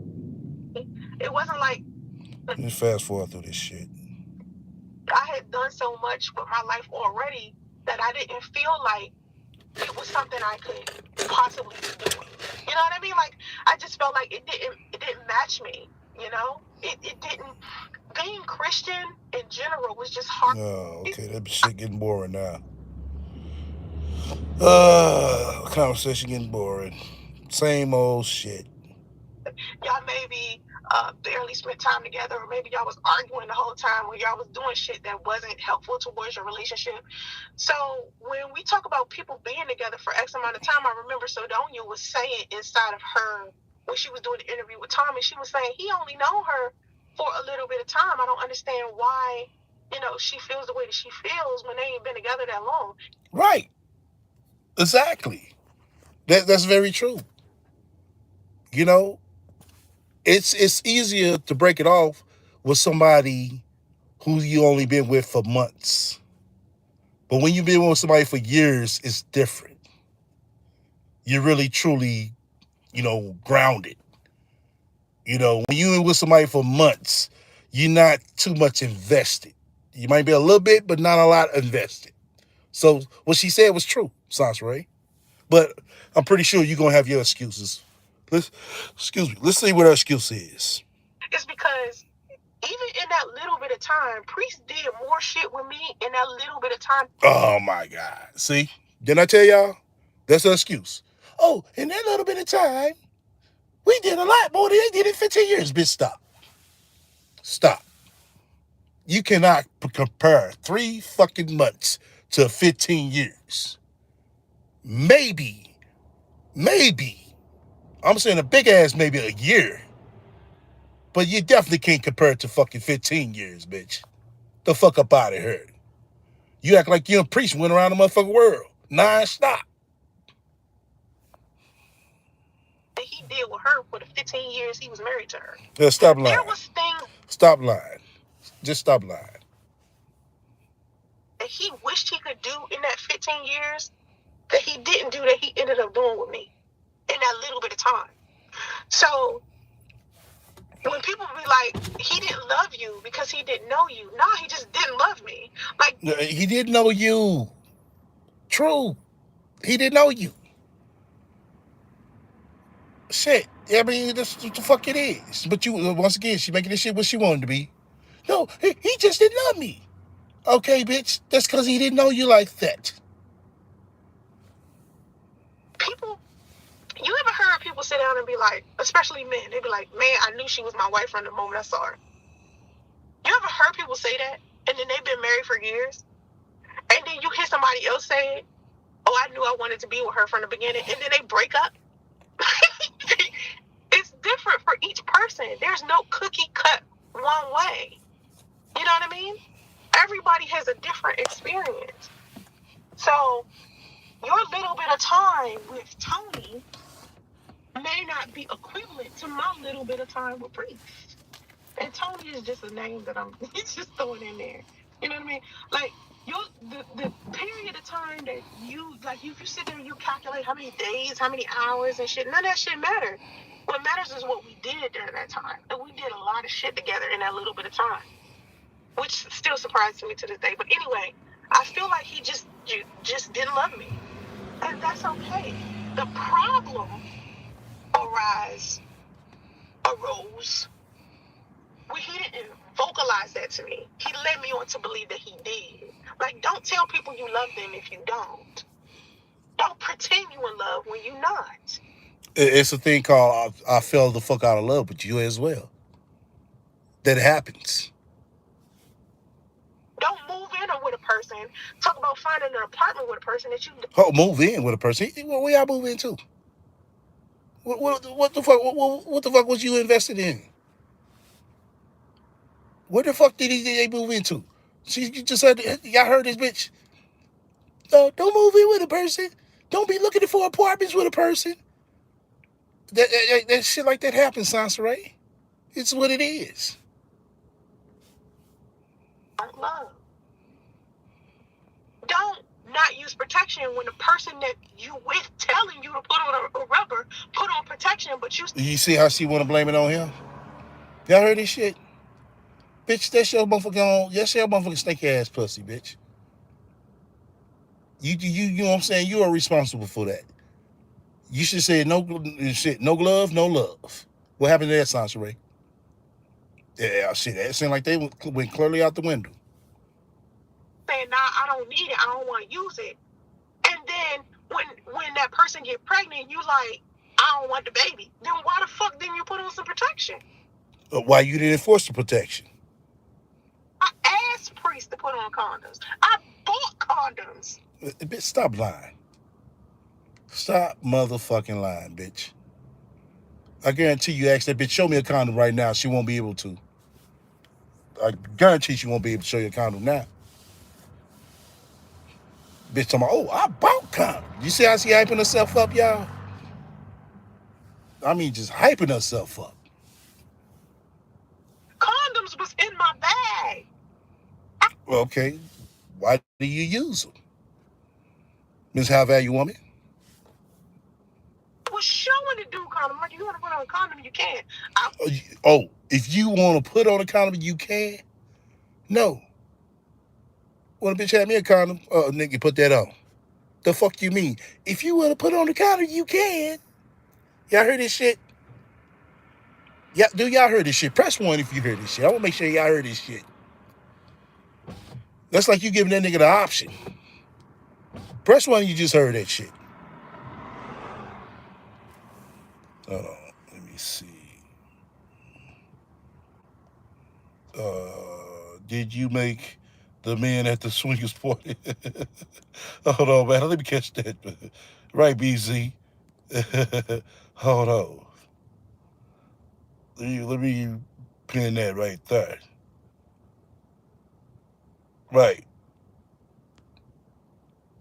It wasn't like Just fast forward through this shit. I had done so much with my life already that I didn't feel like it was something I could possibly be doing. You know what I mean? Like I just felt like it didn't match me. You know, it didn't. Being Christian in general was just hard. Oh, okay, that shit getting boring now. Conversation getting boring. Same old shit. Y'all maybe barely spent time together, or maybe y'all was arguing the whole time, or y'all was doing shit that wasn't helpful towards your relationship. So when we talk about people being together for X amount of time, I remember Sodonia was saying inside of her when she was doing the interview with Tommy, she was saying he only known her for a little bit of time. I don't understand why, she feels the way that she feels when they ain't been together that long. Right. Exactly. That's very true. You know, it's easier to break it off with somebody who you only been with for months. But when you've been with somebody for years, it's different. You're really truly, grounded. When you're with somebody for months, you're not too much invested. You might be a little bit, but not a lot invested. So what she said was true, Sasha Ray. But I'm pretty sure you're gonna have your excuses. Let's excuse me. Let's see what her excuse is. It's because even in that little bit of time, Priest did more shit with me in that little bit of time. Oh my God. See? Didn't I tell y'all? That's her excuse. Oh, in that little bit of time, we did a lot more than they did in 15 years. Bitch, stop. Stop. You cannot compare 3 fucking months to 15 years. Maybe, I'm saying a big ass maybe a year. But you definitely can't compare it to fucking 15 years, bitch. The fuck up out of here. You act like you and Priest went around the motherfucking world non-stop. That he did with her for the 15 years he was married to her. Stop lying. There was things. Stop lying. Just stop lying. That he wished he could do in that 15 years that he didn't do that he ended up doing with me in that little bit of time. So when people be like, he didn't love you because he didn't know you. No, he just didn't love me. Like, he didn't know you. True. He didn't know you. Shit. I mean, that's what the fuck it is. But you, once again, she making this shit what she wanted to be. No, he just didn't love me. Okay, bitch. That's because he didn't know you like that. People, you ever heard people sit down and be like, especially men, they be like, man, I knew she was my wife from the moment I saw her. You ever heard people say that? And then they've been married for years? And then you hear somebody else say it, oh, I knew I wanted to be with her from the beginning, and then they break up? It's different for each person. There's no cookie cut one way. You know what I mean? Everybody has a different experience. So your little bit of time with Tony may not be equivalent to my little bit of time with Priest. And Tony is just a name that I'm just throwing in there. You know what I mean? Like the period of time that you like, you sit there and you calculate how many days, how many hours and shit. None of that shit matter. What matters is what we did during that time. And we did a lot of shit together in that little bit of time, which still surprises me to this day. But anyway, I feel like he just didn't love me, and that's okay. The problem arose when he didn't vocalize that to me. He led me on to believe that he did. Like, don't tell people you love them if you don't. Don't pretend you in love when you're not. It's a thing called I fell the fuck out of love with you as well. That happens. Don't move in with a person. Talk about finding an apartment with a person that you. Oh, move in with a person. Where y'all move into? What the fuck? What the fuck was you invested in? Where the fuck did they move into? She just said, y'all heard this bitch. Don't move in with a person. Don't be looking for apartments with a person. That shit like that happens, Sansa, right? It's what it is. Don't love. Don't not use protection when the person that you with telling you to put on a rubber, put on protection, but you. You see how she want to blame it on him? Y'all heard this shit? Bitch, that's your motherfucking stinky ass pussy, bitch. You know what I'm saying? You are responsible for that. You should say no shit, no glove, no love. What happened to that, Sansa Ray? Yeah, shit, that seemed like they went clearly out the window. Saying, nah, I don't need it, I don't want to use it. And then when that person get pregnant, you like, I don't want the baby. Then why the fuck didn't you put on some protection? Why you didn't enforce the protection? I asked Priest to put on condoms. I bought condoms. Bitch, stop lying. Stop motherfucking lying, bitch. I guarantee you ask that bitch, show me a condom right now, she won't be able to. I guarantee she won't be able to show you a condom now. Bitch talking about, oh, I bought condoms. You see how she hyping herself up, y'all? I mean, just hyping herself up. Condoms was in my bag. Well, okay, why do you use them? Miss High Value Woman? I was showing the dude condom. Like, you want to put on a condom, you can. Oh, if you want to put on a condom, you can? No. Well, bitch had me a condom. Oh, nigga, put that on. The fuck you mean? If you want to put on a condom, you can. Y'all heard this shit? Yeah, do y'all heard this shit? Press one if you heard this shit. I want to make sure y'all heard this shit. That's like you giving that nigga the option. Press one, you just heard that shit. Hold on, let me see. Did you make the man at the swingers party? Hold on, man. Let me catch that. Right, BZ. Hold on. Let me pin that right there. Right.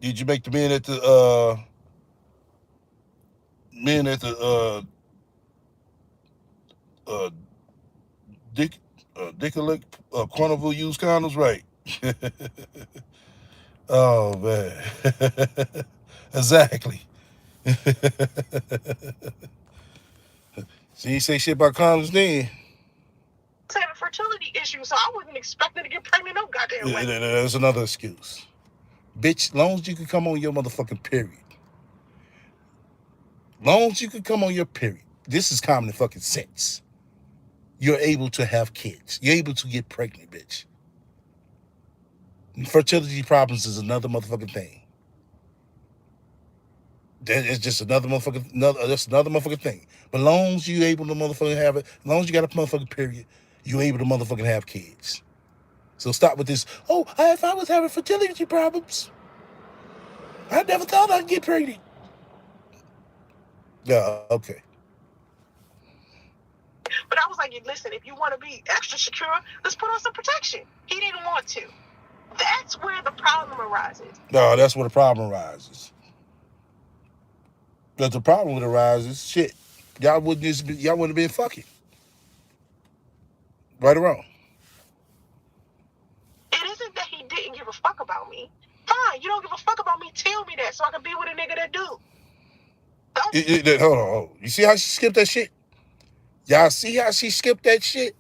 Did you make the men at the uh Dick Dickolick Carnival used condoms? Right. Oh man. Exactly. So you say shit about condoms then? Having fertility issues, so I wasn't expecting to get pregnant no goddamn way. That's another excuse. Bitch, long as you can come on your motherfucking period. Long as you can come on your period. This is common fucking sense. You're able to have kids. You're able to get pregnant, bitch. Fertility problems is another motherfucking thing. It's just that's another motherfucking thing. But long as you able to motherfucking have it, as long as you got a motherfucking period, you able to motherfucking have kids. So stop with this. Oh, if I was having fertility problems, I never thought I'd get pregnant. Yeah, okay. But I was like, listen, if you want to be extra secure, let's put on some protection. He didn't want to. That's where the problem arises. No, that's where the problem arises. Because the problem with arises, shit, y'all wouldn't have been fucking. Right or wrong? It isn't that he didn't give a fuck about me. Fine, you don't give a fuck about me. Tell me that so I can be with a nigga that do. Hold on. You see how she skipped that shit? Y'all see how she skipped that shit?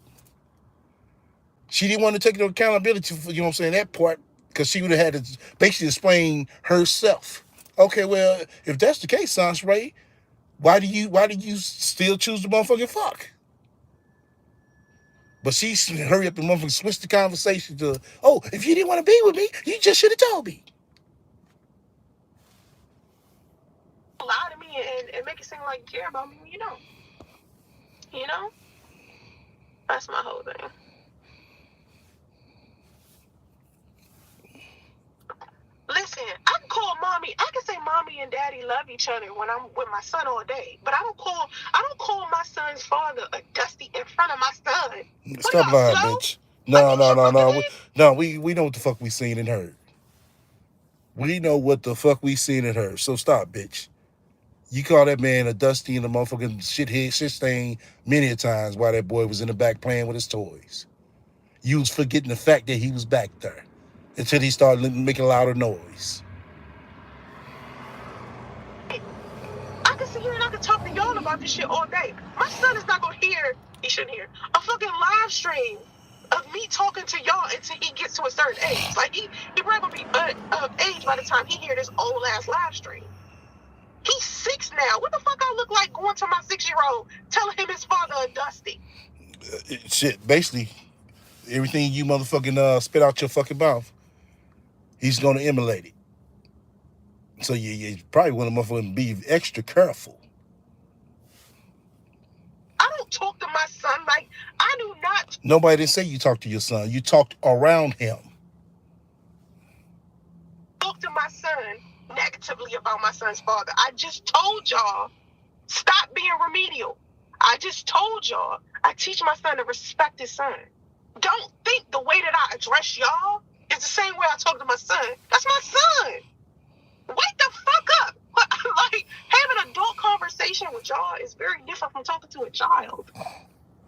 She didn't want to take no accountability for, you know what I'm saying, that part, because she would have had to basically explain herself. Okay, well, if that's the case, Sans Ray, why do you still choose the motherfucking fuck? But she hurry up and motherfucking switch the conversation to, oh, if you didn't want to be with me, you just should have told me. Lie to me and make it seem like you care about me when you don't. You know? That's my whole thing. Listen, I can call mommy. I can say mommy and daddy love each other when I'm with my son all day. But I don't call my son's father a dusty in front of my son. Stop lying, bitch. No. We know what the fuck we seen and heard. We know what the fuck we seen and heard. So stop, bitch. You call that man a dusty and a motherfucking shit stain many a times while that boy was in the back playing with his toys. You was forgetting the fact that he was back there until he started making a louder noise. I can sit here and I can talk to y'all about this shit all day. My son is not gonna hear, he shouldn't hear, a fucking live stream of me talking to y'all until he gets to a certain age. Like he probably gonna be of age by the time he hear this old ass live stream. He's 6 now. What the fuck I look like going to my 6-year-old telling him his father a dusty? Shit, basically, everything you motherfucking spit out your fucking mouth, he's gonna emulate it. So you probably want to motherfucking be extra careful. I don't talk to my son like I do not. Nobody didn't say you talked to your son. You talked around him. Talk to my son negatively about my son's father. I just told y'all, stop being remedial. I just told y'all, I teach my son to respect his son. Don't think the way that I address y'all is the same way I talk to my son. That's my son. Wake the fuck up. Like, having an adult conversation with y'all is very different from talking to a child.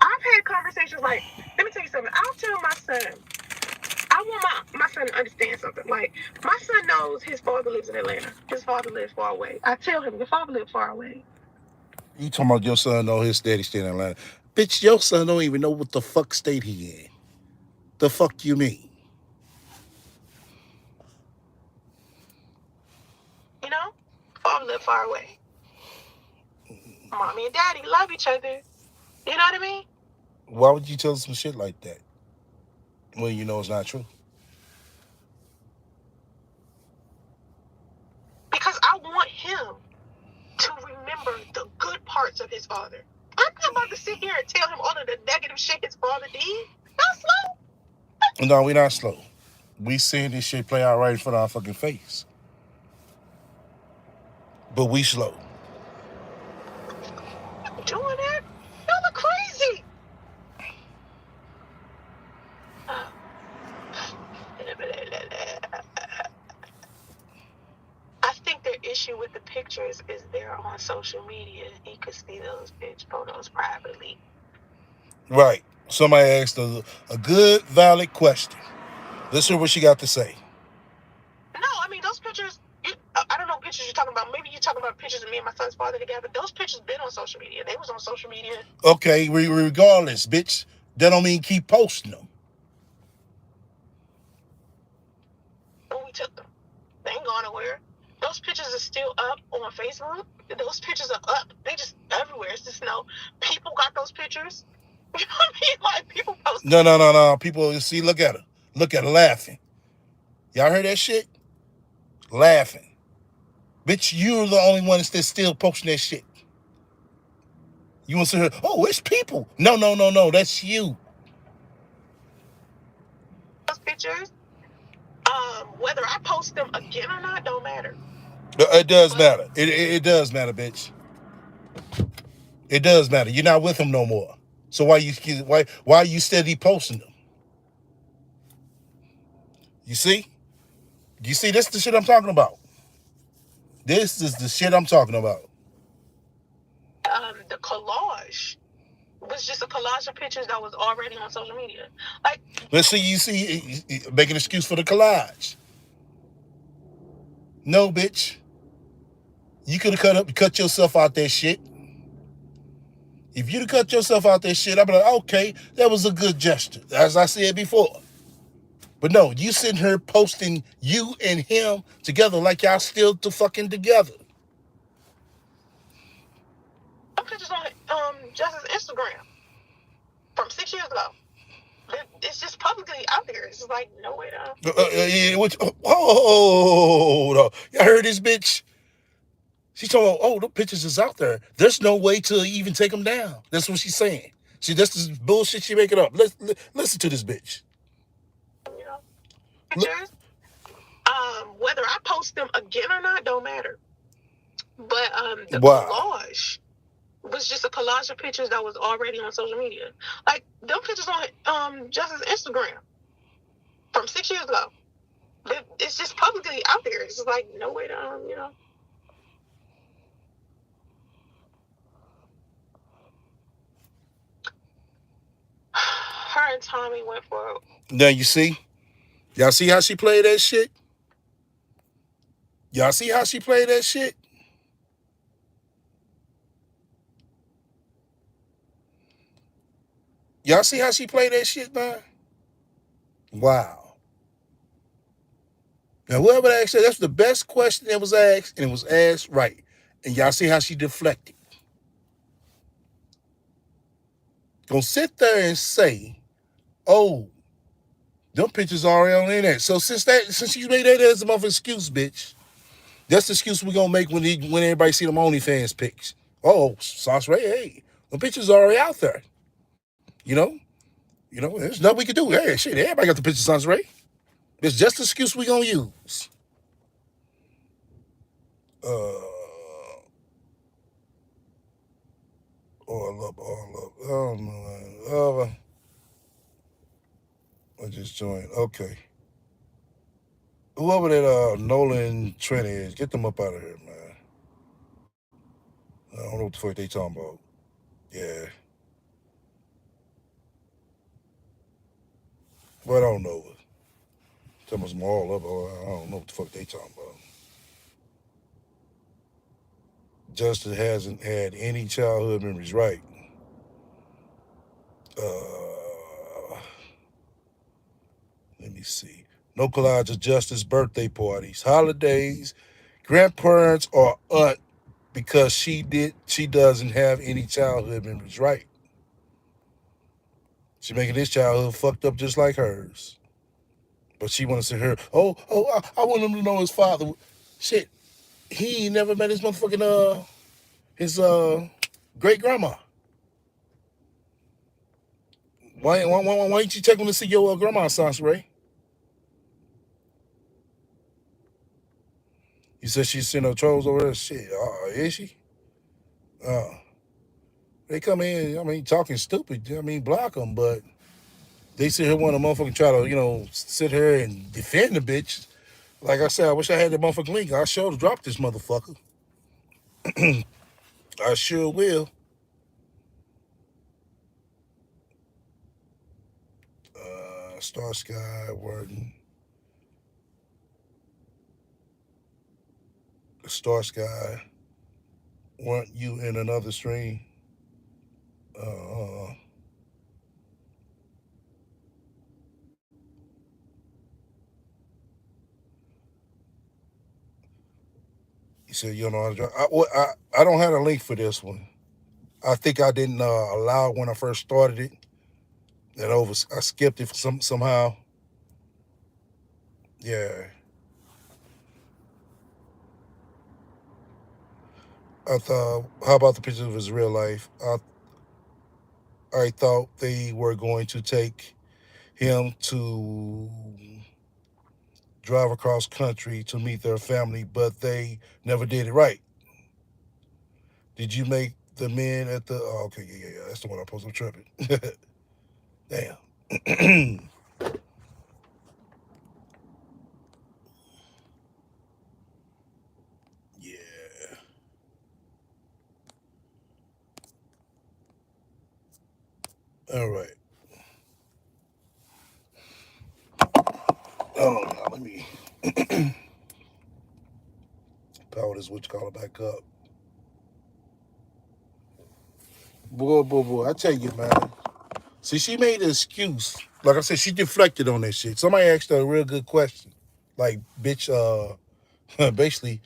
I've had conversations like, let me tell you something. I'll tell my son, I want my son to understand something. Like, my son knows his father lives in Atlanta. His father lives far away. I tell him, your father lives far away. You talking about your son know his daddy stay in Atlanta. Bitch, your son don't even know what the fuck state he in. The fuck you mean? You know? Father live far away. Mommy and daddy love each other. You know what I mean? Why would you tell some shit like that when you know it's not true? Because I want him to remember the good parts of his father. I'm not about to sit here and tell him all of the negative shit his father did. That's slow. No, we not slow. We seeing this shit play out right in front of our fucking face. But we slow. Doing that? Y'all look crazy. I think the issue with the pictures is they're on social media. He could see those photos privately. Right. Somebody asked a good, valid question. Listen to what she got to say. No, I mean, those pictures, I don't know what pictures you're talking about. Maybe you're talking about pictures of me and my son's father together. Those pictures been on social media. They was on social media Okay, regardless, bitch, that don't mean keep posting them. when we took them. They ain't going nowhere. Those pictures are still up on Facebook. Those pictures are up. They just everywhere. It's just people got those pictures. You know what I mean? Like, people post. No. People, see, look at her. Look at her laughing. Y'all heard that shit? Laughing. Bitch, you're the only one that's still posting that shit. You want to say, oh, it's people. No. That's you. Those pictures. Whether I post them again or not don't matter. It does matter. It does matter, bitch. It does matter. You're not with him no more. So why are you steady posting them? You see? You see, this is the shit I'm talking about. This is the shit I'm talking about. The collage was just a collage of pictures that was already on social media. Like, Let's see, you see, make an excuse for the collage. No, bitch. You could have cut yourself out that shit. If you'd have cut yourself out that shit, I'd be like, okay, that was a good gesture, as I said before. But no, you sitting here posting you and him together like y'all still fucking together. some pictures on Justin's Instagram from 6 years ago. It's just publicly out there. It's just like no way to. Y'all heard this bitch? She's talking about, oh, the pictures is out there. There's no way to even take them down. That's what she's saying. See, that's this bullshit she making up. Listen to this bitch. You know, pictures. Whether I post them again or not don't matter. But the Wow. collage was just a collage of pictures that was already on social media. Like, them pictures on Justin's Instagram from 6 years ago. It's just publicly out there. It's just like no way to. Her and Tommy went for. Now you see? Y'all see how she played that shit? Y'all see how she played that shit? Y'all see how she played that shit, man? Wow. Now, whoever asked that, that's the best question that was asked, and it was asked right. And y'all see how she deflected. Gonna sit there and say, oh, them pictures already on the internet. So since you made that as a motherfucking excuse, bitch, that's the excuse we gonna make when everybody see them OnlyFans pics. Oh, Sauce Ray, hey, the pictures already out there. There's nothing we can do. Hey, shit, everybody got the pictures, Sauce Ray. It's just the excuse we gonna use. All up. Oh no. I just joined. Okay. Whoever that Nolan Trent is, get them up out of here, man. I don't know what the fuck they talking about. Yeah, but I don't know. Tell me some all up. I don't know what the fuck they talking about. Justin hasn't had any childhood memories, right? Let me see. No collage of Justice birthday parties, holidays, grandparents, or aunt because she doesn't have any childhood memories, right? She making his childhood fucked up just like hers. But she want to see her. I want him to know his father. Shit, he ain't never met his motherfucking his great grandma. Why ain't you taking him to see your grandma, Sans Ray? You said she's sending her trolls over there. Shit, is she? Uh, they come in. I mean, talking stupid. I mean, block them, but they sit here want to motherfucking try to sit here and defend the bitch. Like I said, I wish I had that motherfucking link. I sure drop this motherfucker. I sure will. Star Sky, Warden, Star Sky, weren't you in another stream? Uh, you said you don't know how to drive. I don't have a link for this one. I think I didn't allow it when I first started it. I skipped it somehow. Yeah, I thought. How about the pictures of his real life? I thought they were going to take him to drive across country to meet their family, but they never did it right. Did you make the men at the? Oh, okay, yeah. That's the one I posted. I'm tripping. Damn. Yeah. All right. Oh, now let me power this what you call it back up. Boy. I tell you, man. See, she made an excuse. Like I said, she deflected on that shit. Somebody asked her a real good question. Like, bitch, basically,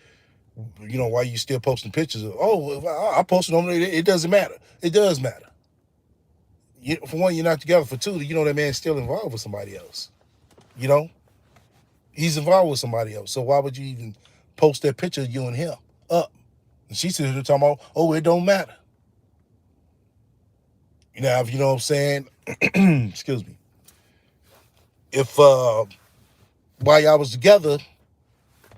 why you still posting pictures? Oh, if I posted on it doesn't matter. It does matter. For one, you're not together. For two, that man's still involved with somebody else. You know, he's involved with somebody else. So why would you even post that picture of you and him up? And she sitting there talking about, oh, it don't matter. If you know what I'm saying, excuse me. If while y'all was together,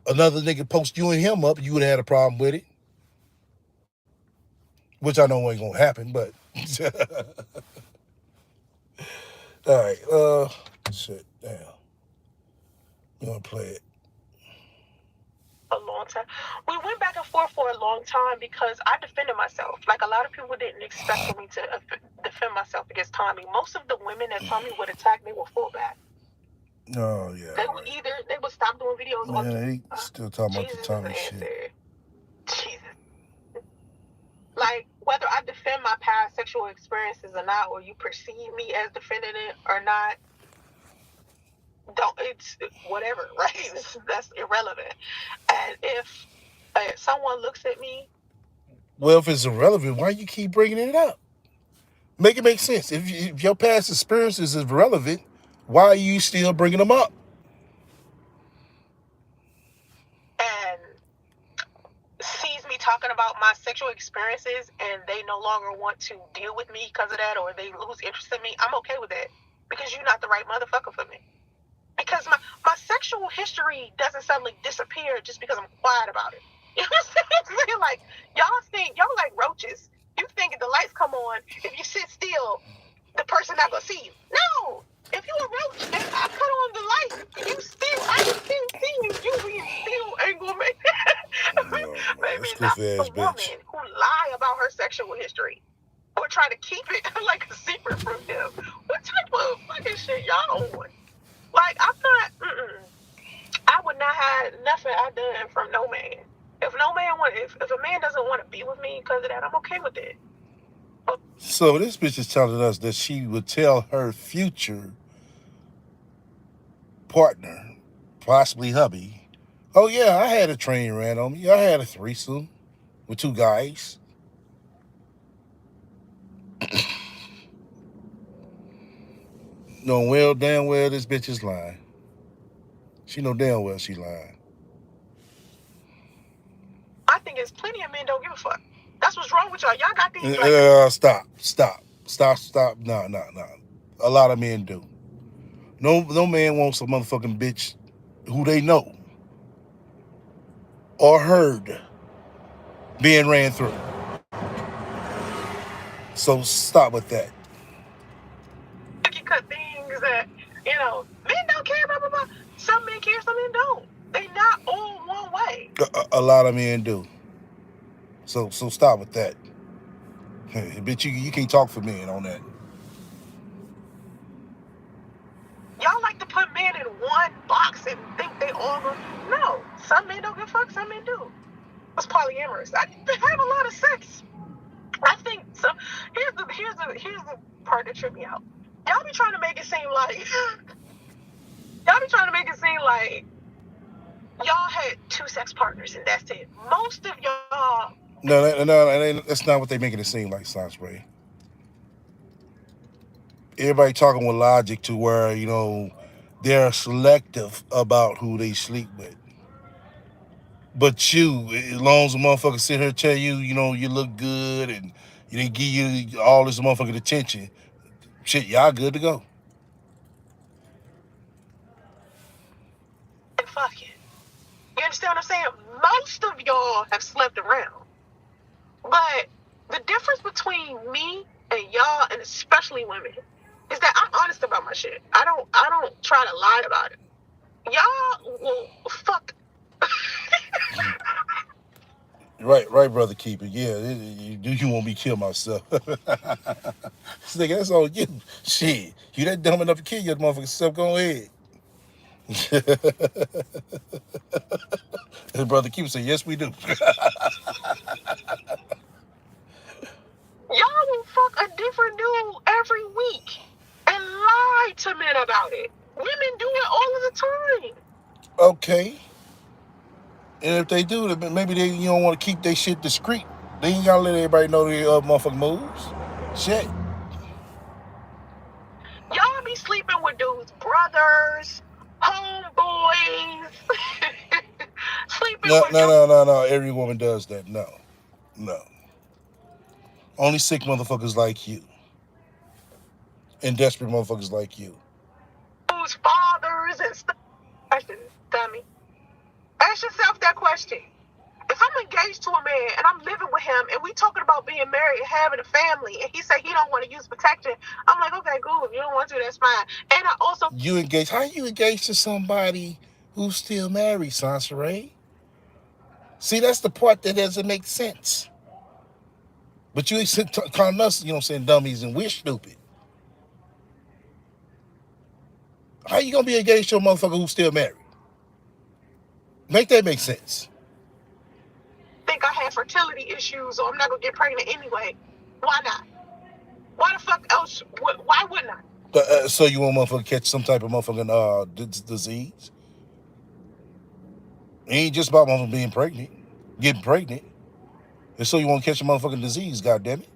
another nigga post you and him up, you would have had a problem with it. Which I know ain't gonna happen, but all right, shit, damn. You wanna play it? A long time. We went back and forth for a long time because I defended myself. Like a lot of people didn't expect for me to defend myself against Tommy. Most of the women that Tommy would attack, they would fall back. Oh yeah. They would they would stop doing videos. Man, they still talking about the Jesus is Tommy the shit. answer. Jesus. Like whether I defend my past sexual experiences or not, or you perceive me as defending it or not, it's whatever, right? That's irrelevant. And if someone looks at me, Well, if it's irrelevant, why you keep bringing it up? Make it make sense. If your past experiences is relevant, why are you still bringing them up? and sees me talking about my sexual experiences and they no longer want to deal with me because of that, or they lose interest in me, I'm okay with that because you're not the right motherfucker for me. Because my sexual history doesn't suddenly disappear just because I'm quiet about it. You know what I'm saying? Like, y'all like roaches. You think if the lights come on, if you sit still, the person not gonna see you. No! If you a roach and I cut on the light, I can still see you. You being still ain't gonna make No, man, maybe this not goofy the ass bitch. woman who lie about about her sexual history or try to keep it like a secret from him. What type of fucking shit y'all on? Like, I'm not. I would not hide nothing I done from no man. If no man want, if a man doesn't want to be with me because of that, I'm okay with it. But So this bitch is telling us that she would tell her future partner, possibly hubby, oh yeah, I had a train ran on me. I had a threesome with two guys. Knowing well damn well this bitch is lying. She know damn well she lying. I think it's plenty of men don't give a fuck. That's what's wrong with y'all. Y'all got these like. Stop. No. A lot of men do. No man wants a motherfucking bitch who they know or heard being ran through. So stop with that. Cookie cut things that, men don't care, blah, blah, blah. Some men care, some men don't. They not all one way. A lot of men do. So stop with that. Bitch, you can't talk for men on that. Y'all like to put men in one box and think they all going. No, some men don't give a fuck, some men do. It's polyamorous. I have a lot of sex. I think so. Here's the part that tripped me out. Y'all be trying to make it seem like y'all had two sex partners and that's it. Most of y'all. No, that's not what they making it seem like, Sanspray. Everybody talking with logic to where, they're selective about who they sleep with. But you, as long as a motherfucker sit here and tell you, you look good and they give you all this motherfucking attention, shit, y'all good to go. Fuck it. You understand what I'm saying? Most of y'all have slept around. But the difference between me and y'all, and especially women, is that I'm honest about my shit. I don't try to lie about it. Y'all will fuck. Right, brother keeper. Yeah, you want me to kill myself. This nigga, that's all you. Shit, you that dumb enough to kill your motherfucking self, go ahead. His brother keeper said, yes, we do. Y'all will fuck a different dude every week and lie to men about it. Women do it all of the time. Okay. And if they do, maybe you don't want to keep their shit discreet. They ain't gotta let everybody know their motherfucking moves. Shit. Y'all be sleeping with dudes' brothers, homeboys, sleeping No, with no, dudes. no, no, no. Every woman does that. No, no. Only sick motherfuckers like you and desperate motherfuckers like you. Whose fathers and stuff. Question, dummy. Ask yourself that question. If I'm engaged to a man and I'm living with him and we talking about being married and having a family and he say he don't want to use protection, I'm like, okay, cool. If you don't want to, that's fine. And I also You engaged? How you engaged to somebody who's still married, Sansaray? See, that's the part that doesn't make sense. But you ain't calling us, saying dummies and we're stupid. How you gonna be engaged to a motherfucker who's still married? Make that make sense. think I have fertility issues or I'm not gonna get pregnant anyway. Why not? Why the fuck else? Why wouldn't I? So you want motherfucker catch some type of motherfucking disease? It ain't just about motherfucker being pregnant, getting pregnant. And so you want to catch a motherfucking disease, goddamn it.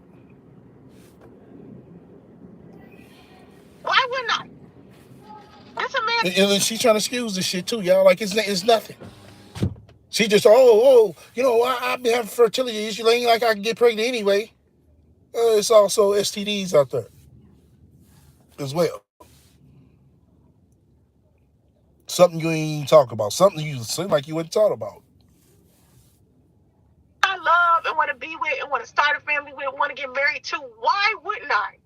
Why wouldn't I? This a man. And she's trying to excuse this shit too, y'all. Like it's nothing. She just, I been having fertility issues. Ain't like I can get pregnant anyway. It's also STDs out there as well. Something you ain't even talk about. Something you seem like you wouldn't talk about. I love and want to be with and want to start a family with, want to get married to. Why wouldn't I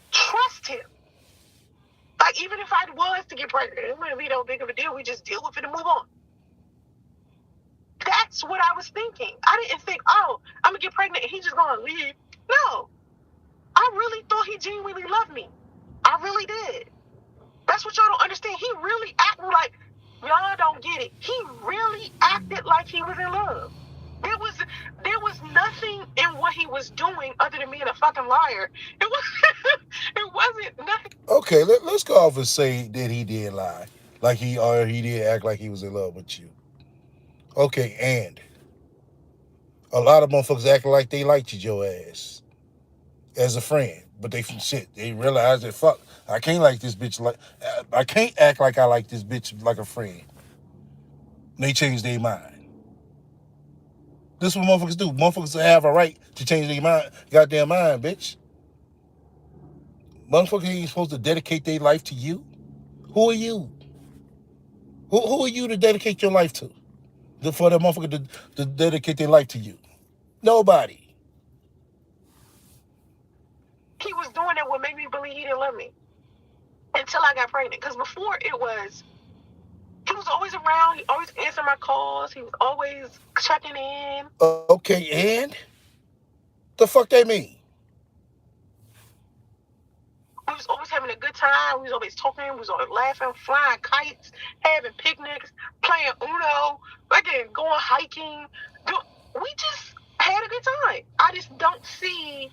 trust him? Like, even if I was to get pregnant, it wouldn't be no big of a deal. We just deal with it and move on. That That's what I was thinking. I didn't think, oh, I'm gonna get pregnant and he's just gonna leave. No, I really thought he genuinely loved me. I really did. That's what y'all don't understand. He really acted like y'all don't get it. He really acted like he was in love. There was there was nothing in what he was doing other than being a fucking liar. It was it wasn't nothing. Okay, let's go off and say that he did lie, like he did act like he was in love with you. Okay, and a lot of motherfuckers acting like they liked your ass as a friend, but they shit. They realize that fuck, I can't like this bitch like I can't act like I like this bitch like a friend. And they change their mind. This is what motherfuckers do. Motherfuckers have a right to change their mind, goddamn mind, bitch. Motherfuckers ain't supposed to dedicate their life to you. Who are you? Who are you to dedicate your life to? For the motherfucker to dedicate their life to you? Nobody. He was doing it what made me believe he didn't love me until I got pregnant. Because before it was, he was always around. He always answered my calls. He was always checking in. Okay, and the fuck they mean? We was always having a good time. We was always talking. We was always laughing, flying kites, having picnics, playing Uno, again, going hiking. We just had a good time. I just don't see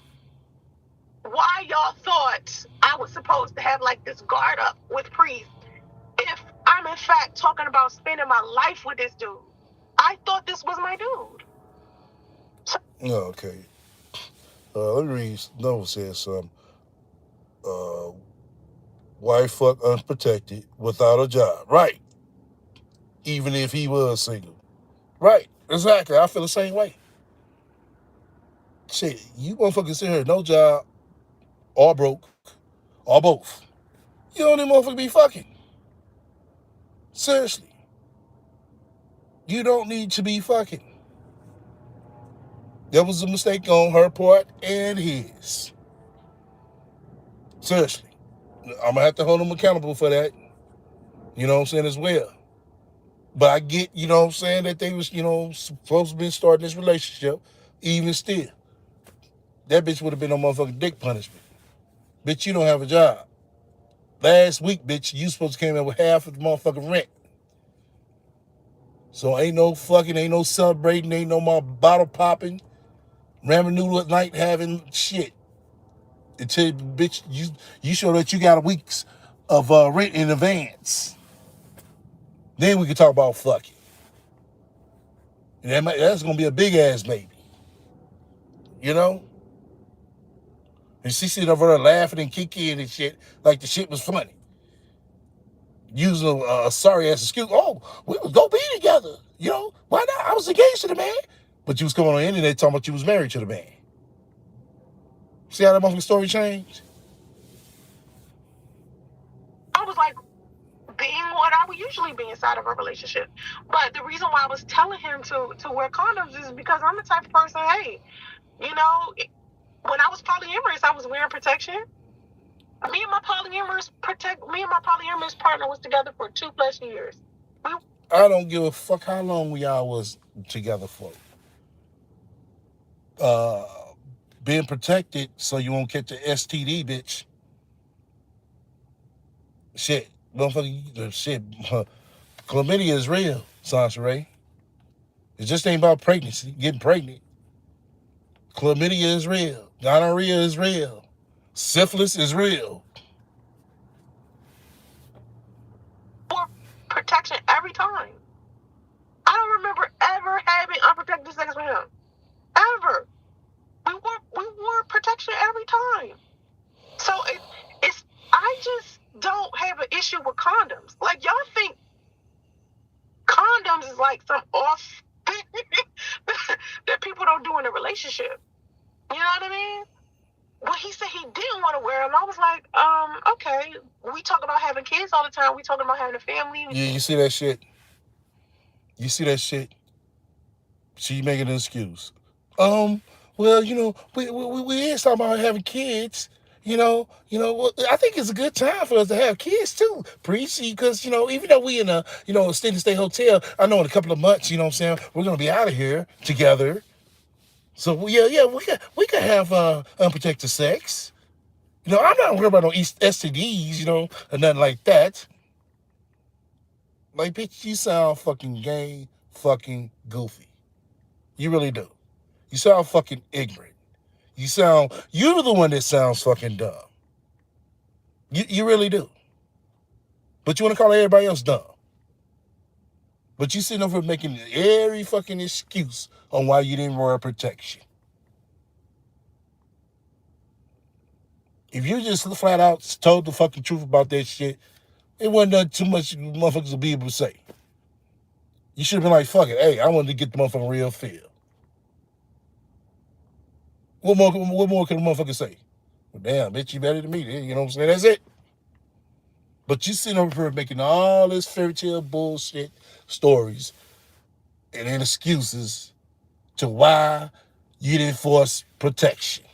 why y'all thought I was supposed to have like this guard up with Priest if I'm in fact talking about spending my life with this dude. I thought this was my dude. Okay. Let me read. No says something. Uh, Wife fuck unprotected without a job. Right. Even if he was single. Right. Exactly. I feel the same way. Shit, you motherfuckers sit here, no job, or broke, or both. You don't need motherfucker be fucking. Seriously. You don't need to be fucking. That was a mistake on her part and his. Seriously. I'm gonna have to hold him accountable for that. You know what I'm saying, as well. But I get, you know what I'm saying, that they was, supposed to be starting this relationship. Even still, that bitch would have been on motherfucking dick punishment. Bitch, you don't have a job. Last week, bitch, you supposed to came in with half of the motherfucking rent. So ain't no fucking, ain't no celebrating, ain't no more bottle popping, ramen noodle at night having shit. Until, bitch, you show that you got a week's of rent in advance. Then we can talk about fucking. And that's gonna be a big ass baby. You know? And she sitting over there laughing and kicking and shit like the shit was funny. Using a sorry ass excuse. Oh, we was gonna be together. You know? Why not? I was engaged to the man. But you was coming on the internet talking about you was married to the man. See how that motherfucking story changed? I was like being what I would usually be inside of a relationship. But the reason why I was telling him to wear condoms is because I'm the type of person, hey, you know, when I was polyamorous, I was wearing protection. Me and my polyamorous partner was together for 2+ years. I don't give a fuck how long we all was together for. Uh, Being protected so you won't catch the STD, bitch. Shit, motherfucker, shit. Chlamydia is real, Sasha Ray. It just ain't about pregnancy, getting pregnant. Chlamydia is real. Gonorrhea is real. Syphilis is real. For protection every time. I don't remember ever having unprotected sex with him. Ever. We wore protection every time. So it's I just don't have an issue with condoms. Like y'all think condoms is like some off thing that people don't do in a relationship. You know what I mean? When he said he didn't want to wear them, I was like, okay. We talk about having kids all the time. We talking about having a family. Yeah, you see that shit? You see that shit? She making an excuse. Well, we is talking about having kids. I think it's a good time for us to have kids too, preach, because even though we in a extended stay hotel, I know in a couple of months, what I'm saying, we're gonna be out of here together. So yeah, we can have unprotected sex. I'm not worried about no STDs, or nothing like that. Like, bitch, you sound fucking gay, fucking goofy. You really do. You sound fucking ignorant. You're the one that sounds fucking dumb. You really do. But you want to call everybody else dumb. But you sitting over making every fucking excuse on why you didn't wear protection. If you just flat out told the fucking truth about that shit, it wasn't nothing too much motherfuckers would be able to say. You should have been like, fuck it. Hey, I wanted to get the motherfucking real feel. What more could a motherfucker say? Well, damn, bitch, you better than me. You know what I'm saying? That's it. But you sitting over here making all this fairy tale bullshit stories and then excuses to why you didn't force protection.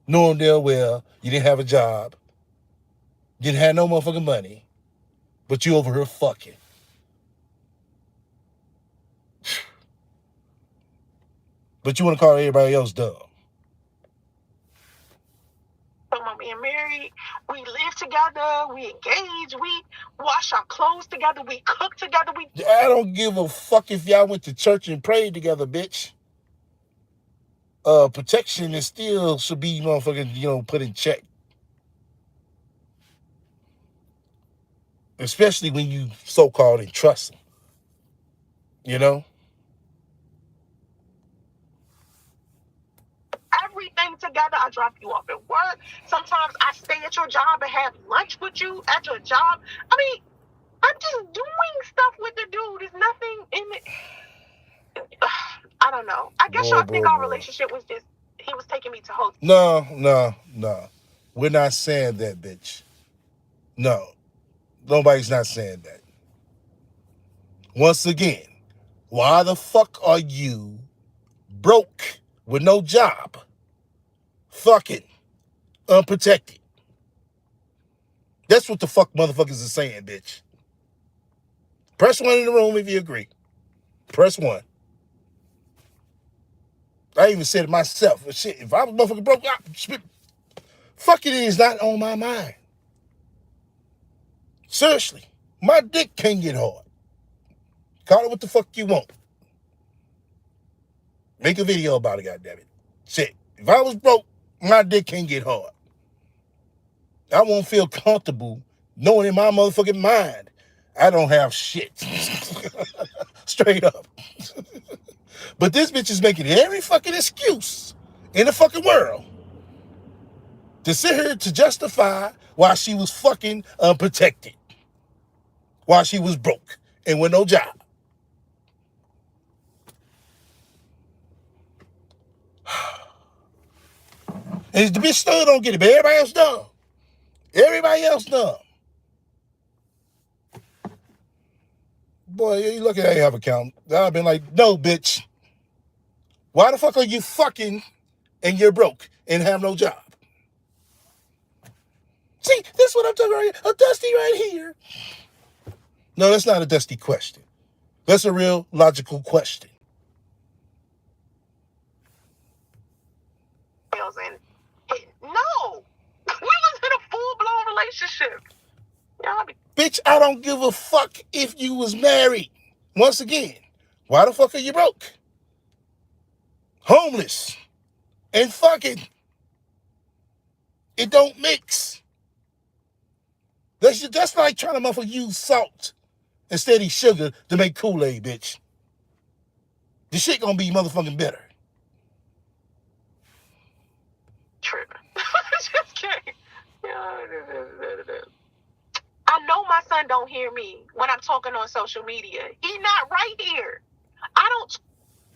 Knowing damn well you didn't have a job, didn't have no motherfucking money, but you over here fucking. But you want to call everybody else dumb. About being married, we live together, we engage, we wash our clothes together, we cook together, I don't give a fuck if y'all went to church and prayed together, bitch. Protection is still should be motherfucking, put in check. Especially when you so-called entrust them. Everything together. I drop you off at work. Sometimes I stay at your job and have lunch with you at your job. I mean, I'm just doing stuff with the dude. There's nothing in it. I don't know. I guess y'all think our relationship was just, he was taking me to host. No. We're not saying that, bitch. No. Nobody's not saying that. Once again, why the fuck are you broke with no job, fucking unprotected? That's what the fuck motherfuckers are saying, bitch. Press 1 in the room if you agree. Press 1. I even said it myself. Shit, if I was motherfucking broke, fucking it is not on my mind. Seriously, my dick can't get hard. Call it what the fuck you want. Make a video about it, goddammit. Shit, if I was broke, my dick can't get hard. I won't feel comfortable knowing in my motherfucking mind I don't have shit. Straight up. But this bitch is making every fucking excuse in the fucking world to sit here to justify why she was fucking unprotected. While she was broke and with no job. And the bitch still don't get it, but everybody else dumb. Everybody else dumb. Boy, you lucky I ain't have a account. I've been like, no, bitch. Why the fuck are you fucking and you're broke and have no job? See, this is what I'm talking about. A dusty right here. No, that's not a dusty question. That's a real logical question. No, we was in a full-blown relationship. Bitch, I don't give a fuck if you was married. Once again, why the fuck are you broke? Homeless. And fucking. It don't mix. That's like trying to motherfucker use salt instead of sugar to make Kool-Aid, bitch. The shit gonna be motherfucking better. True. Just kidding. I know my son don't hear me when I'm talking on social media. He not right here. I don't.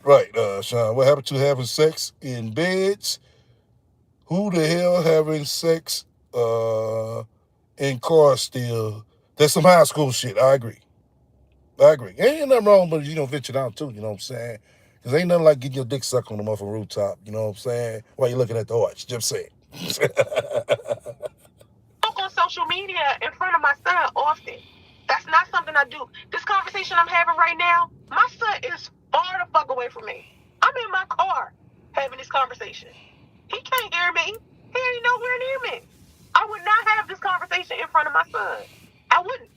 Right, Sean, what happened to having sex in beds? Who the hell having sex in cars still? That's some high school shit. I agree. Ain't nothing wrong, but venture out too, you know what I'm saying? Because ain't nothing like getting your dick sucked on the motherfucking rooftop, you know what I'm saying? While you're looking at the arch, just saying. Talk on social media in front of my son often. That's not something I do. This conversation I'm having right now, my son is far the fuck away from me. I'm in my car having this conversation. He can't hear me. He ain't nowhere near me. I would not have this conversation in front of my son. I wouldn't.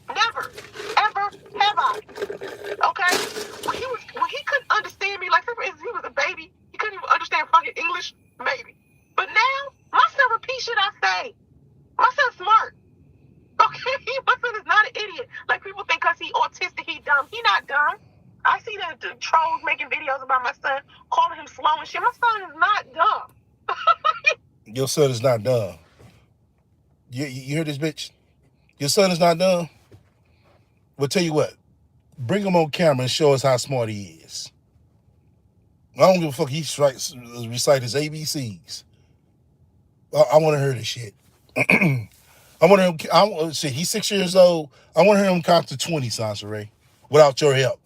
Never. Ever have I. Okay? When he couldn't understand me, like he was a baby, he couldn't even understand fucking English, maybe. But now, my son repeats shit I say. My son's smart. Okay? My son is not an idiot. Like people think because he autistic, he dumb. He not dumb. I see the trolls making videos about my son, calling him slow and shit. My son is not dumb. Your son is not dumb. You hear this, bitch? Your son is not dumb. Well, tell you what. Bring him on camera and show us how smart he is. I don't give a fuck. He recite his ABCs. I want to hear this shit. I want him. Shit, he's 6 years old. I want to hear him count to 20, Sansaray, without your help.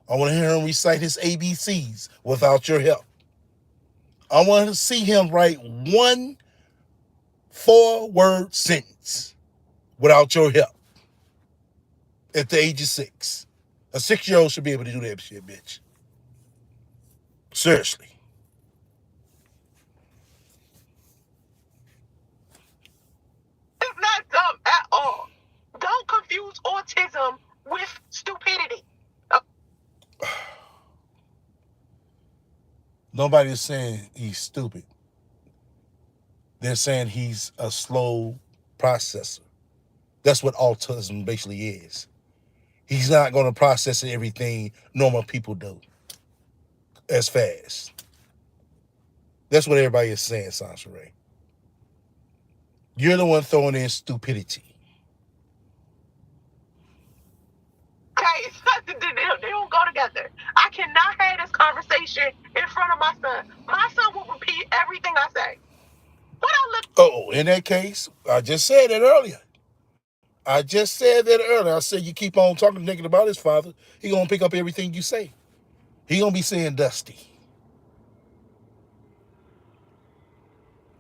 I want to hear him recite his ABCs without your help. I want to see him write one 4-word sentence without your help. At the age of 6, a 6-year-old should be able to do that shit, bitch. Seriously. It's not dumb at all. Don't confuse autism with stupidity. Nobody's saying he's stupid. They're saying he's a slow processor. That's what autism basically is. He's not going to process everything normal people do as fast. That's what everybody is saying, Sansaray. You're the one throwing in stupidity. Okay, it's not, they don't go together. I cannot have this conversation in front of my son. My son will repeat everything I say. What I look. Oh, in that case, I just said it earlier. I said you keep on talking negative about his father, he gonna pick up everything you say. He gonna be saying Dusty.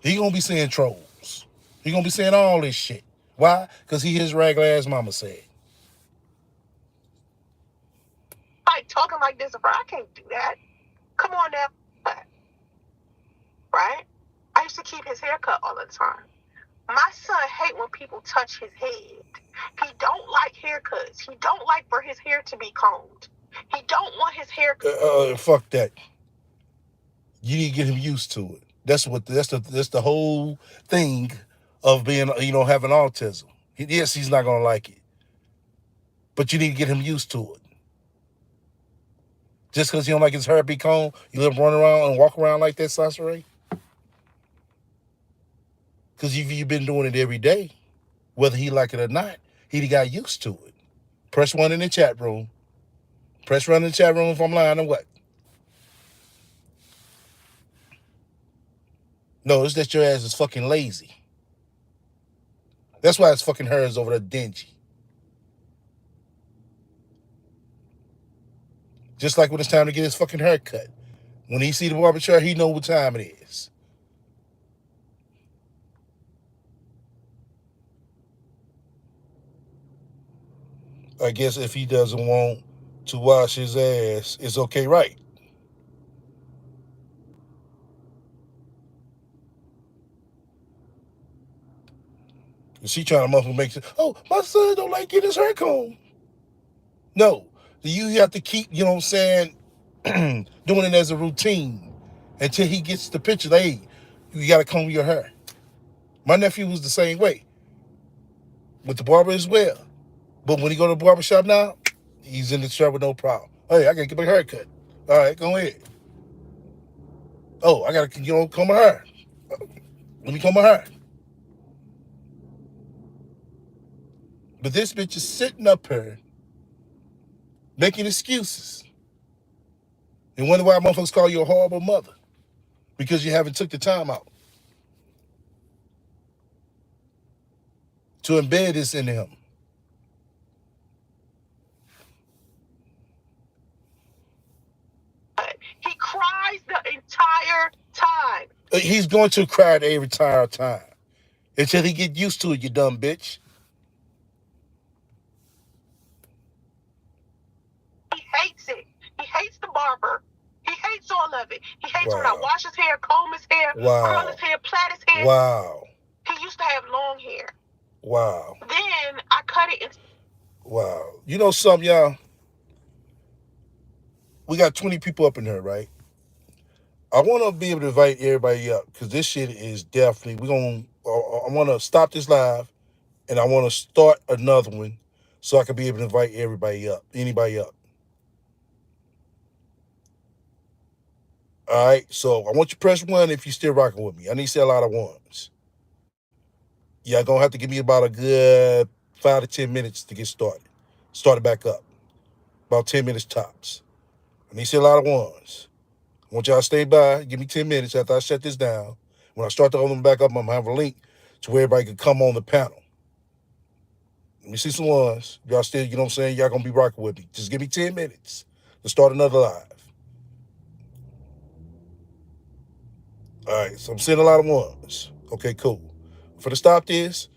He gonna be saying trolls. He gonna be saying all this shit. Why? Because he his regular ass mama said. Like talking like this, I can't do that. Come on now. Right? I used to keep his hair cut all the time. My son hate when people touch his head. He don't like haircuts. He don't like for his hair to be combed. He don't want his hair. Fuck that. You need to get him used to it. That's the whole thing of being having autism. Yes, he's not gonna like it, but you need to get him used to it. Just because he don't like his hair be combed, you let him run around and walk around like that, Sasha. Because you've been doing it every day, whether he like it or not, he got used to it. Press 1 in the chat room. Press 1 in the chat room if I'm lying or what. No, it's that your ass is fucking lazy. That's why his fucking hair is over there dingy. Just like when it's time to get his fucking hair cut. When he see the barber chair, he know what time it is. I guess if he doesn't want to wash his ass, it's okay, right? She trying to make sure, oh, my son don't like getting his hair combed. No, you have to keep, you know what I'm saying, doing it as a routine until he gets the picture. Like, hey, you got to comb your hair. My nephew was the same way with the barber as well. But when he go to the barber shop now, he's in the chair with no problem. Hey, I got to get my hair cut. All right, go ahead. Oh, I got to, comb my hair. Let me comb my hair. But this bitch is sitting up here making excuses and wonder why motherfuckers call you a horrible mother because you haven't took the time out to embed this in him. He cries the entire time. He's going to cry every entire time until he get used to it. You dumb bitch. He hates it. He hates the barber. He hates all of it. He hates when I Wow. wash his hair, comb his hair, curl his Wow. hair, plait his hair. Wow. He used to have long hair. Wow. Then I cut it. Wow. You know something, y'all? We got 20 people up in here, right? I want to be able to invite everybody up because this shit is definitely, we're going to, I want to stop this live and I want to start another one so I can be able to invite everybody up, anybody up. All right, so I want you to press one if you're still rocking with me. I need to say a lot of ones. Y'all gonna have to give me about a good 5 to 10 minutes to get started. Start it back up. About 10 minutes tops. I need to say a lot of ones. I want y'all to stay by. Give me 10 minutes after I shut this down. When I start to open them back up, I'm gonna have a link to where everybody can come on the panel. Let me see some ones. Y'all still, you know what I'm saying? Y'all gonna be rocking with me. Just give me 10 minutes to start another live. All right, so I'm seeing a lot of ones. Okay, cool. For the stop this,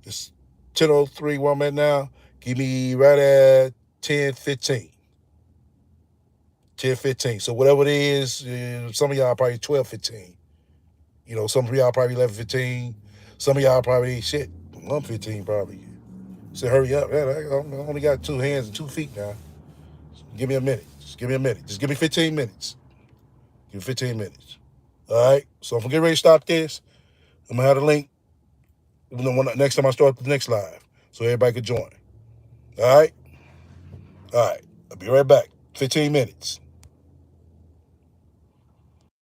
it's 10:03 where I'm at now. Give me right at 10:15. 10:15. So whatever it is, some of y'all probably 12:15. You know, some of y'all probably 11:15. Some of y'all probably shit 1:15 probably. So hurry up. Man, I only got 2 hands and 2 feet now. Give me a minute. Just give me a minute. Just give me 15 minutes. Give me 15 minutes. All right. So if I get ready to stop this, I'm gonna have the link next time I start the next live, so everybody can join. All right. All right. I'll be right back. 15 minutes.